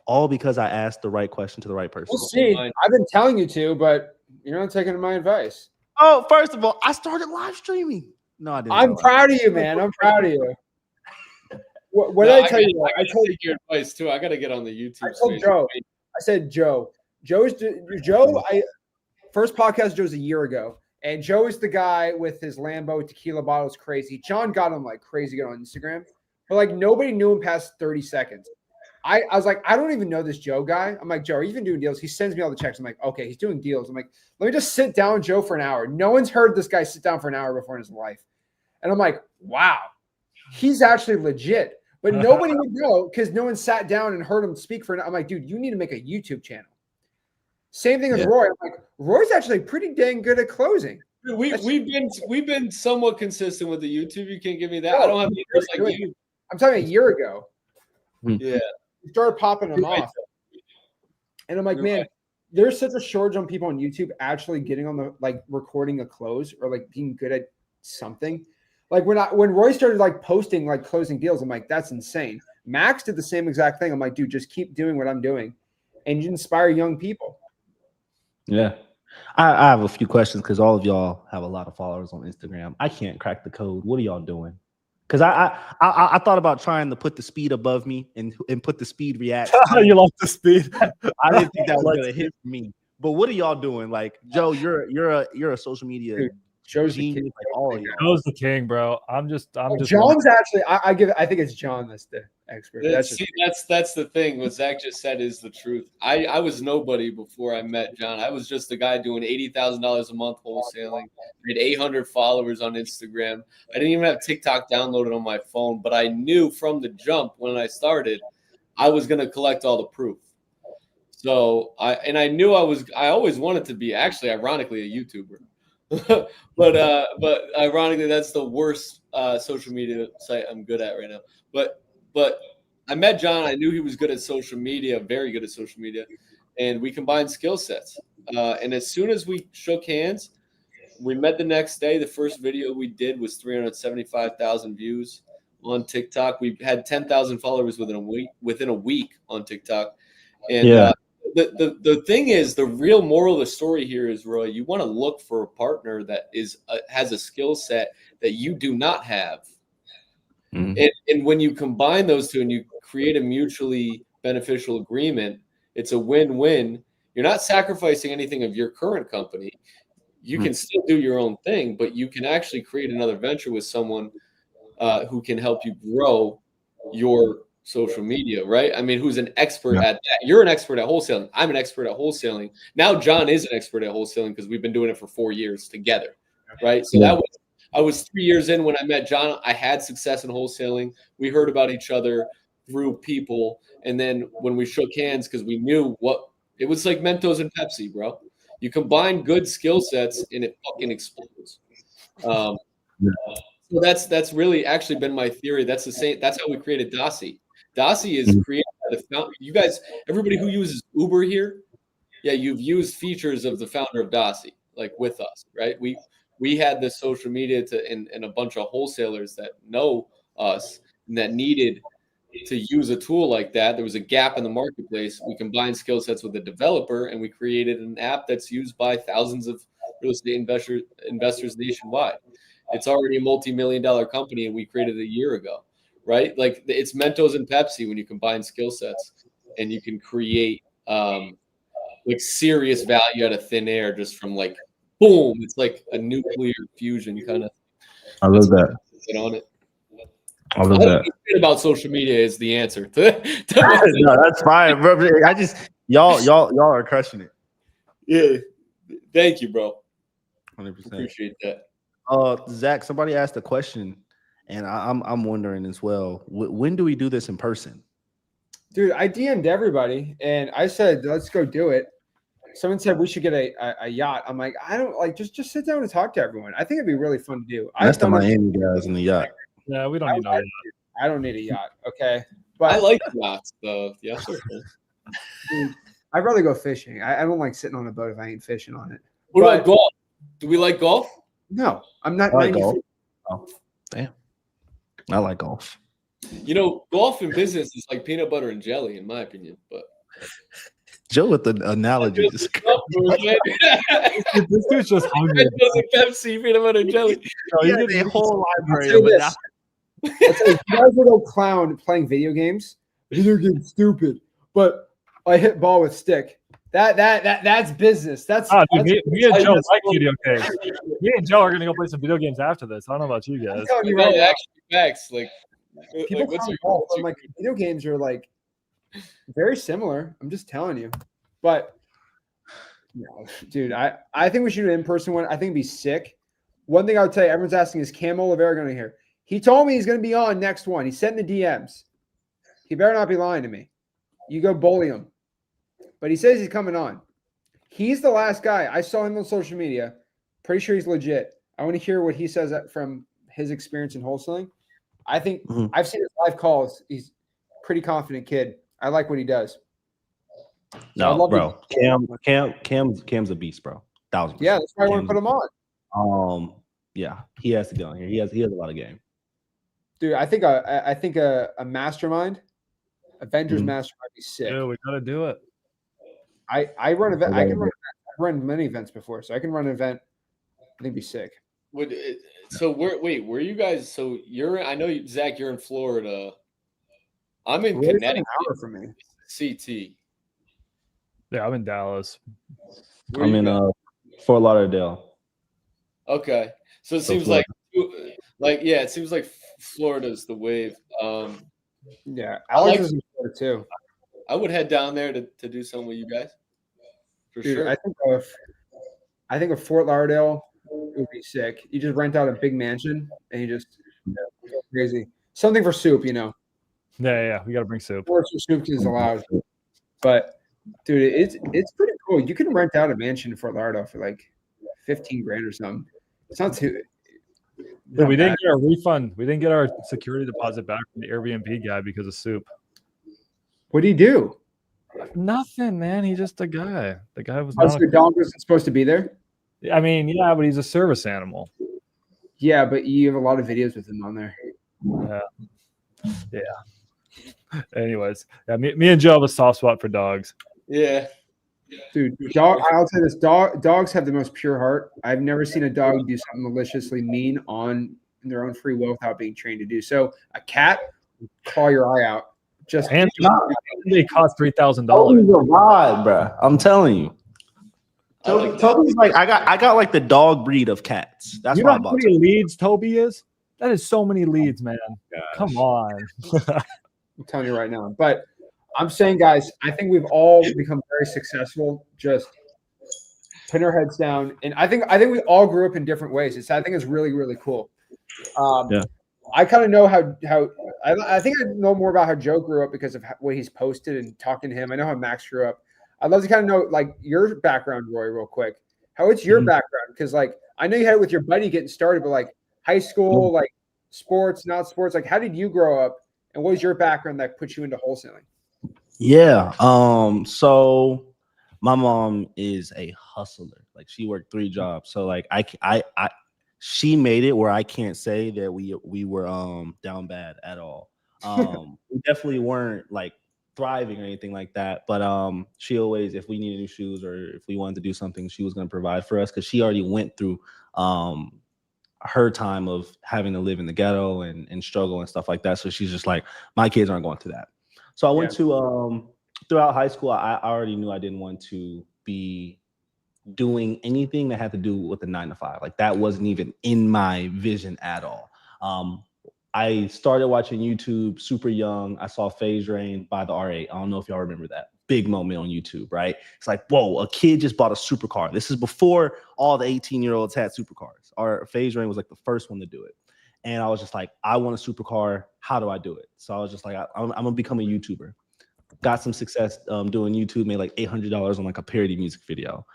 all because I asked the right question to the right person. We'll see. I've been telling you to, but you're not taking my advice. Oh, first of all, I started live streaming. No, I didn't. I'm proud of you, man. I'm proud of you. What did I tell you? I told your advice too. I got to get on the YouTube. I told space. Joe. I said, Joe. First podcast Joe's a year ago, and Joe is the guy with his Lambo tequila bottles crazy. John got him like crazy good on Instagram, but like nobody knew him past 30 seconds. I was like, I don't even know this Joe guy. I'm like, Joe, are you even doing deals? He sends me all the checks. I'm like, okay, he's doing deals. I'm like, let me just sit down with Joe for an hour. No one's heard this guy sit down for an hour before in his life. And I'm like, wow, he's actually legit. But nobody would know because no one sat down and heard him speak for an hour. I'm like, dude, you need to make a YouTube channel. Same thing with Roy. I'm like, Roy's actually pretty dang good at closing. We've been somewhat consistent with the YouTube. You can't give me that. I don't have numbers like you. I'm talking a year ago. Yeah. We started popping them off. And I'm like, man, there's such a shortage on people on YouTube actually getting on the like recording a close or like being good at something. Like when Roy started like posting like closing deals, I'm like, that's insane. Max did the same exact thing. I'm like, dude, just keep doing what I'm doing and you inspire young people. Yeah. I have a few questions because all of y'all have a lot of followers on Instagram. I can't crack the code. What are y'all doing? Because I thought about trying to put the speed above me and put the speed react. You love the speed. I didn't think that was gonna hit me. But what are y'all doing? Like, Joe, you're a social media Joe's genius, like all of y'all. Joe's the king, bro. I'm just John's actually I think it's John that's the expert. That's the thing. What Zach just said is the truth. I was nobody before I met John. I was just a guy doing $80,000 a month wholesaling. I had 800 followers on Instagram. I didn't even have TikTok downloaded on my phone, but I knew from the jump when I started, I was going to collect all the proof. So I knew I always wanted to be actually, ironically, a YouTuber. but ironically, that's the worst social media site I'm good at right now. But I met John. I knew he was good at social media, very good at social media, and we combined skill sets. And as soon as we shook hands, we met the next day. The first video we did was 375,000 views on TikTok. We had 10,000 followers within a week on TikTok. And the thing is, the real moral of the story here is, Roy, you want to look for a partner that has a skill set that you do not have. Mm-hmm. And when you combine those two and you create a mutually beneficial agreement, it's a win-win. You're not sacrificing anything of your current company. You can still do your own thing, but you can actually create another venture with someone who can help you grow your social media, right? I mean, who's an expert at that? You're an expert at wholesaling. I'm an expert at wholesaling. Now John is an expert at wholesaling because we've been doing it for 4 years together, right? So I was 3 years in when I met John. I had success in wholesaling. We heard about each other through people. And then when we shook hands, because we knew it was like Mentos and Pepsi, bro. You combine good skill sets and it fucking explodes. So that's really actually been my theory. That's the same. That's how we created Dasi. Dasi is created by the founder. You guys, everybody who uses Uber here, you've used features of the founder of Dasi, like with us, right? We had the social media and a bunch of wholesalers that know us and that needed to use a tool like that. There was a gap in the marketplace. We combined skill sets with a developer and we created an app that's used by thousands of real estate investors nationwide. It's already a multi-million-dollar company and we created it a year ago, right? Like it's Mentos and Pepsi when you combine skill sets and you can create like serious value out of thin air just from like, boom, it's like a nuclear fusion kind of. I love that. Get on it. I love that. About social media is the answer. No, that's fine, bro. Y'all are crushing it. Yeah, thank you, bro. 100%. Appreciate that. Zach, somebody asked a question, and I'm wondering as well. When do we do this in person? Dude, I DM'd everybody, and I said, let's go do it. Someone said we should get a yacht. I'm like, I don't like just sit down and talk to everyone. I think it'd be really fun to do. That's the Miami guys in the yacht. Yeah, we don't need no yacht. I don't need a yacht. Okay, but I like yachts though. Yeah, I'd rather go fishing. I don't like sitting on a boat if I ain't fishing on it. What about golf? Do we like golf? No, I'm not I like 90 golf. feet. Oh, damn. I like golf. You know, golf in business is like peanut butter and jelly, in my opinion. But Joe with the analogies. This dude's just hungry. Pepsi, peanut butter and jelly. He did a whole library I'll of tell you analogies. I'll tell you, you guys are a little clown playing video games. Video games stupid, but I hit ball with stick. That's business. That's, Ah, dude, that's me and Joe like video games. Me and Joe are gonna go play some video games after this. I don't know about you guys. I'm telling you No, right now. actually, facts. Like, People what's call your, me golf, what's I'm your like, video games are like very similar. I'm just telling you. But no, dude, I think we should do an in-person one. I think it'd be sick. One thing I would tell you, everyone's asking, is Cam Oliveira going to hear? He told me he's going to be on next one. He sent in the DMs. He better not be lying to me. You go bully him. But he says he's coming on. He's the last guy. I saw him on social media. Pretty sure he's legit. I want to hear what he says from his experience in wholesaling. I think I've seen his live calls. He's a pretty confident kid. I like what he does. So I'd No, love bro. Cam's a beast, bro. 1,000%. Yeah, that's why I want to put him on. Yeah, he has to go on here. He has a lot of game. Dude, I think a mastermind, Avengers mastermind would be sick. Yeah, we gotta do it. I run event. I can run. I've run many events before, so I can run an event. I think it'd be sick. Where you guys? So I know Zach, you're in Florida. I'm in Roy's an Connecticut. hour from me. CT. Yeah, I'm in Dallas. Where I'm you in guys? Fort Lauderdale. Okay, so it seems Florida. it seems like Florida's the wave. Yeah, I Alex like- is in Florida too. I would head down there to do something with you guys. For Dude, sure. I think of Fort Lauderdale would be sick. You just rent out a big mansion and you just go crazy. Something for soup, you know. Yeah, we gotta bring soup. Of course, soup is allowed. But dude, it's pretty cool. You can rent out a mansion in Fort Lauderdale for like 15 grand or something. It's not too. Yeah, we didn't get our refund. We didn't get our security deposit back from the Airbnb guy because of soup. What do you do? Nothing, man. He's just a guy. The guy was Oh, not. so your dog wasn't supposed to be there? I mean, yeah, but he's a service animal. Yeah, but you have a lot of videos with him on there. Yeah. Anyways, yeah, me and Joe have a soft spot for dogs. Yeah. Dude, I'll say this: dogs have the most pure heart. I've never seen a dog do something maliciously mean on their own free will without being trained to do so. A cat, claw your eye out. Just And they cost $3,000. Toby's a ride, bro. I'm telling you. Toby's like I got like the dog breed of cats. That's You why know I how bought many leads Toby is? That is so many leads, man. Come on. I'm telling you right now. But I'm saying, guys, I think we've all become very successful just putting our heads down. And I think we all grew up in different ways. I think it's really, really cool. Yeah. I kind of know how I think I know more about how Joe grew up because of what he's posted and talking to him. I know how Max grew up. I'd love to kind of know like your background, Roy, real quick. How it's your background? Because like I know you had it with your buddy getting started, but like high school, like sports, not sports. Like how did you grow up, and what was your background that put you into wholesaling? Yeah. So my mom is a hustler. Like she worked 3 jobs. So like she made it where I can't say that we were down bad at all. We definitely weren't like thriving or anything like that. But she always, if we needed new shoes or if we wanted to do something, she was going to provide for us because she already went through her time of having to live in the ghetto and struggle and stuff like that. So she's just like, my kids aren't going through that. So I went to throughout high school, I already knew I didn't want to be doing anything that had to do with the 9-to-5. Like that wasn't even in my vision at all. I started watching YouTube super young. I saw Phase Rain by the R8. I don't know if y'all remember that big moment on YouTube, right? It's like, whoa, a kid just bought a supercar. This is before all the 18-year-olds had supercars. Our Phase Rain was like the first one to do it. And I was just like, I want a supercar. How do I do it? So I was just like, I'm going to become a YouTuber. Got some success doing YouTube, made like $800 on like a parody music video.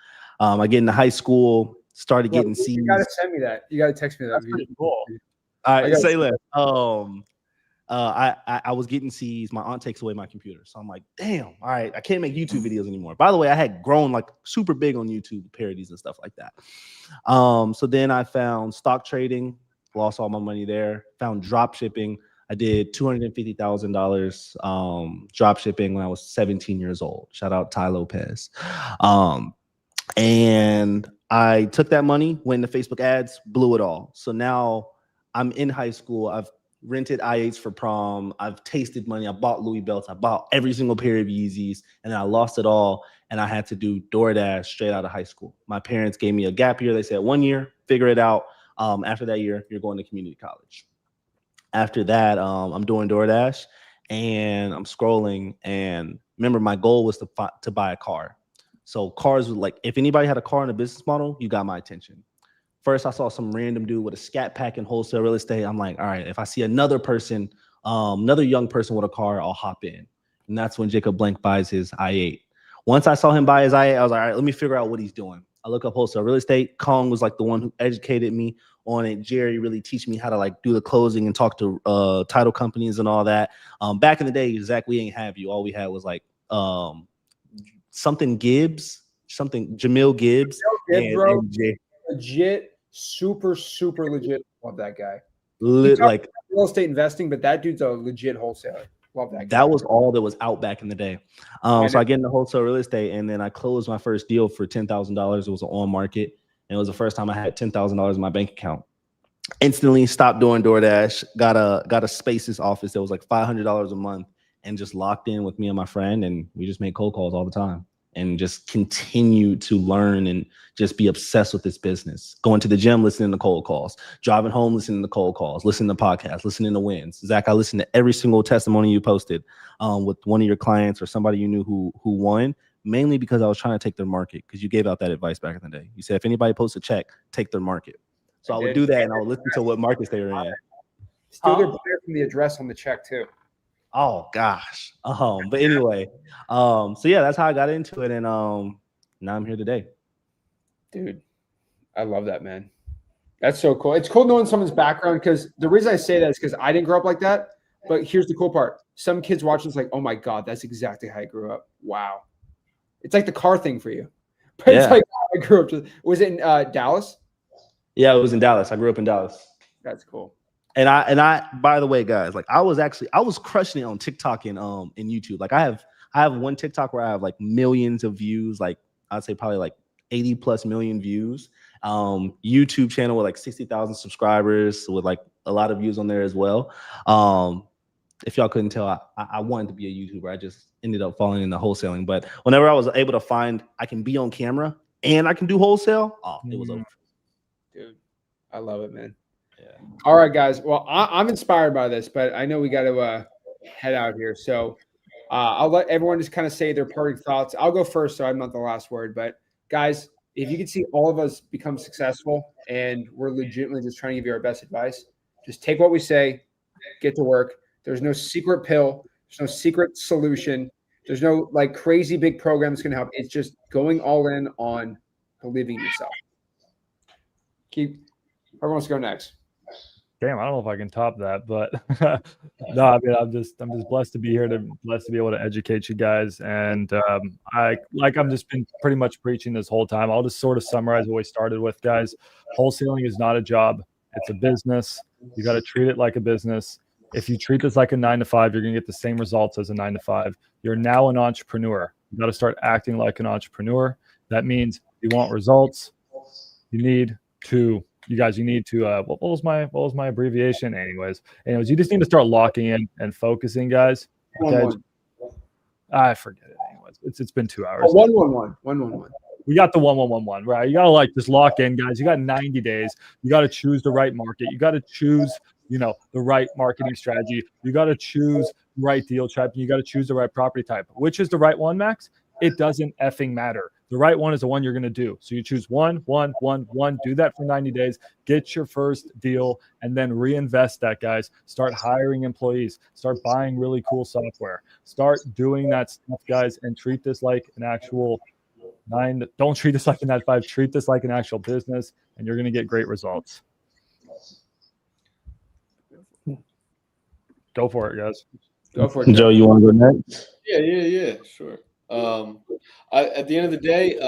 I get into high school, started getting You gotta send me that. You gotta text me that. That's pretty cool. All right, say less. I was getting C's. My aunt takes away my computer. So I'm like, damn, all right, I can't make YouTube videos anymore. By the way, I had grown like super big on YouTube parodies and stuff like that. So then I found stock trading, lost all my money there, found drop shipping. I did $250,000 drop shipping when I was 17 years old. Shout out Ty Lopez. And I took that money, went into Facebook ads, blew it all. So now I'm in high school. I've rented I-8s for prom. I've tasted money. I bought Louis belts. I bought every single pair of Yeezys, and then I lost it all. And I had to do DoorDash straight out of high school. My parents gave me a gap year. They said 1 year, figure it out. After that year, you're going to community college. After that, I'm doing DoorDash, and I'm scrolling. And remember, my goal was to buy a car. So cars were like, if anybody had a car in a business model, you got my attention. First, I saw some random dude with a scat pack in wholesale real estate. I'm like, all right, if I see another person, another young person with a car, I'll hop in. And that's when Jacob Blank buys his I-8. Once I saw him buy his I-8, I was like, all right, let me figure out what he's doing. I look up wholesale real estate. Kong was like the one who educated me on it. Jerry really teach me how to like do the closing and talk to title companies and all that. Back in the day, Zach, we ain't have you. All we had was like something Gibbs, something Jamil Gibbs. Bro, and Jay. Legit, super legit. Love that guy. Like real estate investing, but that dude's a legit wholesaler. Love that guy. That was all that was out back in the day. So I get into wholesale real estate, and then I closed my first deal for $10,000. It was an on market, and it was the first time I had $10,000 in my bank account. Instantly stopped doing DoorDash. Got a Spaces office that was like $500 a month, and just locked in with me and my friend, and we just made cold calls all the time. And just continue to learn and just be obsessed with this business. Going to the gym, listening to cold calls. Driving home, listening to cold calls. Listening to podcasts, listening to wins. Zach, I listened to every single testimony you posted with one of your clients or somebody you knew who won, mainly because I was trying to take their market, because you gave out that advice back in the day. You said, if anybody posts a check, take their market. So I would do that, and I would listen to what markets they were in. Still, they're better from the address on the check, too. Oh gosh. But anyway, so yeah, that's how I got into it, and now I'm here today. Dude, I love that, man. That's so cool. It's cool knowing someone's background, because the reason I say that is because I didn't grow up like that. But here's the cool part: some kids watching this like, oh my god, that's exactly how I grew up. Wow, it's like the car thing for you, but it's like how I grew up. Was it in Dallas? Yeah, it was in Dallas. I grew up in Dallas. That's cool. And I, by the way, guys, like I was crushing it on TikTok and YouTube. Like I have one TikTok where I have like millions of views, like I'd say probably like 80+ million views. YouTube channel with like 60,000 subscribers with like a lot of views on there as well. If y'all couldn't tell, I wanted to be a YouTuber. I just ended up falling into wholesaling. But whenever I was able to find I can be on camera and I can do wholesale, it was over. Dude, I love it, man. Yeah. All right, guys. Well, I'm inspired by this, but I know we got to head out here. So I'll let everyone just kind of say their parting thoughts. I'll go first, so I'm not the last word. But guys, if you can see all of us become successful, and we're legitimately just trying to give you our best advice, just take what we say, get to work. There's no secret pill. There's no secret solution. There's no like crazy big program that's going to help. It's just going all in on believing in yourself. Who wants to go next? Damn, I don't know if I can top that, but no, I mean, I'm just blessed to be here, blessed to be able to educate you guys. And I'm just been pretty much preaching this whole time. I'll just sort of summarize what we started with, guys. Wholesaling is not a job. It's a business. You got to treat it like a business. If you treat this like a 9-to-5, you're going to get the same results as a 9-to-5. You're now an entrepreneur. You got to start acting like an entrepreneur. That means you want results. You need to what was my abbreviation? Anyways, you just need to start locking in and focusing, guys. Okay? I forget it. Anyways, it's been 2 hours. 111. We got the 1111, right? You gotta like just lock in, guys. You got 90 days. You got to choose the right market. You got to choose, the right marketing strategy. You got to choose the right deal type. And you got to choose the right property type. Which is the right one, Max? It doesn't effing matter. The right one is the one you're going to do. So you choose one, do that for 90 days, get your first deal, and then reinvest that, guys. Start hiring employees, start buying really cool software, start doing that stuff, guys, and treat this like an actual don't treat this like a 9-to-5, treat this like an actual business, and you're going to get great results. Go for it, guys. Go for it, Joe, you want to go next? Yeah, sure. At the end of the day,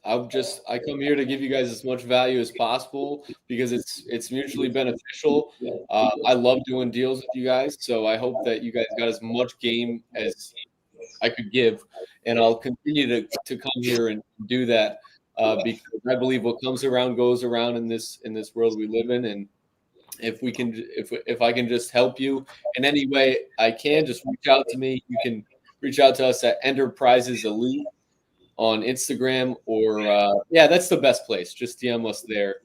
I come here to give you guys as much value as possible because it's mutually beneficial. I love doing deals with you guys, so I hope that you guys got as much game as I could give, and I'll continue to come here and do that because I believe what comes around goes around in this world we live in, and if I can just help you in any way I can, just reach out to me. You can reach out to us at Enterprises Elite on Instagram, or that's the best place. Just DM us there,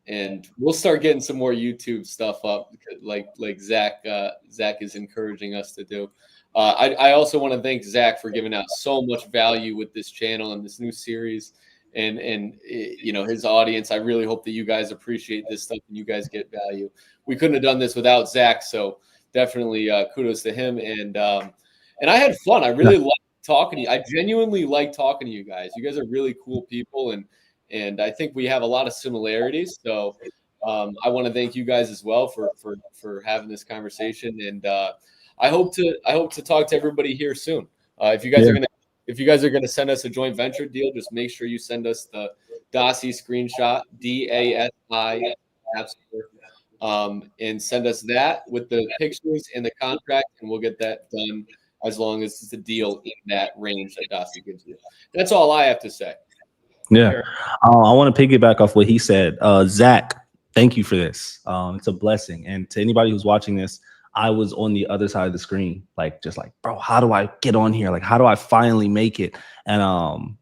and we'll start getting some more YouTube stuff up, like Zach is encouraging us to do. I also want to thank Zach for giving out so much value with this channel and this new series, and his audience. I really hope that you guys appreciate this stuff and you guys get value. We couldn't have done this without Zach, so definitely kudos to him. And I had fun. I really liked talking to you. I genuinely like talking to you guys. You guys are really cool people, and I think we have a lot of similarities. So I want to thank you guys as well for having this conversation. And I hope to talk to everybody here soon. If you guys are gonna send us a joint venture deal, just make sure you send us the DASI screenshot, DASI, and send us that with the pictures and the contract, and we'll get that done as long as it's a deal in that range that DASI gives you. That's all I have to say. Yeah. I want to piggyback off what he said. Zach, thank you for this. It's a blessing. And to anybody who's watching this, I was on the other side of the screen, just like, bro, how do I get on here? How do I finally make it? And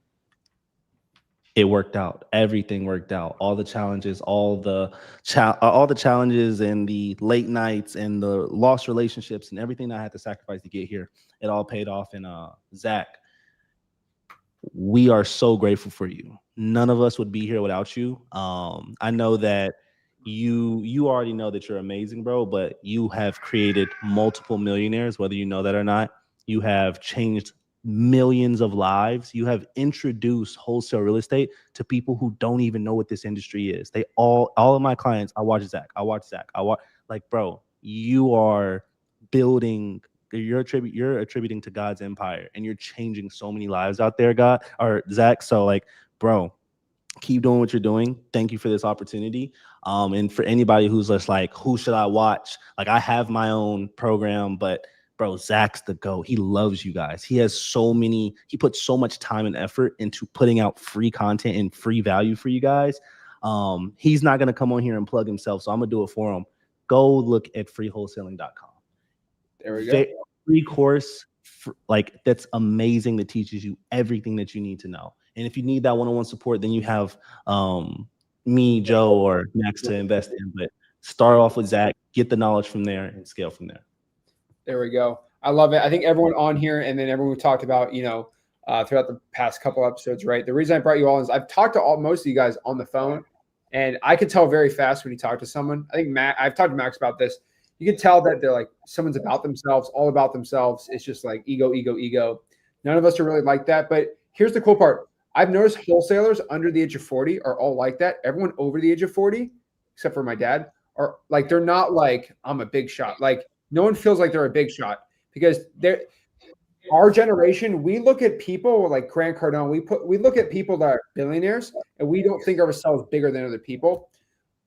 it worked out. Everything worked out. All the challenges, all the challenges and the late nights and the lost relationships and everything that I had to sacrifice to get here, it all paid off. And Zach, we are so grateful for you. None of us would be here without you. I know that you already know that you're amazing, bro, but you have created multiple millionaires, whether you know that or not. You have changed millions of lives. You have introduced wholesale real estate to people who don't even know what this industry is. All of my clients, I watch Zach. Bro, you are building, you're attributing to God's empire, and you're changing so many lives out there, Zach. So bro, keep doing what you're doing. Thank you for this opportunity. And for anybody who's just who should I watch? I have my own program, but bro, Zach's the GOAT. He loves you guys. He puts so much time and effort into putting out free content and free value for you guys. He's not going to come on here and plug himself, so I'm going to do it for him. Go look at freewholesaling.com. There we go. Free course, that's amazing, that teaches you everything that you need to know. And if you need that one-on-one support, then you have me, Joe, or Max to invest in. But start off with Zach, get the knowledge from there, and scale from there. There we go. I love it. I think everyone on here, and then everyone we talked about, throughout the past couple episodes, right? The reason I brought you all is I've talked to most of you guys on the phone, and I could tell very fast when you talk to someone. I think I've talked to Max about this. You can tell that they're someone's about themselves, all about themselves. It's just ego, ego, ego. None of us are really like that. But here's the cool part. I've noticed wholesalers under the age of 40 are all like that. Everyone over the age of 40, except for my dad, are they're not I'm a big shot. No one feels like they're a big shot because our generation, we look at people like Grant Cardone. We look at people that are billionaires, and we don't think of ourselves bigger than other people.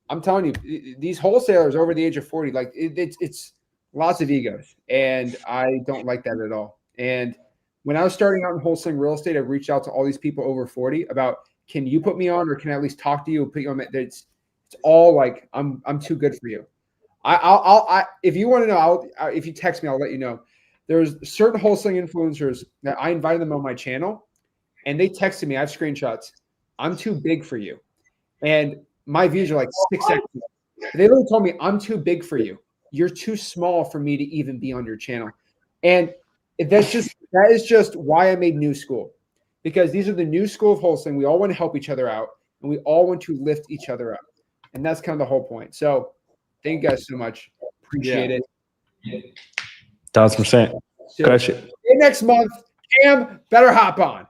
I'm telling you, these wholesalers over the age of 40, it's lots of egos, and I don't like that at all. And when I was starting out in wholesaling real estate, I reached out to all these people over 40 about, can you put me on, or can I at least talk to you and put you on? It's all I'm too good for you. If you want to know, if you text me, I'll let you know. There's certain wholesaling influencers that I invited them on my channel, and they texted me. I have screenshots. I'm too big for you, and my views are 6 seconds. They literally told me, I'm too big for you. You're too small for me to even be on your channel, and that is just why I made New School, because these are the new school of wholesaling. We all want to help each other out, and we all want to lift each other up, and that's kind of the whole point. So. Thank you guys so much. Appreciate it. 1,000%. Crush it. Next month, Cam better hop on.